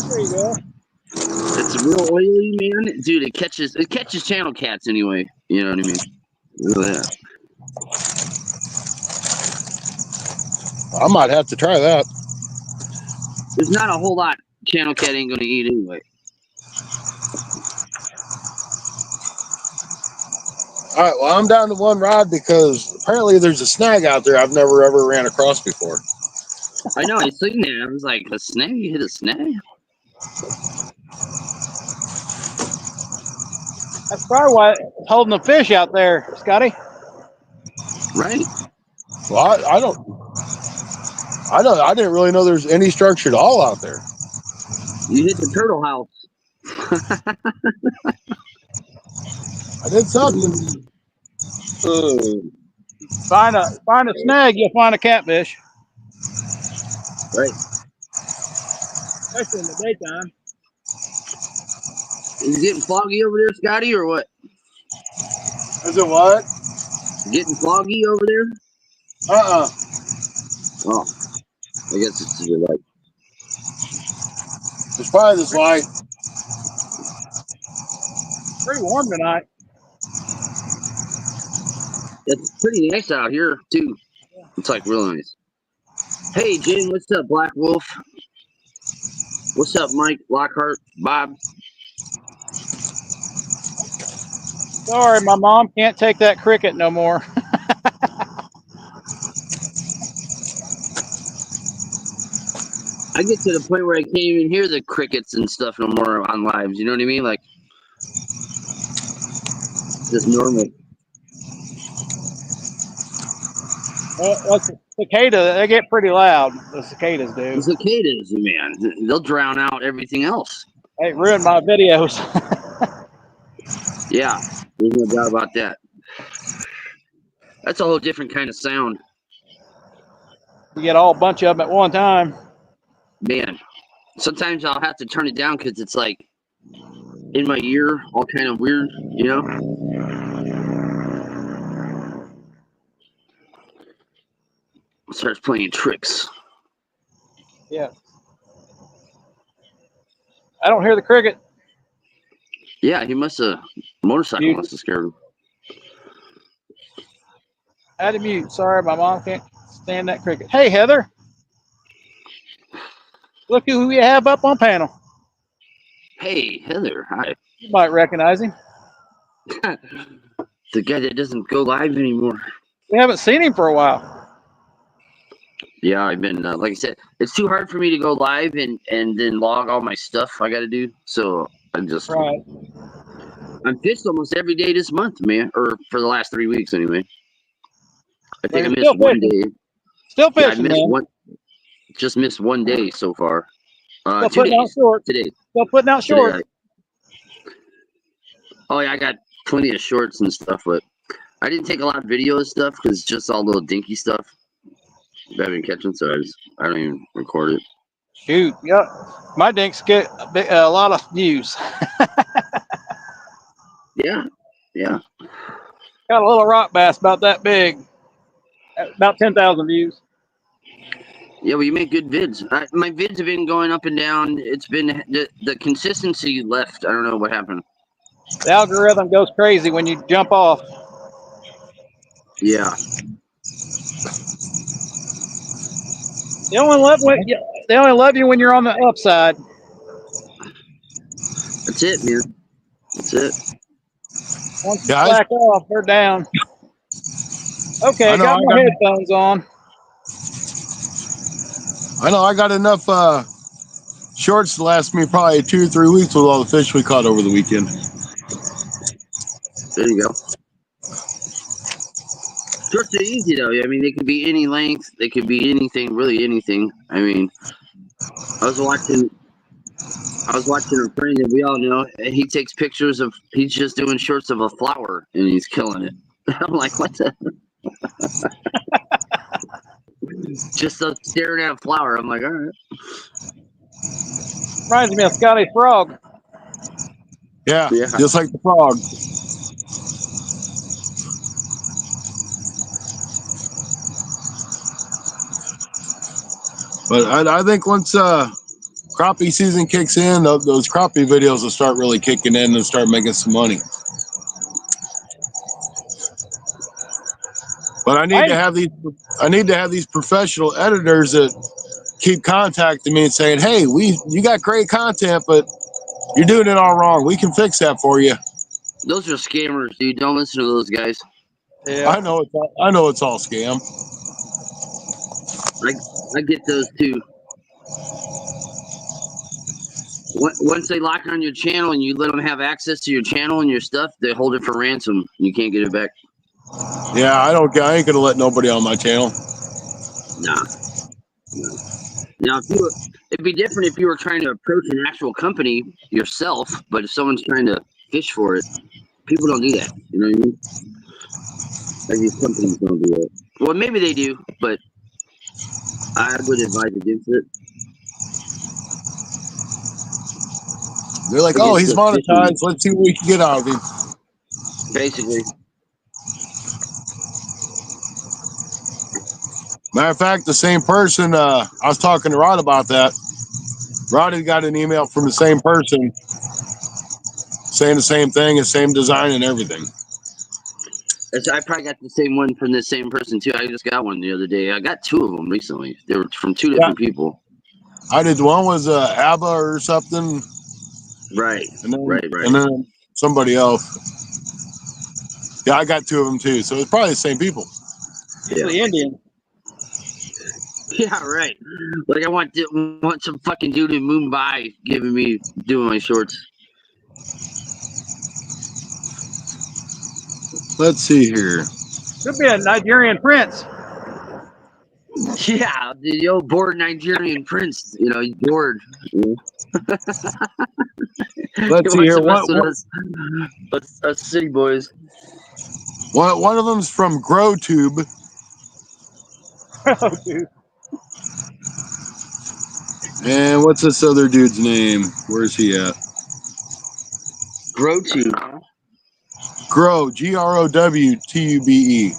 [SPEAKER 2] there you go.
[SPEAKER 4] It's real oily, man. Dude, it catches channel cats anyway. You know what I mean? Look at that.
[SPEAKER 1] I might have to try that.
[SPEAKER 4] There's not a whole lot channel cat ain't gonna eat anyway.
[SPEAKER 1] All right, well, I'm down to 1 rod because apparently there's a snag out there I've never ever ran across before.
[SPEAKER 4] I know, I seen that. I was like, a snag? You hit a snag?
[SPEAKER 2] That's probably why it's holding the fish out there, Scotty.
[SPEAKER 4] Right.
[SPEAKER 1] Well, I didn't really know there's any structure at all out there.
[SPEAKER 4] You hit the turtle house.
[SPEAKER 1] I did something.
[SPEAKER 2] Find a snag, you'll find a catfish.
[SPEAKER 4] Right.
[SPEAKER 2] Especially in the daytime.
[SPEAKER 4] Is it getting foggy over there, Scotty, or what?
[SPEAKER 1] Is it what?
[SPEAKER 4] Getting foggy over there?
[SPEAKER 1] Oh,
[SPEAKER 4] I guess it's your light.
[SPEAKER 1] it's probably this light.
[SPEAKER 2] Pretty warm tonight.
[SPEAKER 4] It's pretty nice out here, too. It's like real nice. Hey, Jim, what's up, Black Wolf? What's up, Mike, Lockhart, Bob?
[SPEAKER 2] Sorry, my mom can't take that cricket no more.
[SPEAKER 4] I get to the point where I can't even hear the crickets and stuff no more on lives. You know what I mean? Like, just normal.
[SPEAKER 2] That's a cicada. They get pretty loud. The cicadas do.
[SPEAKER 4] The cicadas, man, they'll drown out everything else.
[SPEAKER 2] They ruined my videos.
[SPEAKER 4] Yeah, there's no doubt about that. That's a whole different kind of sound.
[SPEAKER 2] You get all a bunch of them at one time.
[SPEAKER 4] Man, sometimes I'll have to turn it down because it's like in my ear, all kind of weird, you know? Starts playing tricks.
[SPEAKER 2] Yeah. I don't hear the cricket.
[SPEAKER 4] Yeah, he must have, motorcycle must have scared him.
[SPEAKER 2] I had to mute. Sorry, my mom can't stand that cricket. Hey, Heather. Look who we have up on panel.
[SPEAKER 4] Hey, Heather, hi.
[SPEAKER 2] You might recognize him.
[SPEAKER 4] The guy that doesn't go live anymore.
[SPEAKER 2] We haven't seen him for a while.
[SPEAKER 4] Yeah, I've been, like I said, it's too hard for me to go live and then log all my stuff I got to do. So I'm just,
[SPEAKER 2] Right.
[SPEAKER 4] I'm fished almost every day this month, man, or for the last 3 weeks anyway. I think I missed one day.
[SPEAKER 2] Still
[SPEAKER 4] Yeah, I
[SPEAKER 2] fishing,
[SPEAKER 4] missed
[SPEAKER 2] man.
[SPEAKER 4] one. Just missed one day so far.
[SPEAKER 2] Still
[SPEAKER 4] 2
[SPEAKER 2] putting out
[SPEAKER 4] days
[SPEAKER 2] shorts.
[SPEAKER 4] today.
[SPEAKER 2] Still putting out
[SPEAKER 4] Today,
[SPEAKER 2] shorts.
[SPEAKER 4] oh yeah, I got plenty of shorts and stuff, but I didn't take a lot of video and stuff because it's just all little dinky stuff that I've been catching, so I don't even record it.
[SPEAKER 2] Shoot, yeah. My dinks get a lot of views.
[SPEAKER 4] Yeah.
[SPEAKER 2] Got a little rock bass about that big, about 10,000 views.
[SPEAKER 4] Yeah, well, you make good vids. My vids have been going up and down. It's been the consistency left. I don't know what happened.
[SPEAKER 2] The algorithm goes crazy when you jump off.
[SPEAKER 4] Yeah.
[SPEAKER 2] They only love you when you're on the upside.
[SPEAKER 4] That's it, man. That's it.
[SPEAKER 2] Once you
[SPEAKER 1] Yeah,
[SPEAKER 2] slack off, they're down. Okay,
[SPEAKER 1] I know.
[SPEAKER 2] got my headphones on.
[SPEAKER 1] I got enough shorts to last me probably 2 or 3 weeks with all the fish we caught over the weekend.
[SPEAKER 4] There you go. Shorts are easy though. I mean, they could be any length. They could be anything, really anything. I mean, I was watching a friend that we all know, and he takes pictures of. He's just doing shorts of a flower, and he's killing it. I'm like, what the? Just staring at a flower. I'm like, all right.
[SPEAKER 2] Reminds me of Scotty Frog.
[SPEAKER 1] Yeah,
[SPEAKER 4] Yeah.
[SPEAKER 1] just like the frog. But I think once crappie season kicks in, those crappie videos will start really kicking in and start making some money. But I need to have these professional editors that keep contacting me and saying, "Hey, you got great content, but you're doing it all wrong. We can fix that for you."
[SPEAKER 4] Those are scammers, dude. Don't listen to those guys.
[SPEAKER 2] Yeah.
[SPEAKER 1] I know it's all scam.
[SPEAKER 4] I get those too. Once they lock on your channel and you let them have access to your channel and your stuff, they hold it for ransom. You can't get it back.
[SPEAKER 1] Yeah, I ain't gonna let nobody on my channel.
[SPEAKER 4] Nah. Now, it'd be different if you were trying to approach an actual company yourself, but if someone's trying to fish for it, people don't do that. You know what I mean? Like these companies don't do it. Well, maybe they do, but I would advise against it.
[SPEAKER 1] They're like, "Oh, he's monetized. Let's see what we can get out of him."
[SPEAKER 4] Basically.
[SPEAKER 1] Matter of fact, the same person, I was talking to Rod about that. Rod had got an email from the same person saying the same thing, the same design and everything.
[SPEAKER 4] I probably got the same one from the same person too. I just got one the other day. I got 2 of them recently. They were from 2 different people.
[SPEAKER 1] I did. One was ABBA or something.
[SPEAKER 4] Right.
[SPEAKER 1] And then,
[SPEAKER 4] Right.
[SPEAKER 1] And then somebody else. Yeah, I got 2 of them too. So it's probably the same people.
[SPEAKER 4] Yeah.
[SPEAKER 2] The Indian.
[SPEAKER 4] Yeah, right. Like I want some fucking dude in Mumbai doing my shorts.
[SPEAKER 1] Let's see here.
[SPEAKER 2] Could be a Nigerian prince.
[SPEAKER 4] Yeah, the old bored Nigerian prince. You know, he's bored.
[SPEAKER 1] Let's see here.
[SPEAKER 4] Us city boys.
[SPEAKER 1] One of them's from GrowTube.
[SPEAKER 2] Oh, dude.
[SPEAKER 1] And what's this other dude's name? Where's he at?
[SPEAKER 4] GrowTube.
[SPEAKER 1] Grow, GROWTUBE.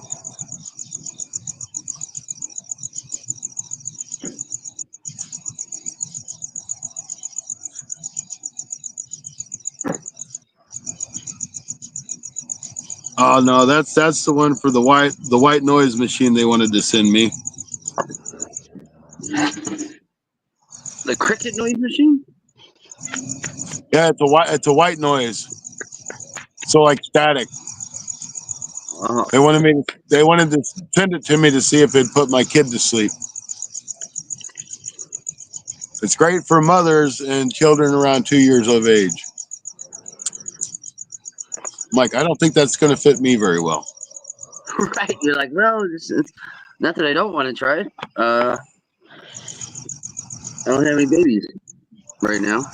[SPEAKER 1] Oh no, that's the one for the white noise machine they wanted to send me.
[SPEAKER 4] The cricket noise machine?
[SPEAKER 1] Yeah, it's a white noise. So like static.
[SPEAKER 4] Oh.
[SPEAKER 1] They wanted to send it to me to see if it'd put my kid to sleep. It's great for mothers and children around 2 years of age. Mike, I don't think that's going to fit me very well.
[SPEAKER 4] Right. You're like, well, not that I don't want to try it. I don't have any babies right now.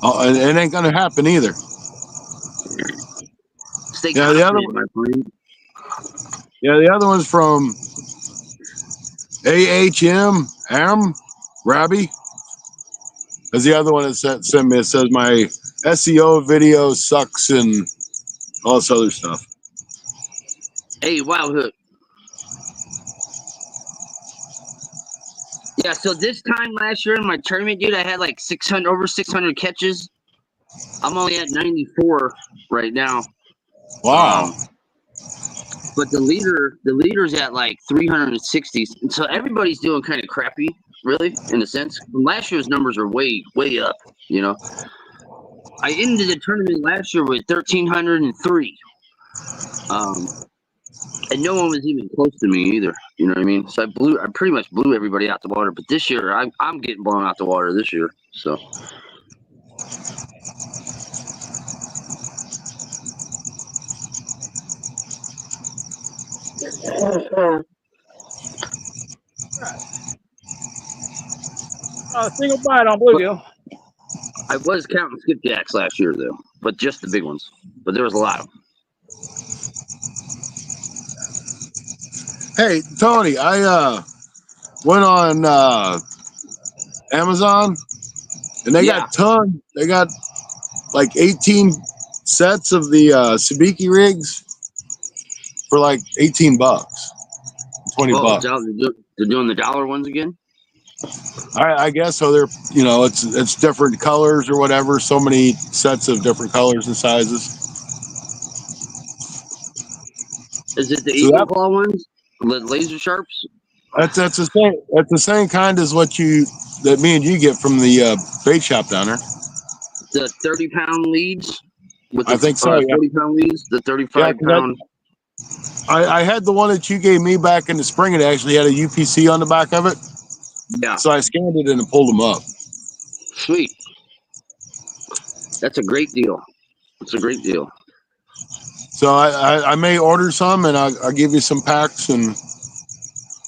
[SPEAKER 1] Oh, and it ain't gonna happen either.
[SPEAKER 4] Stay
[SPEAKER 1] Yeah, the other
[SPEAKER 4] confident, my friend.
[SPEAKER 1] the other one's from AHM Rabbi. That's the other one that sent me. It says my SEO video sucks and all this other stuff.
[SPEAKER 4] Hey, Wild Hook. Yeah, so this time last year in my tournament, dude, I had like over 600 catches. I'm only at 94 right now.
[SPEAKER 1] Wow.
[SPEAKER 4] But the leader's at like 360. So everybody's doing kind of crappy, really, in a sense. Last year's numbers are way, way up, you know. I ended the tournament last year with 1,303. And no one was even close to me either. You know what I mean? So I pretty much blew everybody out the water. But this year, I'm getting blown out the water this year. So.
[SPEAKER 2] Single bite on bluegill.
[SPEAKER 4] I was counting skipjacks last year though, but just the big ones. But there was a lot of them.
[SPEAKER 1] Hey, Tony, I went on Amazon and they got tons. They got like 18 sets of the sabiki rigs for like $18, $20.
[SPEAKER 4] They're doing the dollar ones again?
[SPEAKER 1] I guess so. They're, you know, it's different colors or whatever. So many sets of different colors and sizes.
[SPEAKER 4] Is it the Eagle Claw ones? The laser sharps?
[SPEAKER 1] That's the same. That's the same kind as that me and you get from the bait shop down there.
[SPEAKER 4] The 30-pound leads. With the,
[SPEAKER 1] I think so.
[SPEAKER 4] 40-pound leads. The 35-pound.
[SPEAKER 1] I had the one that you gave me back in the spring. It actually had a UPC on the back of it.
[SPEAKER 4] Yeah.
[SPEAKER 1] So I scanned it and pulled them up.
[SPEAKER 4] Sweet. That's a great deal. It's a great deal.
[SPEAKER 1] So I may order some and I'll give you some packs and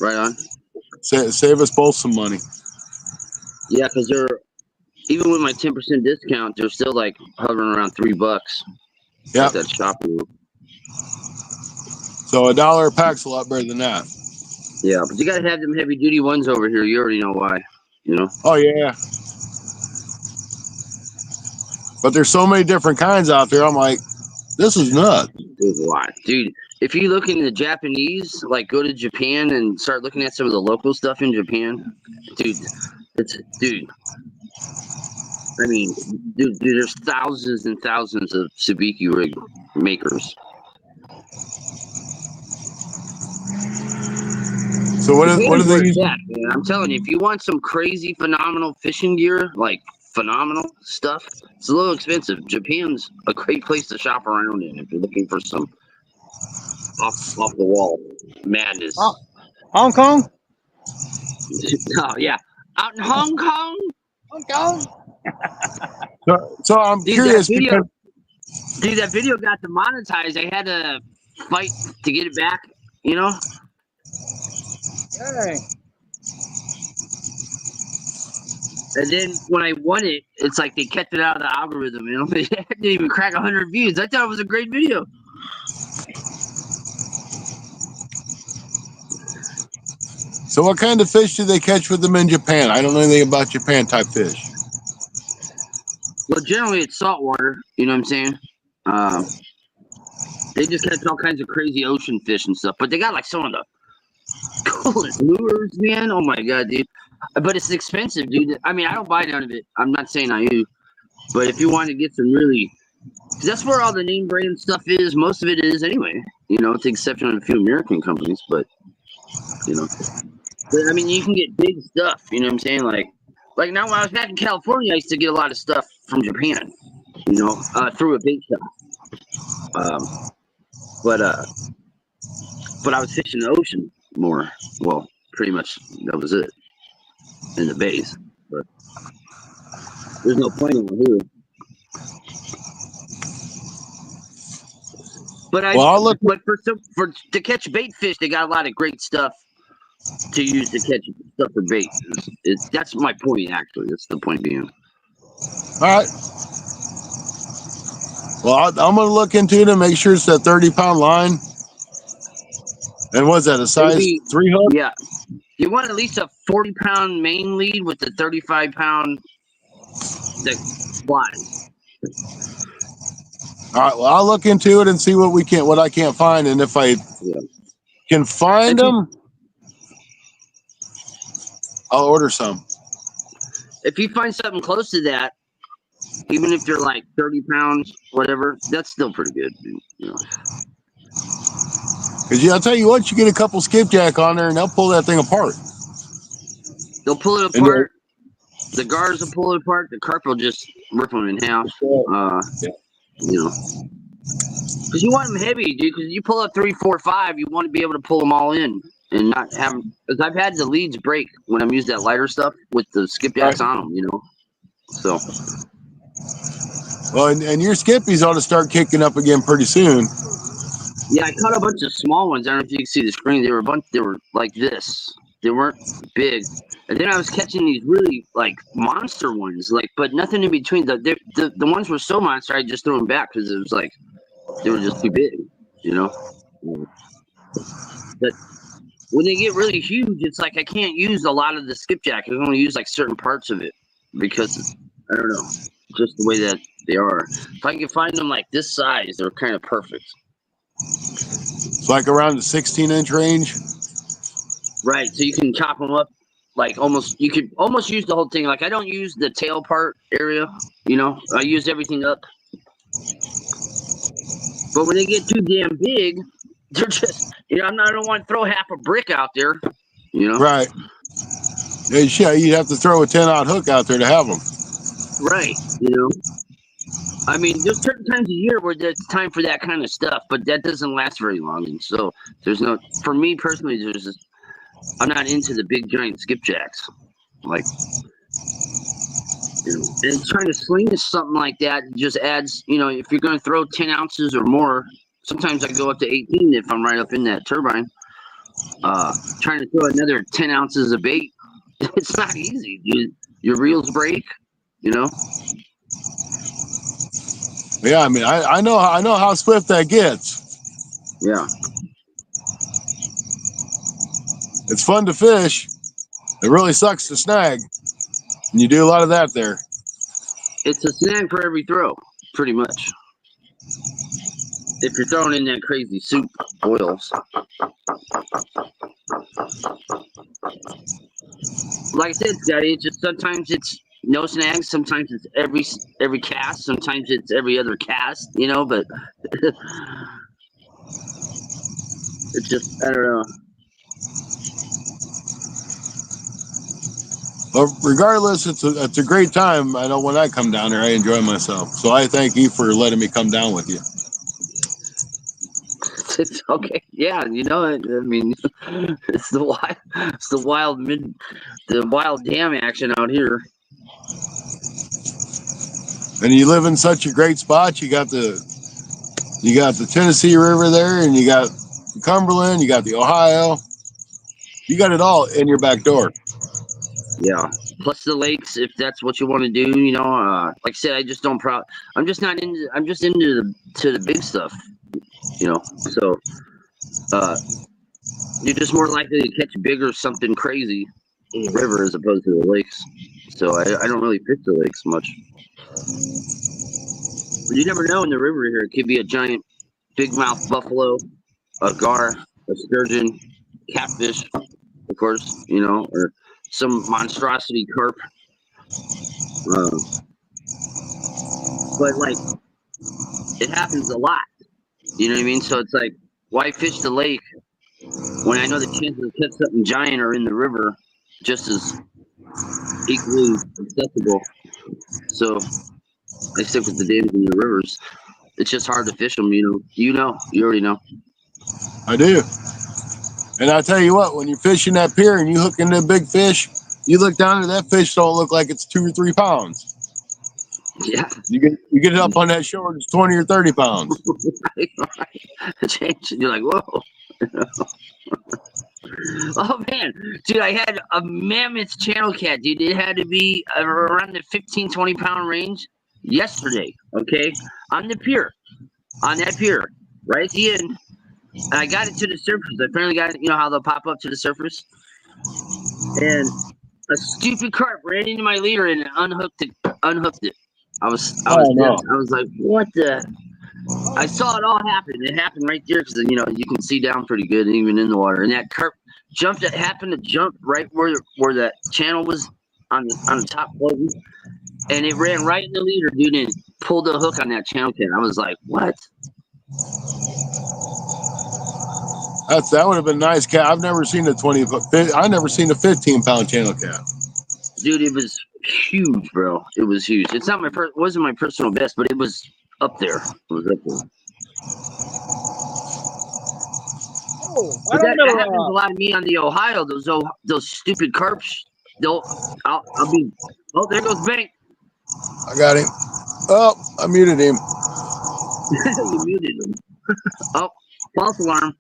[SPEAKER 4] right on.
[SPEAKER 1] Save us both some money.
[SPEAKER 4] Yeah, because they're even with my 10% discount, they're still like hovering around $3.
[SPEAKER 1] Yeah.
[SPEAKER 4] That shop room.
[SPEAKER 1] So $1 a pack's a lot better than that.
[SPEAKER 4] Yeah, but you gotta have them heavy duty ones over here. You already know why, you know.
[SPEAKER 1] Oh yeah. But there's so many different kinds out there. I'm like, this is nuts.
[SPEAKER 4] There's a lot, dude. If you look into the Japanese, like go to Japan and start looking at some of the local stuff in Japan, dude. I mean, dude, there's thousands and thousands of sabiki rig makers.
[SPEAKER 1] So what are they using?
[SPEAKER 4] Man, I'm telling you, if you want some crazy, phenomenal fishing gear, like phenomenal stuff, it's a little expensive. Japan's a great place to shop around in if you're looking for some off the wall madness.
[SPEAKER 2] Oh, Hong Kong?
[SPEAKER 4] Oh yeah, out in Hong Kong.
[SPEAKER 2] Hong Kong.
[SPEAKER 1] So I'm curious because
[SPEAKER 4] that video got demonetized. I had to fight to get it back. You know.
[SPEAKER 2] Hey.
[SPEAKER 4] And then when I won it, it's like they kept it out of the algorithm. You know, it didn't even crack 100 views. I thought it was a great video.
[SPEAKER 1] So what kind of fish do they catch with them in Japan? I don't know anything about Japan type fish.
[SPEAKER 4] Well, generally it's saltwater. You know what I'm saying? They just catch all kinds of crazy ocean fish and stuff. But they got like some of the coolest lures, man. Oh my god, dude. But it's expensive, dude. I mean, I don't buy none of it. I'm not saying I do. But if you want to get some really... Cause that's where all the name brand stuff is. Most of it is anyway. You know, with the exception of a few American companies. But, you know. But, I mean, you can get big stuff. You know what I'm saying? Like now when I was back in California, I used to get a lot of stuff from Japan. You know, through a bait shop. But I was fishing the ocean more. Well, pretty much that was it. In the base, but there's no point in here. But to catch bait fish, they got a lot of great stuff. to use to catch stuff for bait. That's my point, actually. That's the point being.
[SPEAKER 1] All right. Well, I'm going to look into it and make sure it's that 30-pound line. And what's that, a size
[SPEAKER 4] Maybe,
[SPEAKER 1] 3 hook?
[SPEAKER 4] yeah. You want at least a 40-pound main lead with the 35-pound that flies.
[SPEAKER 1] All right. Well, I'll look into it and see what I can't find, and if I can find them, I'll order some.
[SPEAKER 4] If you find something close to that, even if they're like 30 pounds, whatever, that's still pretty good. You know.
[SPEAKER 1] Because I'll tell you what, you get a couple skipjack on there, and they'll pull that thing apart.
[SPEAKER 4] They'll pull it apart. The guards will pull it apart. The carp will just rip them in half. You know, because you want them heavy, dude. Because you pull up 3, 4, 5, you want to be able to pull them all in and not have them. Because I've had the leads break when I'm using that lighter stuff with the skipjacks on them. You know, so.
[SPEAKER 1] Well, and your skippies ought to start kicking up again pretty soon.
[SPEAKER 4] Yeah, I caught a bunch of small ones. I don't know if you can see the screen. They were like this. They weren't big. And then I was catching these really like monster ones, but nothing in between. The ones were so monster, I just threw them back because it was like they were just too big, you know. But when they get really huge, it's like I can't use a lot of the skipjack. I can only use like certain parts of it because I don't know, just the way that they are. If I can find them like this size, they're kind of perfect.
[SPEAKER 1] It's like around the 16-inch range.
[SPEAKER 4] Right, so you can chop them up like almost. You could almost use the whole thing. Like I don't use the tail part area, you know. I use everything up. But when they get too damn big, they're just, you know. I don't want to throw half a brick out there, you know.
[SPEAKER 1] Right. Yeah, you'd have to throw a 10-aught hook out there to have them.
[SPEAKER 4] Right, you know. I mean, there's certain times a year where there's time for that kind of stuff, but that doesn't last very long. And so there's no, for me personally, I'm not into the big giant skipjacks. Like, you know, and trying to sling something like that just adds, you know, if you're going to throw 10 ounces or more, sometimes I go up to 18 if I'm right up in that turbine. Trying to throw another 10 ounces of bait, it's not easy, dude. Your reels break, you know.
[SPEAKER 1] Yeah, I mean, I know how swift that gets.
[SPEAKER 4] Yeah.
[SPEAKER 1] It's fun to fish. It really sucks to snag. And you do a lot of that there.
[SPEAKER 4] It's a snag for every throw, pretty much. If you're throwing in that crazy soup oils. Like I said, Scotty, it's just sometimes it's no snags, sometimes it's every cast, sometimes it's every other cast, you know, but it's just, I don't know.
[SPEAKER 1] But regardless, it's a great time. I know when I come down there, I enjoy myself. So I thank you for letting me come down with you.
[SPEAKER 4] It's okay. Yeah, you know, I mean, it's the wild dam action out here.
[SPEAKER 1] And you live in such a great spot. You got the Tennessee River there, and you got the Cumberland, you got the Ohio. You got it all in your back door.
[SPEAKER 4] Yeah. Plus the lakes, if that's what you want to do, you know. Like I said, I'm just into the big stuff, you know. So you're just more likely to catch bigger something crazy in the river as opposed to the lakes. So I don't really fish the lakes much. But you never know in the river here. It could be a giant big mouth buffalo, a gar, a sturgeon, catfish, of course, you know, or some monstrosity carp. But like, it happens a lot. You know what I mean? So it's like, why fish the lake when I know the chances of catch something giant are in the river just as equally accessible? So I stick with the dams and the rivers. It's just hard to fish them, you know. You already know.
[SPEAKER 1] I do. And I tell you what, when you're fishing that pier and you hook into a big fish, you look down and that fish don't look like it's 2 or 3 pounds.
[SPEAKER 4] Yeah.
[SPEAKER 1] You get it up on that shore, it's 20 or 30 pounds.
[SPEAKER 4] Right. Change. You're like, whoa. Oh man, dude, I had a mammoth channel cat, dude. It had to be around the 15, 20-pound range yesterday. Okay, on the pier, on that pier, right at the end. And I got it to the surface. I finally got it. You know how they'll pop up to the surface, and a stupid carp ran into my leader and unhooked it. I was
[SPEAKER 1] no.
[SPEAKER 4] I was like, what the? I saw it all happen. It happened right there because you know you can see down pretty good even in the water. And that carp jumped. It happened to jump right where the channel was on the top floating, and it ran right in the leader, dude, and pulled the hook on that channel cat. I was like, what?
[SPEAKER 1] That would have been nice, cat. I've never seen a 20. I never seen a 15-pound channel cat.
[SPEAKER 4] Dude, it was huge, bro. It was huge. It's not wasn't my personal best, but it was up there. It was up there.
[SPEAKER 2] Oh,
[SPEAKER 4] But that happens a lot to me on the Ohio. Those stupid carps. I'll be. Oh, there goes Bank.
[SPEAKER 1] I got him. Oh, I muted him.
[SPEAKER 4] You muted him. Oh, false alarm.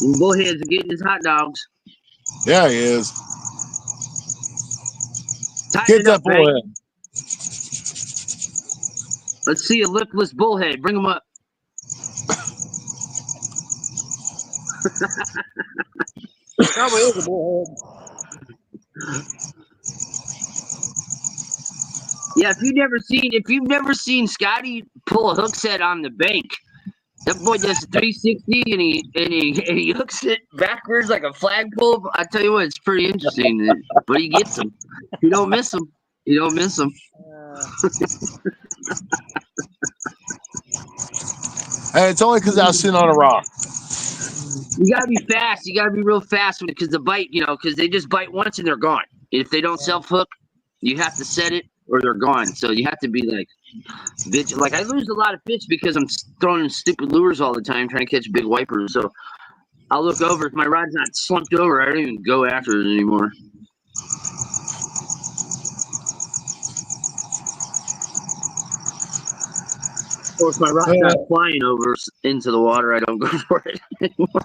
[SPEAKER 4] And bullheads are getting his hot dogs.
[SPEAKER 1] Yeah, he is.
[SPEAKER 4] Tighten
[SPEAKER 1] Get
[SPEAKER 4] it
[SPEAKER 1] that
[SPEAKER 4] up, Bank.
[SPEAKER 1] bullhead.
[SPEAKER 4] Let's see a lipless bullhead. Bring him up.
[SPEAKER 2] Probably is a bullhead.
[SPEAKER 4] Yeah, if you've never seen Scotty pull a hook set on the bank, that boy does a 360 and he hooks it backwards like a flagpole. I tell you what, it's pretty interesting. But he gets them. You don't miss them. You don't miss them.
[SPEAKER 1] Hey, it's only because I was sitting on a rock.
[SPEAKER 4] You gotta be fast. You gotta be real fast because the bite, because they just bite once and they're gone. If they don't self hook, you have to set it or they're gone. So you have to be like vigilant. Like I lose a lot of fish because I'm throwing in stupid lures all the time trying to catch big wipers. So I'll look over. If my rod's not slumped over, I don't even go after it anymore. Or if my rod's not flying over into the water, I don't go for it anymore.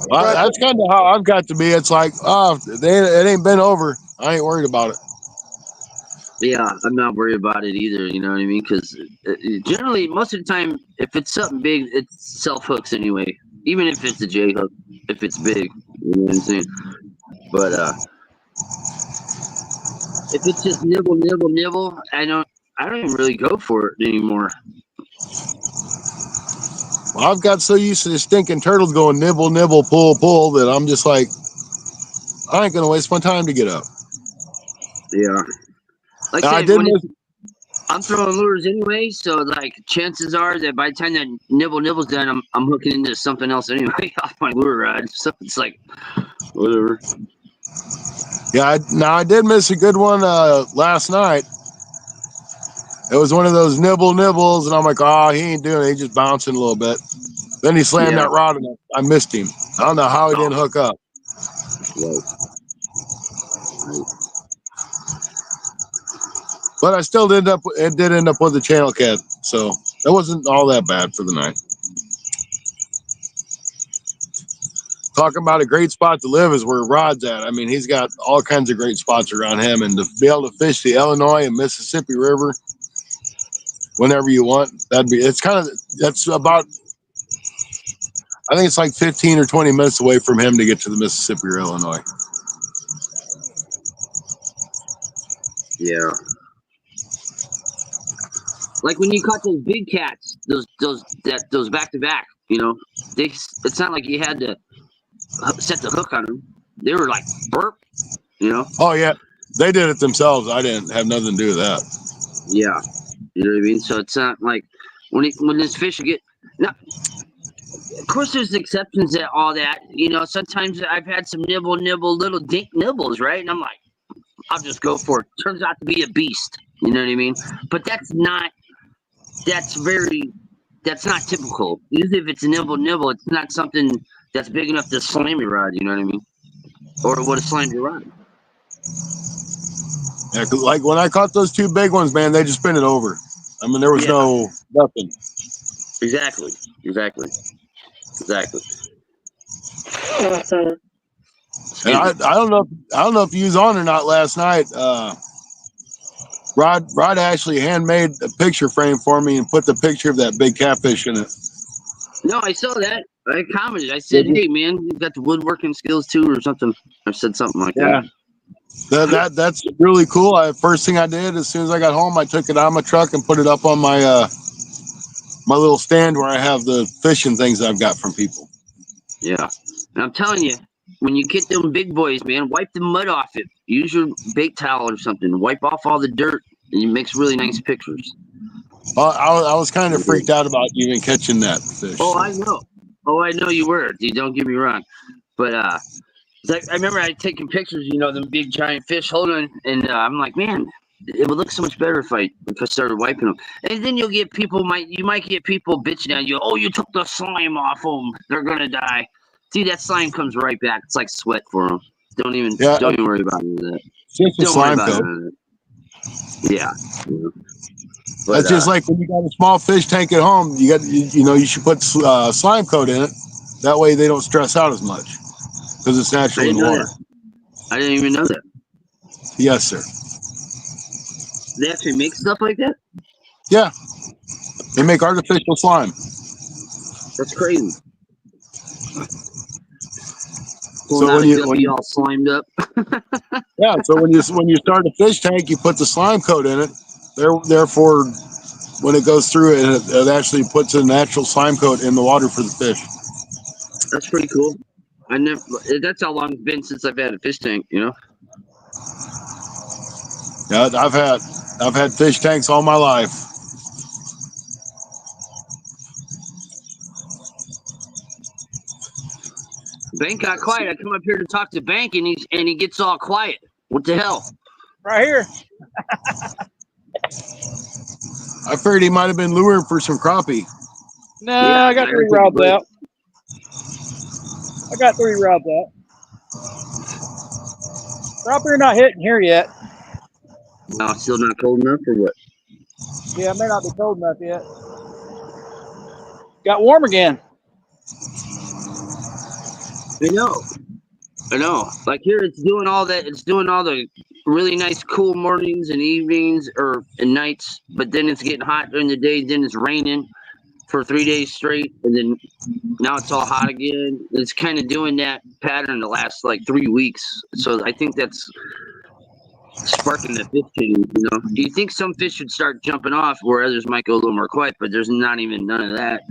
[SPEAKER 1] Well, that's kind of how I've got to be. It's like, it ain't been over. I ain't worried about it.
[SPEAKER 4] Yeah, I'm not worried about it either. You know what I mean? Because generally, most of the time, if it's something big, it self hooks anyway. Even if it's a J hook, if it's big, you know what I'm saying. But if it's just nibble, I don't even really go for it anymore.
[SPEAKER 1] Well, I've got so used to the stinking turtles going nibble, pull that I'm just like, I ain't gonna waste my time to get up.
[SPEAKER 4] Yeah. Like I said, I'm throwing lures anyway, so like chances are that by the time that nibble's done, I'm hooking into something else anyway off my lure rod. So it's like whatever.
[SPEAKER 1] Yeah, I did miss a good one last night. It was one of those nibbles, and I'm like, oh, he ain't doing it. He's just bouncing a little bit. Then he slammed that rod, and I missed him. I don't know how he didn't hook up.
[SPEAKER 4] Right.
[SPEAKER 1] But I still did end up with the channel cat, so that wasn't all that bad for the night. Talking about a great spot to live is where Rod's at. I mean, he's got all kinds of great spots around him, and to be able to fish the Illinois and Mississippi River whenever you want, that's about, I think it's like 15 or 20 minutes away from him to get to the Mississippi or Illinois.
[SPEAKER 4] Yeah. Like when you caught those big cats, those back to back, it's not like you had to set the hook on them. They were like burp,
[SPEAKER 1] Oh yeah, they did it themselves. I didn't have nothing to do with that.
[SPEAKER 4] Yeah, you know what I mean. So it's not like when this fish get now. Of course, there's exceptions to all that. Sometimes I've had some nibble, little dink nibbles, right? And I'm like, I'll just go for it. Turns out to be a beast. You know what I mean? But that's not typical. Usually if it's a nibble, it's not something that's big enough to slam your rod, you know what I mean? Or it would have slammed your rod.
[SPEAKER 1] Yeah, 'cause like when I caught those two big ones, man, they just spin it over. I mean, there was nothing.
[SPEAKER 4] Exactly. Exactly.
[SPEAKER 1] And I don't know if you was on or not last night. Rod actually handmade a picture frame for me and put the picture of that big catfish in it.
[SPEAKER 4] No, I saw that. I commented. I said, "Hey, man, you got the woodworking skills too, or something." I said something like that.
[SPEAKER 1] That's really cool. First thing I did as soon as I got home, I took it out of my truck and put it up on my my little stand where I have the fishing things I've got from people.
[SPEAKER 4] Yeah, and I'm telling you, when you get them big boys, man, wipe the mud off it. Use your bait towel or something. Wipe off all the dirt, and it makes really nice pictures.
[SPEAKER 1] I was kind of freaked out about you even catching that fish.
[SPEAKER 4] Oh, I know. Oh, I know you were. Dude, don't get me wrong. But I remember I taking pictures, them big giant fish holding, and I'm like, man, it would look so much better if I started wiping them. And then you might get people bitching at you. Oh, you took the slime off them. They're gonna die. See, that slime comes right back. It's like sweat for them. Don't even worry about any of that.
[SPEAKER 1] Just a
[SPEAKER 4] Don't worry
[SPEAKER 1] slime
[SPEAKER 4] about
[SPEAKER 1] coat.
[SPEAKER 4] it. Yeah. But,
[SPEAKER 1] that's just like when you got a small fish tank at home. You should put slime coat in it. That way they don't stress out as much because it's natural in the water.
[SPEAKER 4] I didn't even know that.
[SPEAKER 1] Yes, sir.
[SPEAKER 4] They actually make stuff like that?
[SPEAKER 1] Yeah. They make artificial slime.
[SPEAKER 4] That's crazy.
[SPEAKER 1] So when you
[SPEAKER 4] all slimed up.
[SPEAKER 1] Yeah, so when you start a fish tank, you put the slime coat in it. Therefore, when it goes through it actually puts a natural slime coat in the water for the fish.
[SPEAKER 4] That's pretty cool. That's how long it's been since I've had a fish tank,
[SPEAKER 1] Yeah, I've had fish tanks all my life.
[SPEAKER 4] Bank got quiet. I come up here to talk to Bank, and he gets all quiet. What the hell?
[SPEAKER 2] Right here.
[SPEAKER 1] I figured he might have been luring for some crappie.
[SPEAKER 2] No, I got 3 rods out. Crappie are not hitting here yet.
[SPEAKER 4] No, still not cold enough, or what?
[SPEAKER 2] Yeah, it may not be cold enough yet. Got warm again.
[SPEAKER 4] I know. Like here, it's doing all that. It's doing all the really nice, cool mornings and evenings and nights. But then it's getting hot during the day. Then it's raining for 3 days straight, and then now it's all hot again. It's kind of doing that pattern the last like 3 weeks. So I think that's sparking the fish change. Do you think some fish should start jumping off where others might go a little more quiet? But there's not even none of that.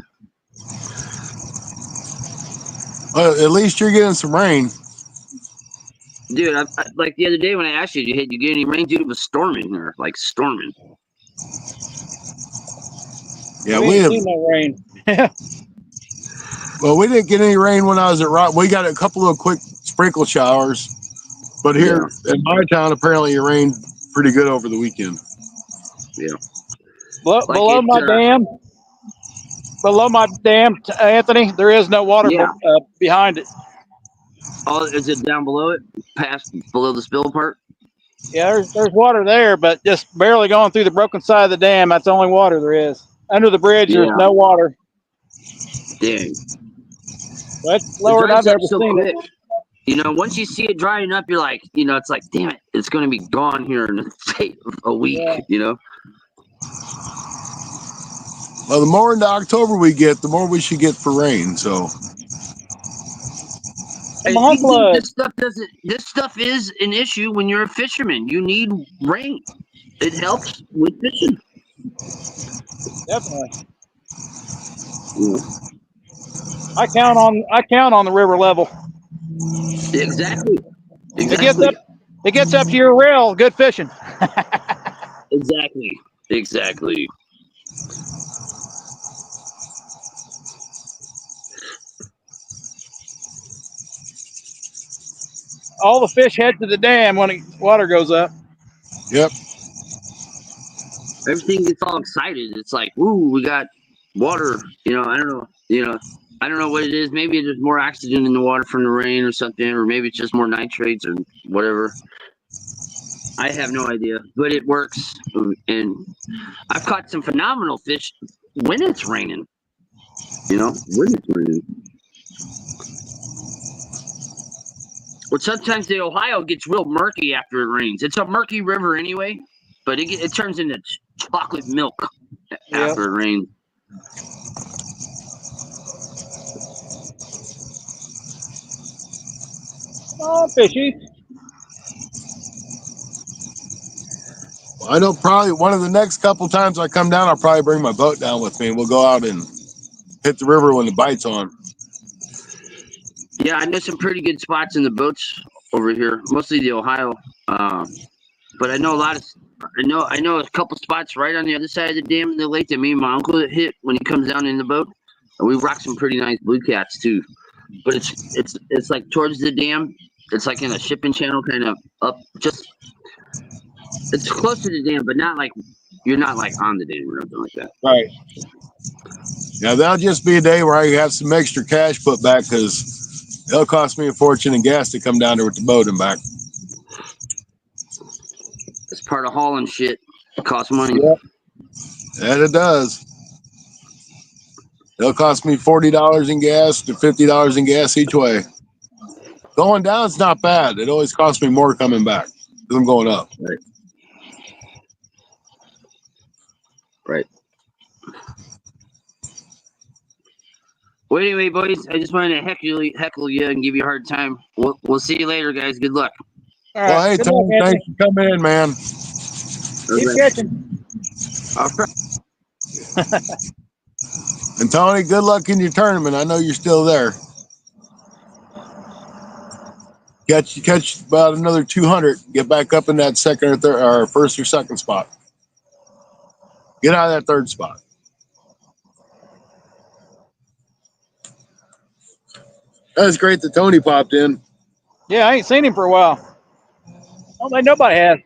[SPEAKER 1] At least you're getting some rain.
[SPEAKER 4] Dude, I like the other day when I asked you, did you get any rain? Dude, it was storming here, like storming.
[SPEAKER 1] Yeah,
[SPEAKER 2] we ain't seen no rain.
[SPEAKER 1] Well, we didn't get any rain when I was at Rock. We got a couple of quick sprinkle showers, but here in my town, apparently it rained pretty good over the weekend.
[SPEAKER 4] Yeah.
[SPEAKER 2] Below my dam, Anthony, there is no water behind it.
[SPEAKER 4] Oh, is it down below it? Below the spill part?
[SPEAKER 2] Yeah, there's water there, but just barely going through the broken side of the dam. That's the only water there is. Under the bridge, there's no water.
[SPEAKER 4] Dang.
[SPEAKER 2] That's lower than I've ever seen it.
[SPEAKER 4] Once you see it drying up, you're like, it's like, damn it, it's going to be gone here in a week,
[SPEAKER 1] Well, the more into October we get, the more we should get for rain. So,
[SPEAKER 4] this stuff is an issue when you're a fisherman. You need rain. It helps with fishing.
[SPEAKER 2] Definitely. Yeah. I count on the river level.
[SPEAKER 4] Exactly.
[SPEAKER 2] It gets up to your rail. Good fishing.
[SPEAKER 4] Exactly.
[SPEAKER 2] All the fish head to the dam when the water goes up.
[SPEAKER 1] Yep.
[SPEAKER 4] Everything gets all excited. It's like, ooh, we got water. I don't know. I don't know what it is. Maybe there's more oxygen in the water from the rain or something, or maybe it's just more nitrates or whatever. I have no idea, but it works. And I've caught some phenomenal fish when it's raining. When it's raining. But sometimes the Ohio gets real murky after it rains. It's a murky river anyway, but it turns into chocolate milk after it rains.
[SPEAKER 2] Oh, Fishy.
[SPEAKER 1] I know probably one of the next couple times I come down, I'll probably bring my boat down with me, and we'll go out and hit the river when the bite's on.
[SPEAKER 4] Yeah, I know some pretty good spots in the boats over here, mostly the Ohio. But I know a lot of, I know a couple spots right on the other side of the dam in the lake that me and my uncle hit when he comes down in the boat. And we rock some pretty nice blue cats too. But it's like towards the dam. It's like in a shipping channel, kind of up. Just it's close to the dam, but not like you're not like on the dam or nothing like that.
[SPEAKER 1] Right. Yeah, that'll just be a day where I have some extra cash put back because it'll cost me a fortune in gas to come down there with the boat and back.
[SPEAKER 4] It's part of hauling shit. It costs money.
[SPEAKER 1] Yep. And it does. It'll cost me $40 in gas to $50 in gas each way. Going down's not bad. It always costs me more coming back because I'm going up.
[SPEAKER 4] Right. Right. Well, anyway, boys, I just wanted to heckle you and give you a hard time. We'll see you later, guys. Good luck.
[SPEAKER 2] All right.
[SPEAKER 1] Well, hey,
[SPEAKER 2] Good
[SPEAKER 1] Tony,
[SPEAKER 2] luck,
[SPEAKER 1] thanks for coming in, man.
[SPEAKER 2] Keep catching.
[SPEAKER 4] All right.
[SPEAKER 1] And Tony, good luck in your tournament. I know you're still there. Catch about another 200. Get back up in that second or third, or first or second spot. Get out of that third spot. That's great that Tony popped in.
[SPEAKER 2] Yeah, I ain't seen him for a while. I don't think nobody has.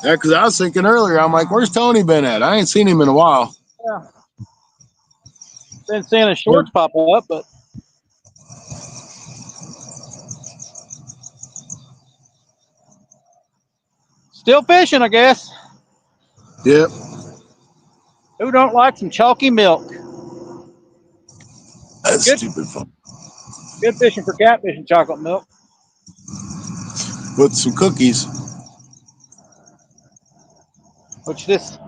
[SPEAKER 1] Yeah, because I was thinking earlier, I'm like, where's Tony been at? I ain't seen him in a while.
[SPEAKER 2] Yeah. Been seeing his shorts pop up, but still fishing, I guess.
[SPEAKER 1] Yep.
[SPEAKER 2] Who don't like some chalky milk?
[SPEAKER 1] That's
[SPEAKER 2] Good.
[SPEAKER 1] stupid fun.
[SPEAKER 2] Good fishing for catfish and chocolate milk.
[SPEAKER 1] With some cookies.
[SPEAKER 2] Which this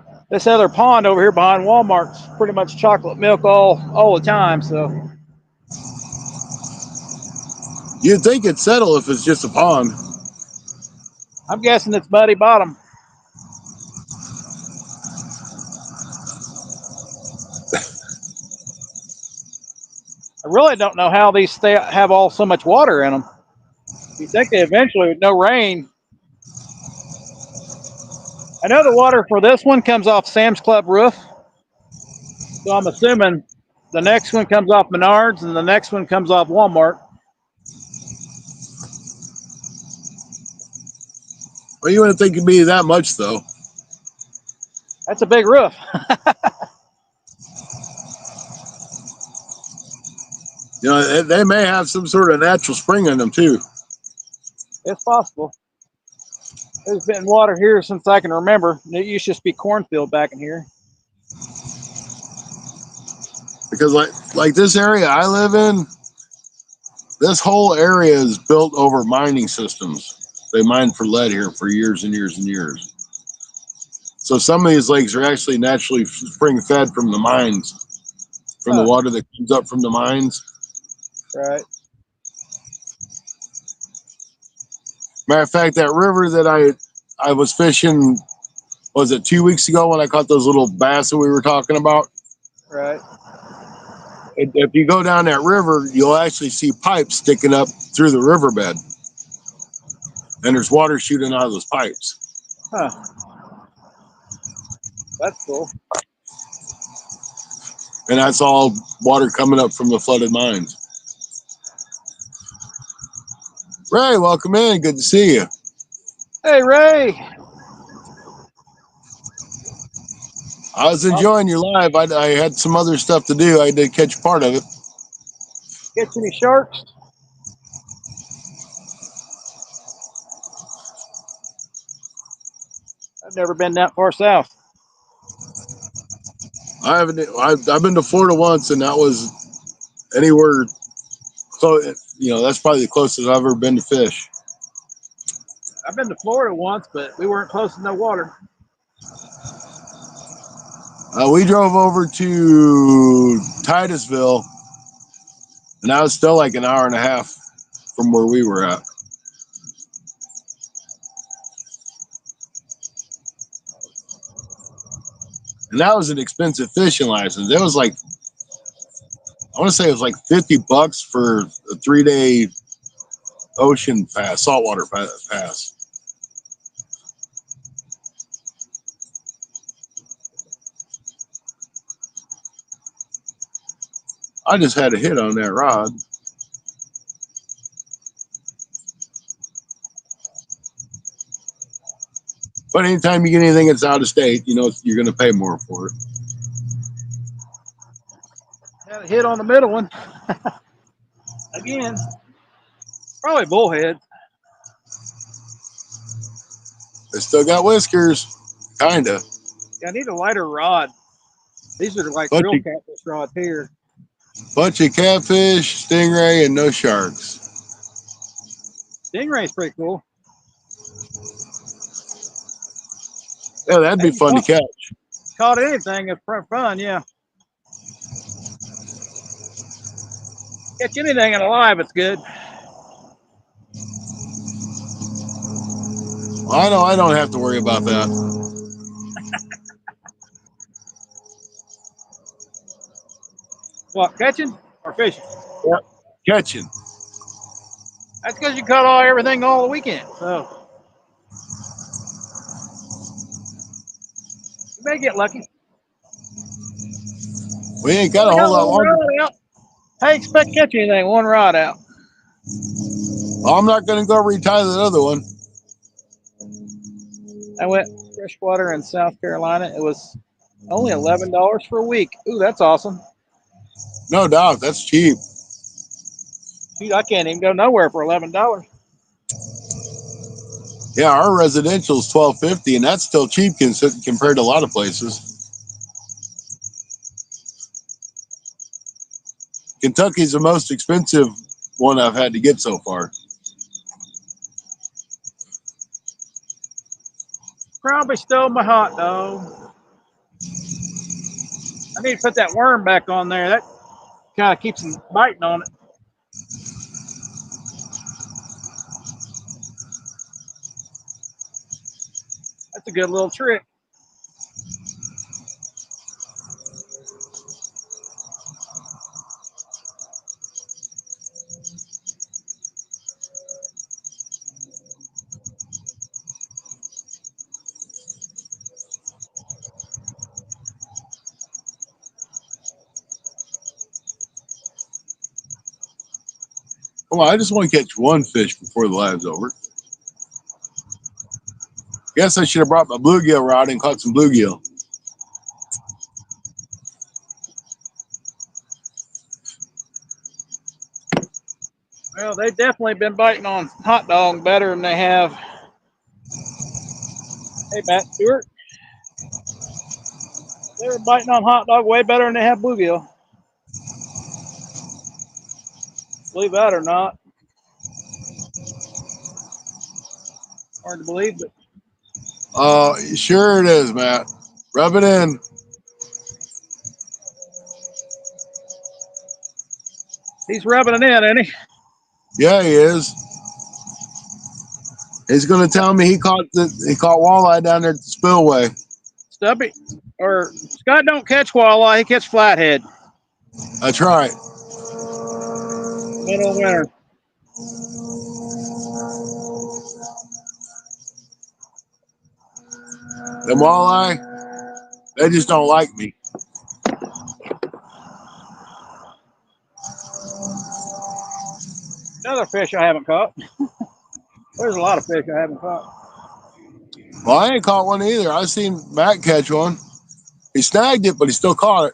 [SPEAKER 2] other pond over here behind Walmart's pretty much chocolate milk all the time. So
[SPEAKER 1] You'd think it'd settle if it's just a pond.
[SPEAKER 2] I'm guessing it's muddy bottom. I really don't know how these have all so much water in them. You think they eventually, with no rain. I know the water for this one comes off Sam's Club roof. So I'm assuming the next one comes off Menards and the next one comes off Walmart.
[SPEAKER 1] Well, you wouldn't think it'd be that much, though.
[SPEAKER 2] That's a big roof.
[SPEAKER 1] You know, they may have some sort of natural spring in them, too.
[SPEAKER 2] It's possible. There's been water here since I can remember. It used to just be cornfield back in here.
[SPEAKER 1] Because like this area I live in, this whole area is built over mining systems. They mined for lead here for years and years and years. So some of these lakes are actually naturally spring fed from the mines, from the water that comes up from the mines.
[SPEAKER 2] Right.
[SPEAKER 1] Matter of fact, that river that I was fishing, was it 2 weeks ago when I caught those little bass that we were talking about?
[SPEAKER 2] Right.
[SPEAKER 1] If you go down that river, you'll actually see pipes sticking up through the riverbed. And there's water shooting out of those pipes.
[SPEAKER 2] Huh. That's cool.
[SPEAKER 1] And that's all water coming up from the flooded mines. Ray, welcome in. Good to see you.
[SPEAKER 2] Hey, Ray.
[SPEAKER 1] I was enjoying your live. I had some other stuff to do. I did catch part of it.
[SPEAKER 2] Catch any sharks? I've never been that far south.
[SPEAKER 1] I haven't. I've been to Florida once, and that was anywhere. So that's probably the closest I've ever been to fish.
[SPEAKER 2] I've been to Florida once, but we weren't close to no water.
[SPEAKER 1] We drove over to Titusville, and that was still like an hour and a half from where we were at. And that was an expensive fishing license. It was like, I want to say it was like $50 for a 3-day ocean pass, saltwater pass. I just had a hit on that rod. But anytime you get anything that's out of state, you're going to pay more for it.
[SPEAKER 2] Had a hit on the middle one. Again, probably bullhead.
[SPEAKER 1] They still got whiskers, kind of.
[SPEAKER 2] Yeah, I need a lighter rod. These are like
[SPEAKER 1] Bunch
[SPEAKER 2] real
[SPEAKER 1] of-
[SPEAKER 2] catfish rods here.
[SPEAKER 1] Bunch of catfish, stingray, and no sharks.
[SPEAKER 2] Stingray's pretty cool.
[SPEAKER 1] Yeah, that'd be fun to catch.
[SPEAKER 2] Caught anything, it's fun, yeah. Catch anything alive, it's good.
[SPEAKER 1] Well, I know I don't have to worry about that.
[SPEAKER 2] What, catching or fishing?
[SPEAKER 1] Yep. Catching.
[SPEAKER 2] That's because you caught everything all the weekend. So you may get lucky.
[SPEAKER 1] We ain't got a
[SPEAKER 2] Only
[SPEAKER 1] whole lot
[SPEAKER 2] one
[SPEAKER 1] longer.
[SPEAKER 2] rod out. I expect to catch anything, one rod out.
[SPEAKER 1] Well, I'm not going to go retie that other one.
[SPEAKER 2] I went freshwater in South Carolina. It was only $11 for a week. Ooh, that's awesome.
[SPEAKER 1] No doubt, that's cheap.
[SPEAKER 2] Shoot, I can't even go nowhere for $11.
[SPEAKER 1] Yeah, our residential is $12.50, and that's still cheap compared to a lot of places. Kentucky's the most expensive one I've had to get so far.
[SPEAKER 2] Probably stole my hot dog. I need to put that worm back on there. That kind of keeps them biting on it. That's a good little trick.
[SPEAKER 1] Come on, I just want to catch one fish before the live's over. Guess I should have brought my bluegill rod and caught some bluegill.
[SPEAKER 2] Well, they've definitely been biting on hot dog better than they have. Hey, Matt Stewart. They were biting on hot dog way better than they have bluegill. Believe that or not. Hard to believe, but
[SPEAKER 1] Sure it is, Matt. Rub it in.
[SPEAKER 2] he's rubbing it in, ain't he?
[SPEAKER 1] Yeah, he is. He's going to tell me he caught walleye down there at the spillway.
[SPEAKER 2] Stubby or Scott don't catch walleye, he catch flathead.
[SPEAKER 1] That's right.
[SPEAKER 2] Middle of winter.
[SPEAKER 1] The walleye, they just don't like me.
[SPEAKER 2] Another fish I haven't caught. There's a lot of fish I haven't caught.
[SPEAKER 1] Well, I ain't caught one either. I seen Matt catch one. He snagged it, but he still caught it.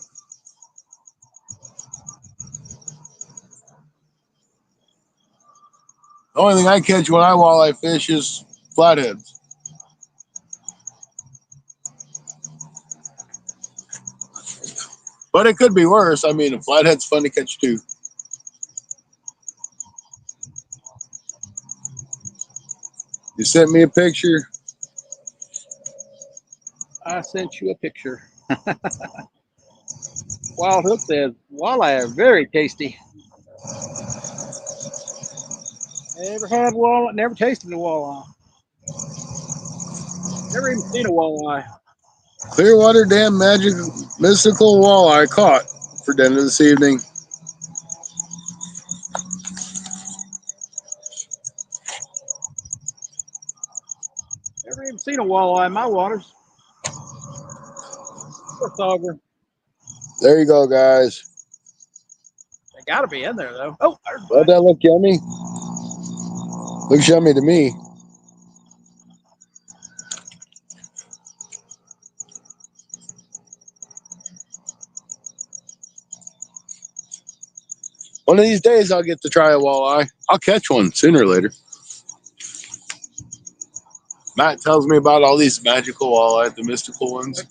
[SPEAKER 1] The only thing I catch when I walleye fish is flatheads. But it could be worse. I mean, a flathead's fun to catch too. You sent me a picture.
[SPEAKER 2] I sent you a picture. Wild Hook says walleye are very tasty. Never had walleye, never tasted a walleye. Never even seen a walleye.
[SPEAKER 1] Clearwater Dam magic mystical walleye caught for dinner this evening.
[SPEAKER 2] Never even seen a walleye in my waters. Poor Sauger.
[SPEAKER 1] There you go, guys.
[SPEAKER 2] They gotta be in there though. Oh, there's
[SPEAKER 1] Doesn't
[SPEAKER 2] one.
[SPEAKER 1] that look yummy? Looks yummy to me. One of these days, I'll get to try a walleye. I'll catch one sooner or later. Matt tells me about all these magical walleye, the mystical ones.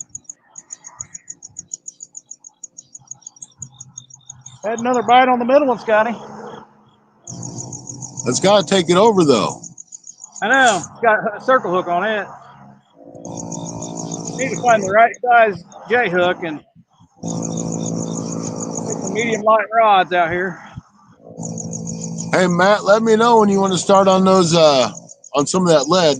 [SPEAKER 2] Had another bite on the middle one, Scotty.
[SPEAKER 1] That's got to take it over, though.
[SPEAKER 2] I know. Got a circle hook on it. Need to find the right size J hook and get some medium light rods out here.
[SPEAKER 1] Hey, Matt, let me know when you want to start on those, on some of that lead.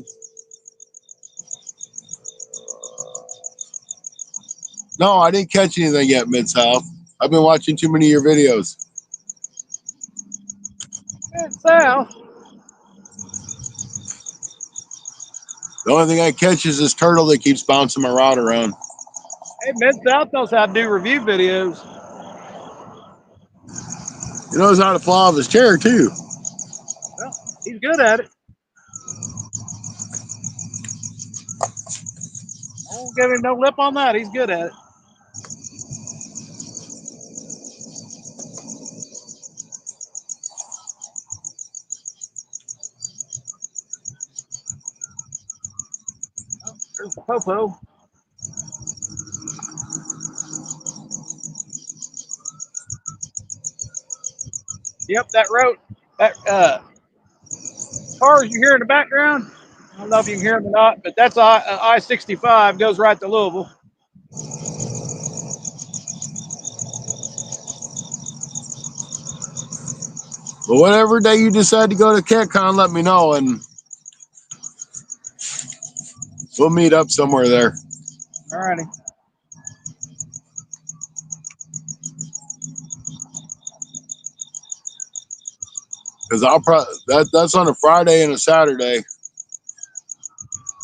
[SPEAKER 1] No, I didn't catch anything yet, Mid-South. I've been watching too many of your videos.
[SPEAKER 2] Head south.
[SPEAKER 1] The only thing I catch is this turtle that keeps bouncing my rod around.
[SPEAKER 2] Hey, Mid South knows how to do review videos.
[SPEAKER 1] He knows how to fly off his chair, too.
[SPEAKER 2] Well, he's good at it. I won't give him no lip on that. He's good at it. Oh, there's the popo. Yep, that road, that cars you hear in the background. I don't know if you can hear them or not, but that's I-65 goes right to Louisville.
[SPEAKER 1] But whatever day you decide to go to CatCon, let me know, and we'll meet up somewhere there.
[SPEAKER 2] All righty.
[SPEAKER 1] Because that's on a Friday and a Saturday.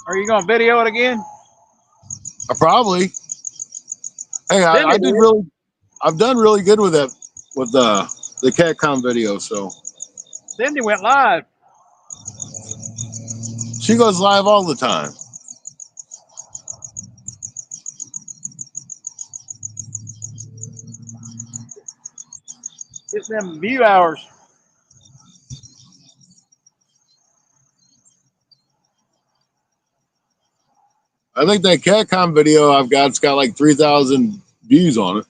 [SPEAKER 2] Are you going to video it again?
[SPEAKER 1] I probably. Hey, I've done really good with that, with the CatCon video. So
[SPEAKER 2] Cindy went live.
[SPEAKER 1] she goes live all the time.
[SPEAKER 2] Get them view hours.
[SPEAKER 1] I think that CatCon video it's got like 3,000 views on it.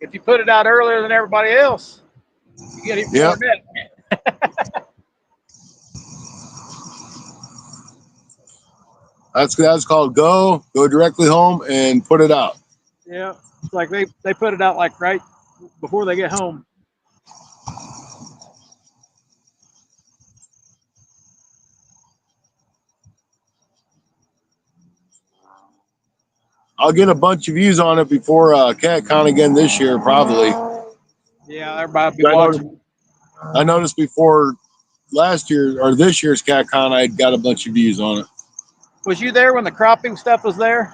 [SPEAKER 2] If you put it out earlier than everybody else, you get even more net.
[SPEAKER 1] That's called go directly home and put it out.
[SPEAKER 2] Yeah, it's like they put it out like right before they get home.
[SPEAKER 1] I'll get a bunch of views on it before CatCon again this year, probably.
[SPEAKER 2] Yeah, everybody be watching.
[SPEAKER 1] I noticed before last year or this year's CatCon, I got a bunch of views on it.
[SPEAKER 2] Was you there when the cropping stuff was there?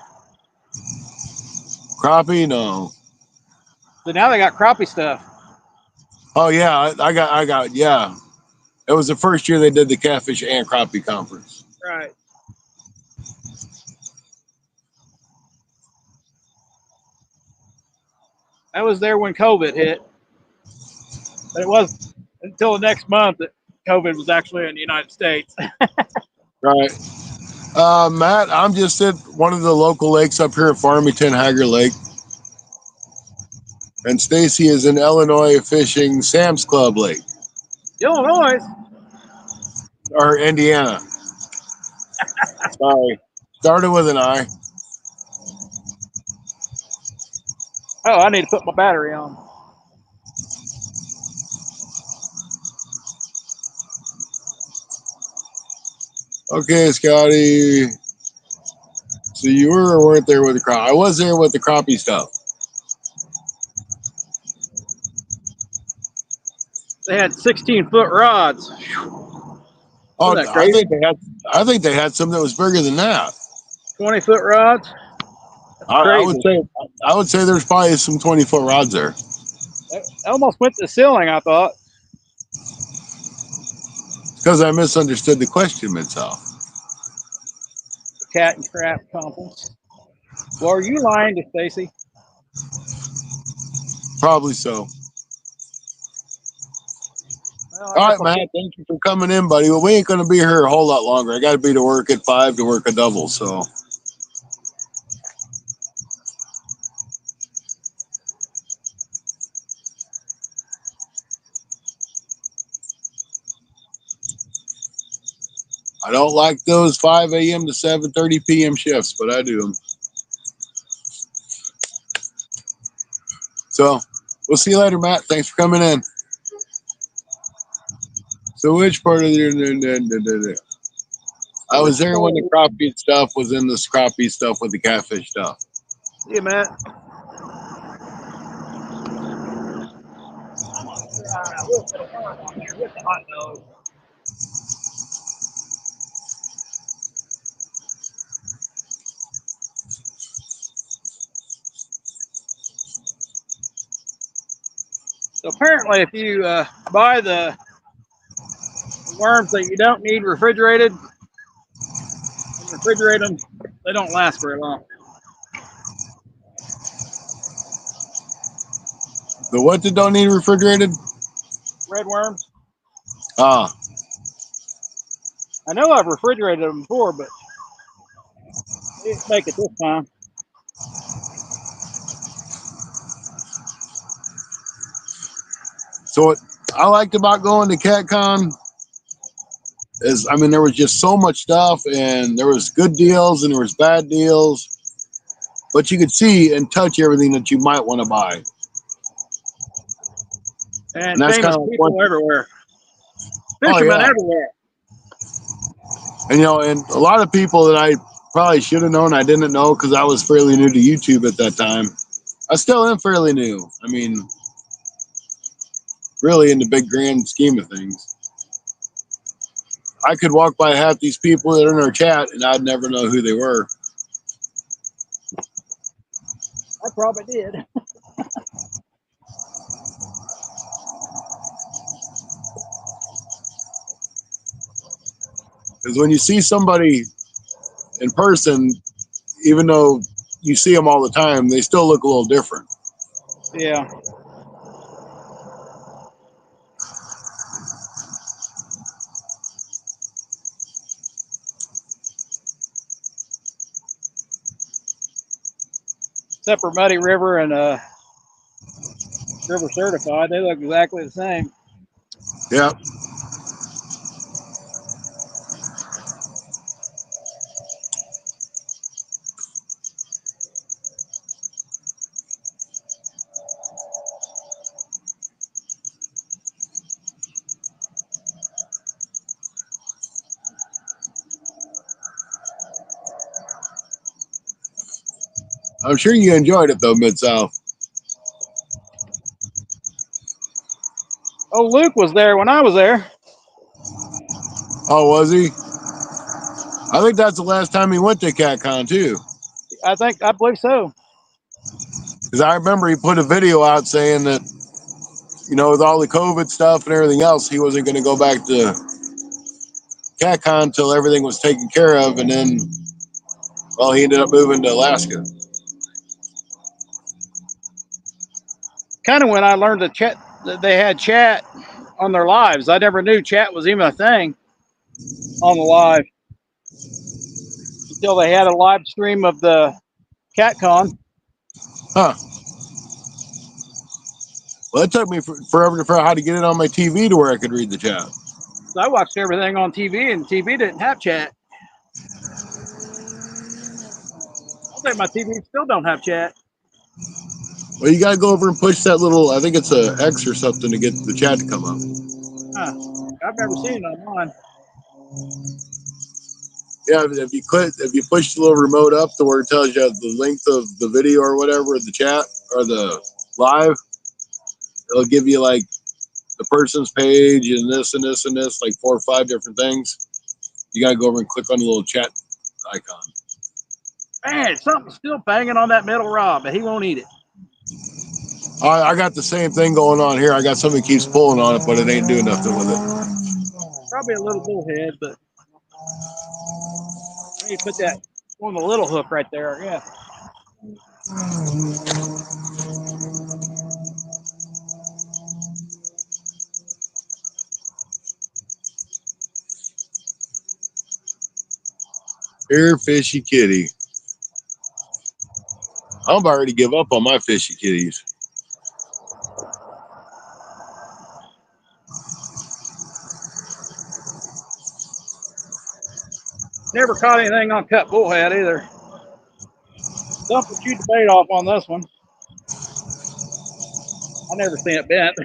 [SPEAKER 1] Crappie, no.
[SPEAKER 2] So now they got crappie stuff.
[SPEAKER 1] Oh yeah, I got yeah. It was the first year they did the catfish and crappie conference.
[SPEAKER 2] Right. I was there when COVID hit, but it wasn't until the next month that COVID was actually in the United States.
[SPEAKER 1] Right. Matt, I'm just at one of the local lakes up here at Farmington, Hager Lake. And Stacy is in Illinois fishing Sam's Club Lake
[SPEAKER 2] Illinois.
[SPEAKER 1] or Indiana. Sorry, started with an I.
[SPEAKER 2] Oh, I need to put my battery on.
[SPEAKER 1] Okay, Scotty. So you were or weren't there with the crop? I was there with the crappie stuff.
[SPEAKER 2] They had 16-foot rods.
[SPEAKER 1] Oh,
[SPEAKER 2] Isn't that crazy?
[SPEAKER 1] I think they had some that was bigger than that.
[SPEAKER 2] 20-foot rods. That's
[SPEAKER 1] I
[SPEAKER 2] crazy.
[SPEAKER 1] would say there's probably some 20-foot rods there.
[SPEAKER 2] I almost went to the ceiling, I thought.
[SPEAKER 1] Because I misunderstood the question itself.
[SPEAKER 2] The cat and crap conference. Well, are you lying to Stacy?
[SPEAKER 1] Probably so.
[SPEAKER 2] Well,
[SPEAKER 1] All right, Matt. Thank you for coming in, buddy. Well, we ain't going to be here a whole lot longer. I got to be to work at 5 to work a double. So I don't like those 5 a.m. to 7:30 p.m. shifts, but I do them. So we'll see you later, Matt. Thanks for coming in. So which part of the I was there when the crappie stuff was in the crappie stuff with the catfish stuff.
[SPEAKER 2] See you, Matt. So apparently, if you buy the worms that you don't need refrigerated and refrigerate them, they don't last very long.
[SPEAKER 1] The what that don't need refrigerated?
[SPEAKER 2] Red worms.
[SPEAKER 1] Ah,
[SPEAKER 2] I know I've refrigerated them before, but I didn't make it this time.
[SPEAKER 1] so what I liked about going to CatCon is, I mean, there was just so much stuff, and there was good deals and there was bad deals, but you could see and touch everything that you might want to buy.
[SPEAKER 2] And
[SPEAKER 1] that's
[SPEAKER 2] famous
[SPEAKER 1] kind of
[SPEAKER 2] people everywhere.
[SPEAKER 1] Oh,
[SPEAKER 2] Fishermen
[SPEAKER 1] yeah.
[SPEAKER 2] everywhere.
[SPEAKER 1] And and a lot of people that I probably should have known I didn't know because I was fairly new to YouTube at that time. I still am fairly new. I mean, really, in the big grand scheme of things, I could walk by half these people that are in our chat and I'd never know who they were.
[SPEAKER 2] I probably did.
[SPEAKER 1] Because when you see somebody in person, even though you see them all the time, they still look a little different.
[SPEAKER 2] Yeah. Except for Muddy River and River Certified, they look exactly the same.
[SPEAKER 1] Yeah. I'm sure you enjoyed it though, Mid-South.
[SPEAKER 2] Oh, Luke was there when I was there.
[SPEAKER 1] Oh, was he? I think that's the last time he went to CatCon too.
[SPEAKER 2] I believe so.
[SPEAKER 1] Because I remember he put a video out saying that, with all the COVID stuff and everything else, he wasn't going to go back to CatCon until everything was taken care of. And then, well, he ended up moving to Alaska.
[SPEAKER 2] Kind of when I learned that they had chat on their lives. I never knew chat was even a thing on the live until they had a live stream of the CatCon.
[SPEAKER 1] Huh. Well, it took me forever to figure out how to get it on my TV to where I could read the chat.
[SPEAKER 2] So I watched everything on TV, and TV didn't have chat. I think my TV still don't have chat.
[SPEAKER 1] Well, you got to go over and push that little, I think it's a X or something to get the chat to come up.
[SPEAKER 2] Huh. I've never seen it on mine.
[SPEAKER 1] Yeah, if you push the little remote up to where it tells you the length of the video or whatever, the chat or the live, it'll give you like the person's page and this and this and this, like 4 or 5 different things. You got to go over and click on the little chat icon.
[SPEAKER 2] Man, something's still banging on that metal rod, but he won't eat it.
[SPEAKER 1] I got the same thing going on here. I got something that keeps pulling on it, but it ain't doing nothing with it.
[SPEAKER 2] Probably a little bullhead, but I need to put that on the little hook right there. Yeah.
[SPEAKER 1] Here, fishy kitty. I'm about ready to give up on my fishy kitties.
[SPEAKER 2] Never caught anything on cut bullhead either. Something to shoot the bait off on this one. I never seen it bent.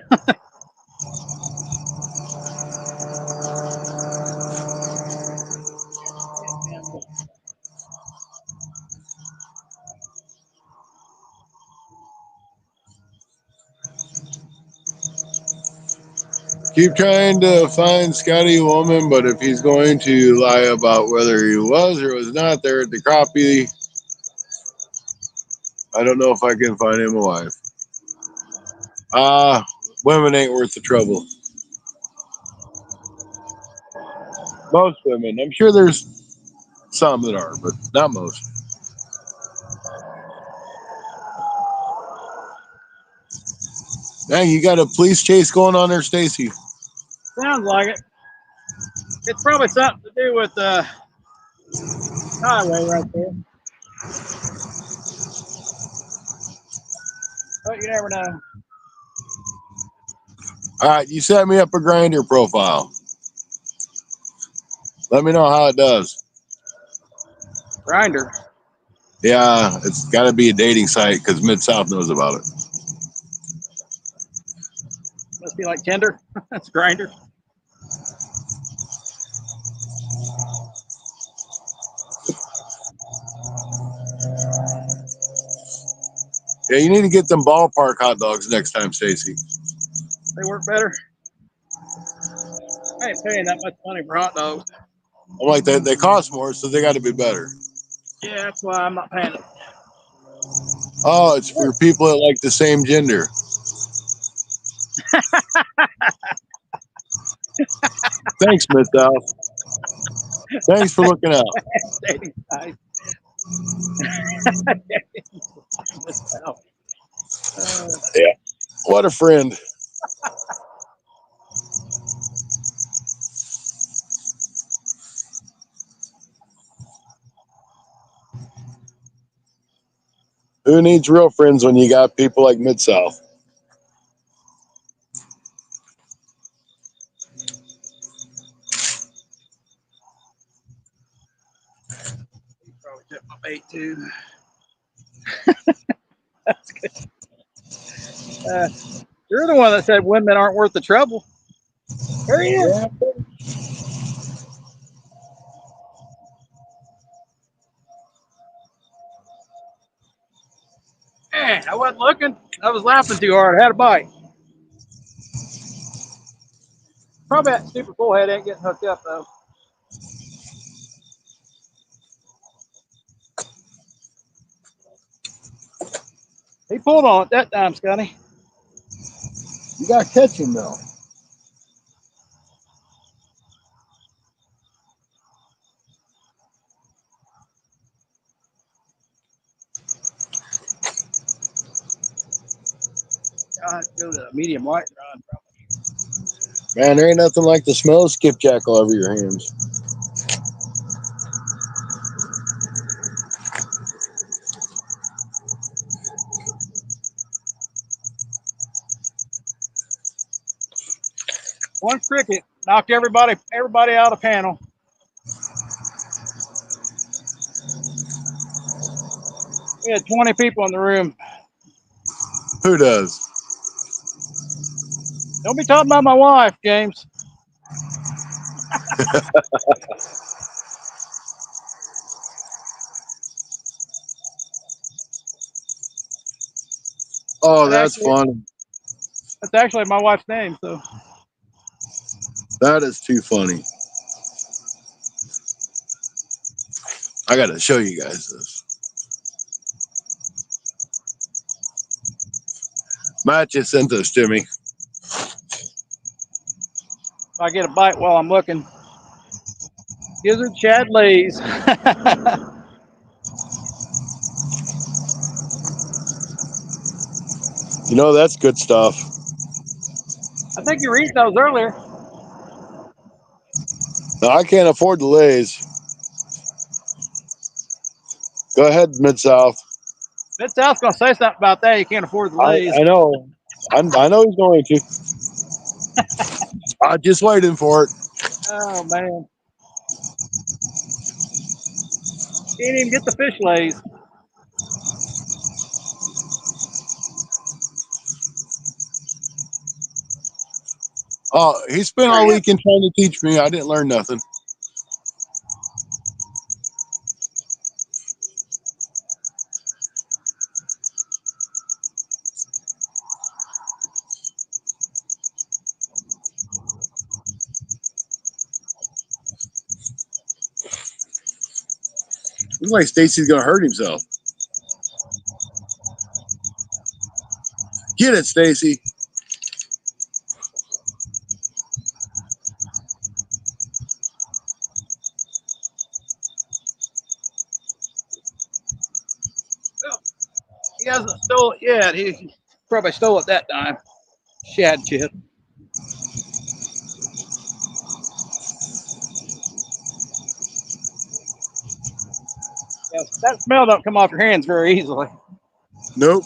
[SPEAKER 1] Keep trying to find Scotty Woman, but if he's going to lie about whether he was or was not there at the crappie, I don't know if I can find him a wife. Women ain't worth the trouble. Most women. I'm sure there's some that are, but not most. Dang, you got a police chase going on there, Stacy.
[SPEAKER 2] Sounds like it. It's probably something to do with the highway right there. But you never know.
[SPEAKER 1] All right, you set me up a Grinder profile. Let me know how it does.
[SPEAKER 2] Grinder.
[SPEAKER 1] Yeah, it's got to be a dating site because Mid-South knows about it.
[SPEAKER 2] Must be like Tinder. That's Grinder.
[SPEAKER 1] Yeah, you need to get them ballpark hot dogs next time, Stacy.
[SPEAKER 2] They work better. I ain't paying that much money for hot dogs.
[SPEAKER 1] I'm like, they cost more, so they got to be better.
[SPEAKER 2] Yeah, that's why I'm not paying it.
[SPEAKER 1] Oh, it's for people that like the same gender. Thanks, Mid-South. Thanks for looking out.
[SPEAKER 2] Dating site.
[SPEAKER 1] Yeah, what a friend. Who needs real friends when you got people like Mid-South?
[SPEAKER 2] Probably took my bait too. That's good. You're the one that said women aren't worth the trouble. There he is.
[SPEAKER 1] Yeah.
[SPEAKER 2] Man, I wasn't looking. I was laughing too hard. I had a bite. Probably that stupid bullhead ain't getting hooked up though. He pulled on it that time, Scotty.
[SPEAKER 1] You got to catch him, though.
[SPEAKER 2] I'll have to go to a medium white rod.
[SPEAKER 1] Man, there ain't nothing like the smell of skipjack all over your hands.
[SPEAKER 2] One cricket knocked everybody out of the panel. We had 20 people in the room.
[SPEAKER 1] Who does?
[SPEAKER 2] Don't be talking about my wife, James.
[SPEAKER 1] Oh, that's funny.
[SPEAKER 2] That's actually my wife's name. So
[SPEAKER 1] That is too funny. I got to show you guys this. Matt just sent this to me.
[SPEAKER 2] if I get a bite while I'm looking, gizzard shad lays.
[SPEAKER 1] You know, that's good stuff.
[SPEAKER 2] I think you were eating those earlier.
[SPEAKER 1] Now, I can't afford the Lays. Go ahead, Mid-South.
[SPEAKER 2] Mid-South's going to say something about that. You can't afford the lays.
[SPEAKER 1] I know. I know he's going to. I'm just waiting for it.
[SPEAKER 2] Oh, man. Can't even get the fish lays.
[SPEAKER 1] Oh, he spent all weekend trying to teach me. I didn't learn nothing. Looks like Stacy's going to hurt himself. Get it, Stacy.
[SPEAKER 2] Well, he hasn't stole it yet. He probably stole it that time. Shad chip. Yes, that smell don't come off your hands very easily.
[SPEAKER 1] Nope.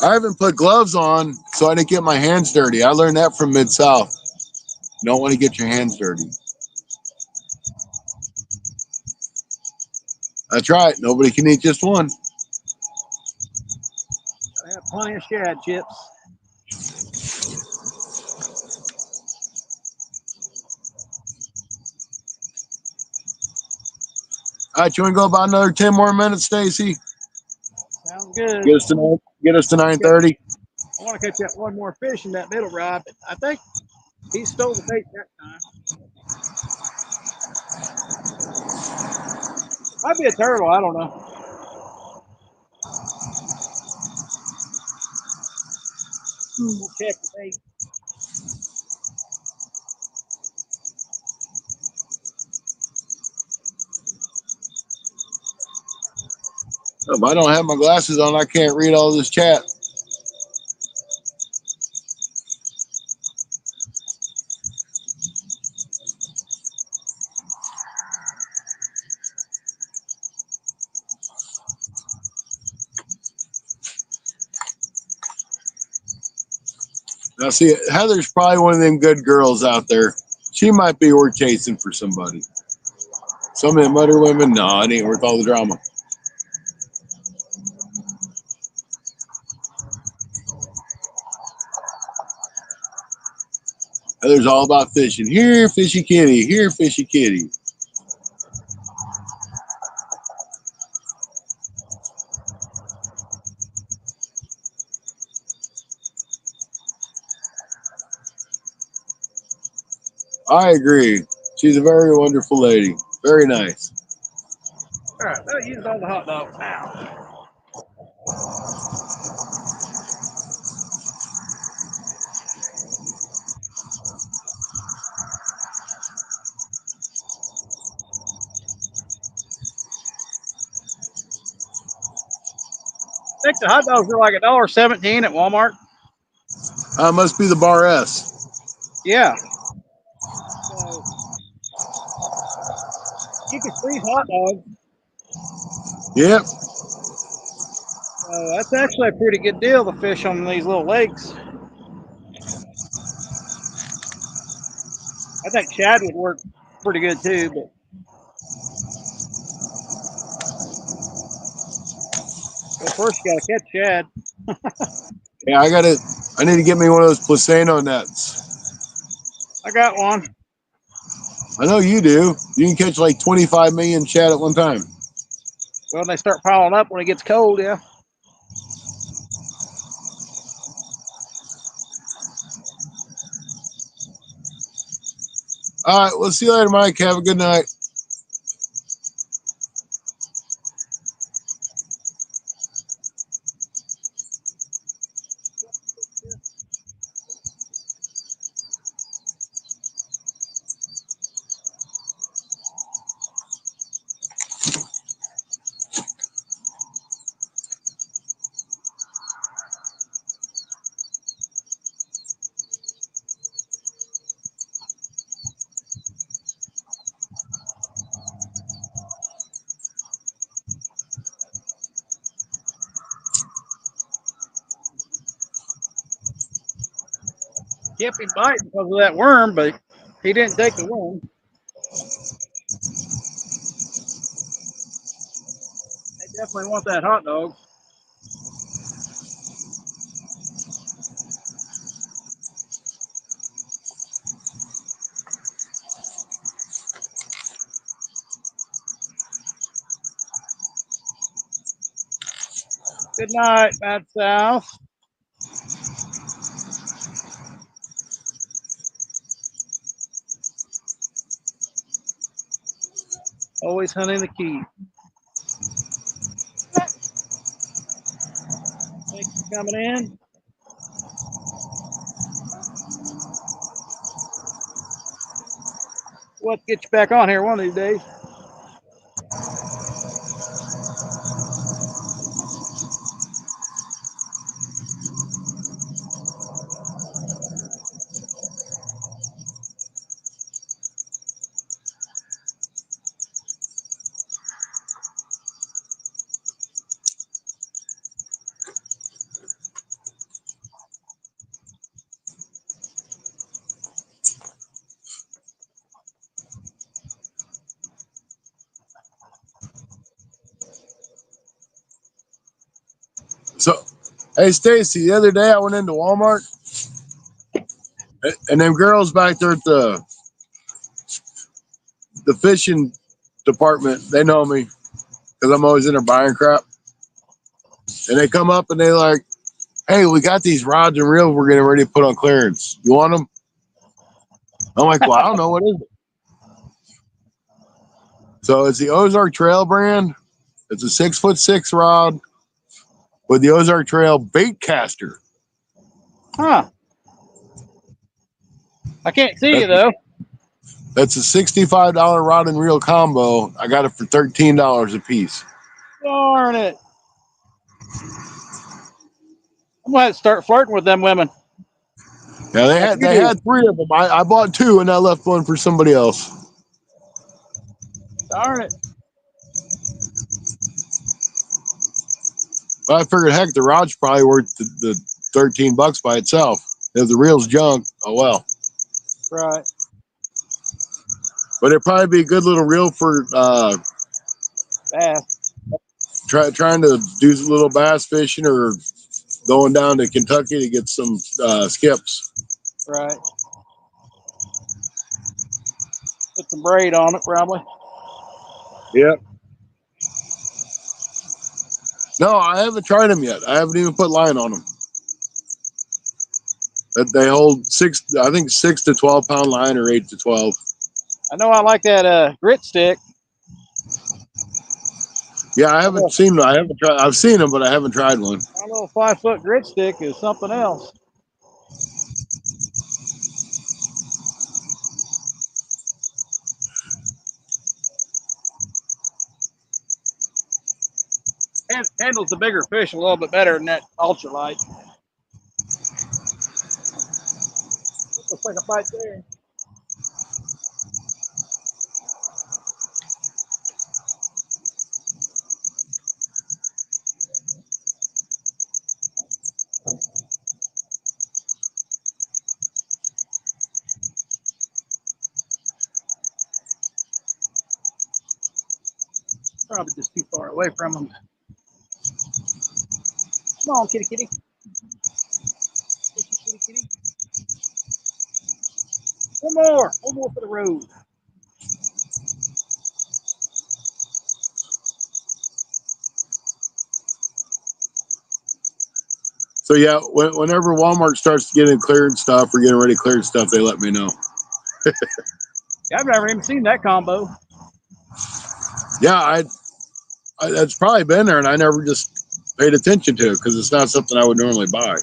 [SPEAKER 1] I haven't put gloves on, so I didn't get my hands dirty. I learned that from Mid-South. You don't want to get your hands dirty. That's right. Nobody can eat just one.
[SPEAKER 2] I have plenty of shad chips.
[SPEAKER 1] All right, you want to go about another 10 more minutes, Stacy?
[SPEAKER 2] Sounds good.
[SPEAKER 1] Get us to 9:30.
[SPEAKER 2] I want to catch that one more fish in that middle rod, but I think he stole the bait that time. Might be a turtle. I don't know. We'll check the bait.
[SPEAKER 1] If I don't have my glasses on, I can't read all this chat. Now, see, Heather's probably one of them good girls out there. She might be worth chasing for somebody. Some of them other women, no, it ain't worth all the drama. Heather's all about fishing. Here, fishy kitty. Here, fishy kitty. I agree. She's a very wonderful lady. Very nice.
[SPEAKER 2] All right, that used all the hot dogs now. I think the hot dogs are like $1.17 at Walmart.
[SPEAKER 1] Must be the bar S.
[SPEAKER 2] Yeah. So you can freeze hot dogs.
[SPEAKER 1] Yep.
[SPEAKER 2] That's actually a pretty good deal to fish on these little lakes. I think shad would work pretty good too, but first you gotta catch shad.
[SPEAKER 1] Yeah, I need to get me one of those Placeno nets.
[SPEAKER 2] I got one.
[SPEAKER 1] I know you do. You can catch like 25 million shad at one time.
[SPEAKER 2] Well, they start piling up when it gets cold, yeah.
[SPEAKER 1] All right, we'll see you later, Mike. Have a good night.
[SPEAKER 2] Kept him biting because of that worm, but he didn't take the worm. They definitely want that hot dog. Good night, Bad South. Always hunting the key. Thanks for coming in. We'll have to get you back on here one of these days.
[SPEAKER 1] So, hey, Stacy, the other day I went into Walmart, and them girls back there at the fishing department, they know me because I'm always in there buying crap. And they come up and they like, hey, we got these rods and reels we're getting ready to put on clearance. You want them? I'm like, well, I don't know. What is it? So it's the Ozark Trail brand. It's a 6'6" rod with the Ozark Trail bait caster.
[SPEAKER 2] Huh. I can't see you though.
[SPEAKER 1] That's a $65 rod and reel combo. I got it for $13 a piece.
[SPEAKER 2] Darn it. I'm gonna have to start flirting with them women.
[SPEAKER 1] Yeah, they had 3 of them. I bought 2 and I left one for somebody else.
[SPEAKER 2] Darn it.
[SPEAKER 1] But I figured, heck, the rod's probably worth the $13 by itself. If the reel's junk, oh well.
[SPEAKER 2] Right.
[SPEAKER 1] But it'd probably be a good little reel for
[SPEAKER 2] Bass.
[SPEAKER 1] trying to do a little bass fishing or going down to Kentucky to get some skips.
[SPEAKER 2] Right. Put some braid on it, probably.
[SPEAKER 1] Yep. No, I haven't tried them yet. I haven't even put line on them. But they hold 6 to 12 pound line or 8 to 12.
[SPEAKER 2] I know I like that grit stick.
[SPEAKER 1] Yeah, I haven't seen them. I haven't tried. I've seen them, but I haven't tried one.
[SPEAKER 2] My little 5-foot grit stick is something else. Handles the bigger fish a little bit better than that ultralight. Looks like a bite there. Probably just too far away from them. Come on, kitty, kitty. Kitty, kitty. One more for the road.
[SPEAKER 1] So yeah, whenever Walmart starts getting cleared stuff or getting ready to clear stuff, they let me know.
[SPEAKER 2] Yeah, I've never even seen that combo.
[SPEAKER 1] Yeah, I that's probably been there, and I never just paid attention to it because it's not something I would normally buy.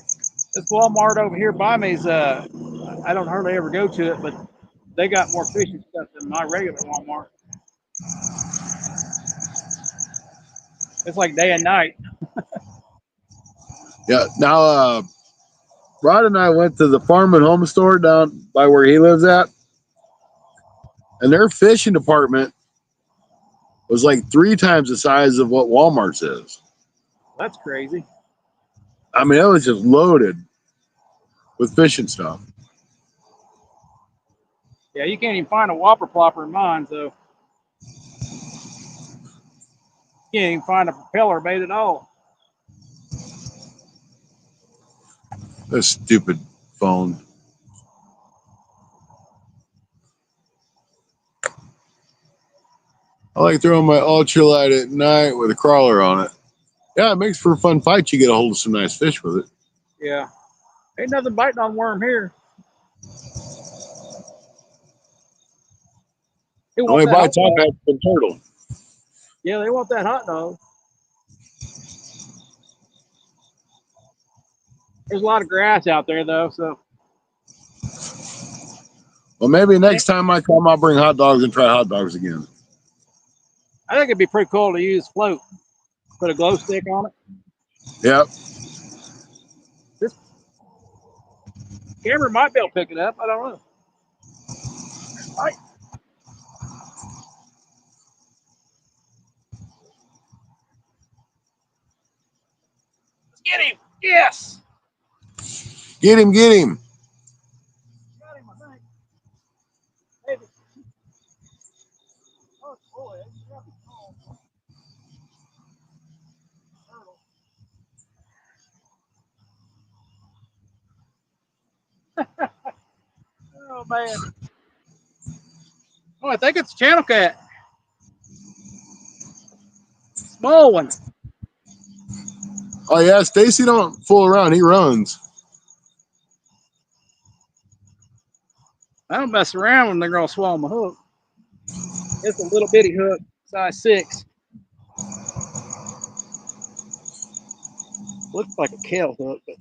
[SPEAKER 2] This Walmart over here by me is I don't hardly ever go to it, but they got more fishing stuff than my regular Walmart. It's like day and night.
[SPEAKER 1] Yeah. Now, Rod and I went to the farm and home store down by where he lives at, and their fishing department was like 3 times the size of what Walmart's is.
[SPEAKER 2] That's crazy.
[SPEAKER 1] I mean, it was just loaded with fishing stuff.
[SPEAKER 2] Yeah, you can't even find a whopper plopper in mine, so you can't even find a propeller bait at all.
[SPEAKER 1] This stupid phone. I like throwing my ultralight at night with a crawler on it. Yeah, it makes for a fun fight. You get a hold of some nice fish with it.
[SPEAKER 2] Yeah. Ain't nothing biting on worm here. They want
[SPEAKER 1] Only
[SPEAKER 2] that hot
[SPEAKER 1] bites I've
[SPEAKER 2] dog.
[SPEAKER 1] had from turtle.
[SPEAKER 2] Yeah, they want that hot dog. There's a lot of grass out there though, so
[SPEAKER 1] Well, maybe next time I come, I'll bring hot dogs and try hot dogs again.
[SPEAKER 2] I think it'd be pretty cool to use float. Put a glow stick on it.
[SPEAKER 1] Yep.
[SPEAKER 2] This camera might be able to pick it up. I don't know. Right. Let's get him. Yes.
[SPEAKER 1] Get him, get him.
[SPEAKER 2] Got him, I think. Maybe. Oh, boy. That's probably small. Turtle. Oh, man. Oh, I think it's a channel cat. Small one.
[SPEAKER 1] Oh yeah, Stacy don't fool around. He runs.
[SPEAKER 2] I don't mess around when they're going to swallow my hook. It's a little bitty hook, size 6. Looks like a kale hook, but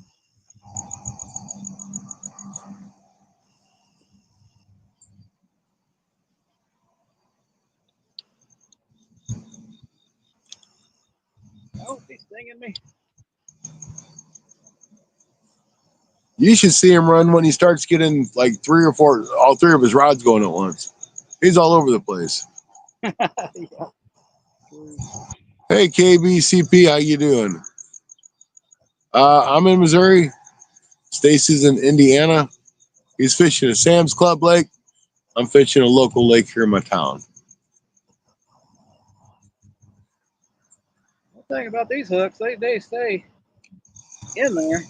[SPEAKER 2] oh, he's stinging me.
[SPEAKER 1] You should see him run when he starts getting like 3 or 4, all 3 of his rods going at once. He's all over the place.
[SPEAKER 2] Yeah.
[SPEAKER 1] Hey KBCP, how you doing? I'm in Missouri. Stacy's in Indiana. He's fishing at Sam's Club Lake. I'm fishing a local lake here in my town.
[SPEAKER 2] One thing about these hooks, they stay in there.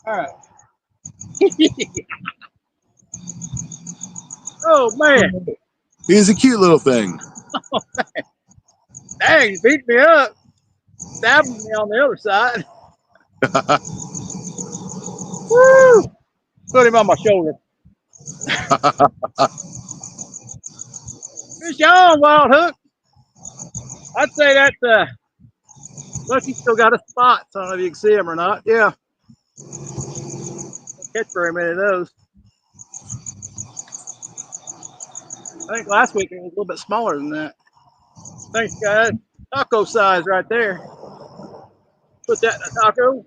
[SPEAKER 2] All right. Oh man,
[SPEAKER 1] He's a cute little thing.
[SPEAKER 2] dang, he beat me up, stabbing me on the other side. Woo! Put him on my shoulder. Fish on, wild hook. I'd say that's Lucky still got a spot. So I don't know if you can see him or not. Yeah. Don't catch very many of those. I think last week it was a little bit smaller than that. Thanks, guys. Taco size right there. Put that in a taco.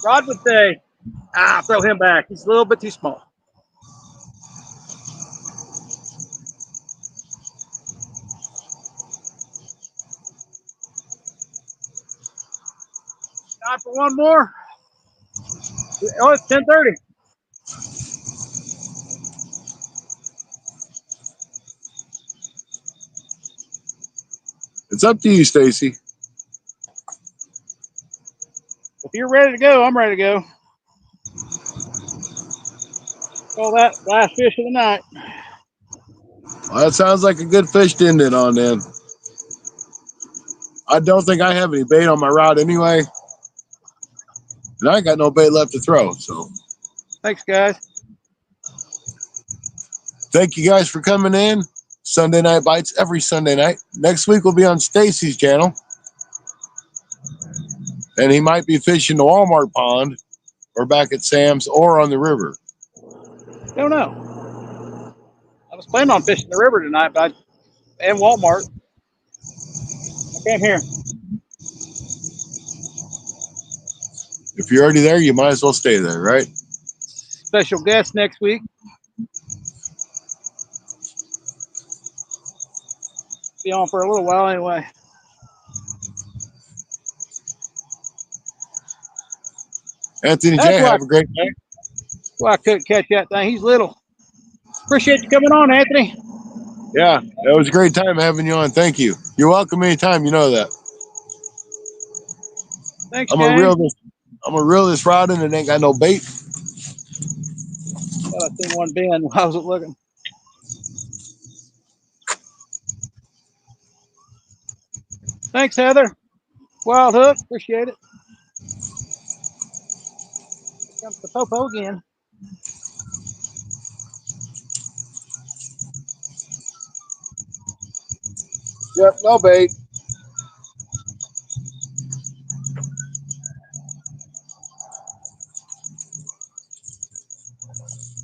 [SPEAKER 2] Rod would say, throw him back. He's a little bit too small. Time for one more. Oh, it's 10:30.
[SPEAKER 1] It's up to you, Stacy.
[SPEAKER 2] If you're ready to go, I'm ready to go. Call that last fish of the night.
[SPEAKER 1] Well, that sounds like a good fish to end it on then. I don't think I have any bait on my rod anyway. And I ain't got no bait left to throw. So
[SPEAKER 2] Thanks, guys.
[SPEAKER 1] thank you guys for coming in. Sunday Night Bites every Sunday night. Next week will be on Stacy's channel. And he might be fishing the Walmart pond or back at Sam's or on the river.
[SPEAKER 2] Don't know. I was planning on fishing the river tonight, but and Walmart. I came here.
[SPEAKER 1] If you're already there, you might as well stay there, right?
[SPEAKER 2] Special guest next week. Be on for a little while anyway.
[SPEAKER 1] Anthony
[SPEAKER 2] That's
[SPEAKER 1] J,
[SPEAKER 2] why,
[SPEAKER 1] have a great night.
[SPEAKER 2] I couldn't catch that thing. He's little. Appreciate you coming on, Anthony.
[SPEAKER 1] Yeah, that was a great time having you on. Thank you. You're welcome anytime. You know that.
[SPEAKER 2] Thanks,
[SPEAKER 1] I'm
[SPEAKER 2] gang.
[SPEAKER 1] gonna reel this rod in and ain't got no bait.
[SPEAKER 2] Thought I seen one bend while I was looking. Thanks, Heather. Wild hook. Appreciate it. Here comes the popo again.
[SPEAKER 1] Yep, no bait.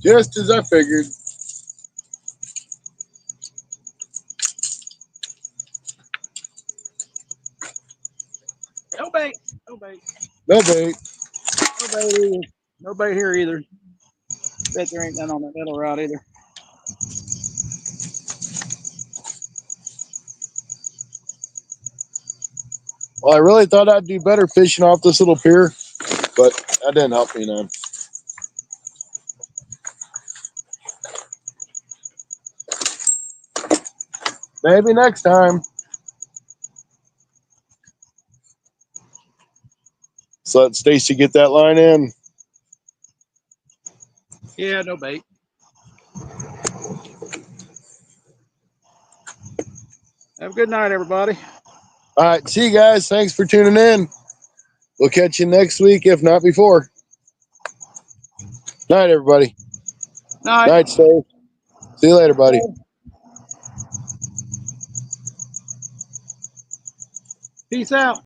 [SPEAKER 1] Just as I figured.
[SPEAKER 2] No bait. No bait.
[SPEAKER 1] No bait.
[SPEAKER 2] No bait either. No bait here either. Bet there ain't none on that middle rod either.
[SPEAKER 1] Well, I really thought I'd do better fishing off this little pier, but that didn't help me none. Maybe next time. So let Stacy get that line in.
[SPEAKER 2] Yeah, no bait. Have a good night, everybody.
[SPEAKER 1] All right, see you guys. Thanks for tuning in. We'll catch you next week, if not before. Night, everybody.
[SPEAKER 2] Night.
[SPEAKER 1] Night, Steve. See you later, buddy.
[SPEAKER 2] Peace out.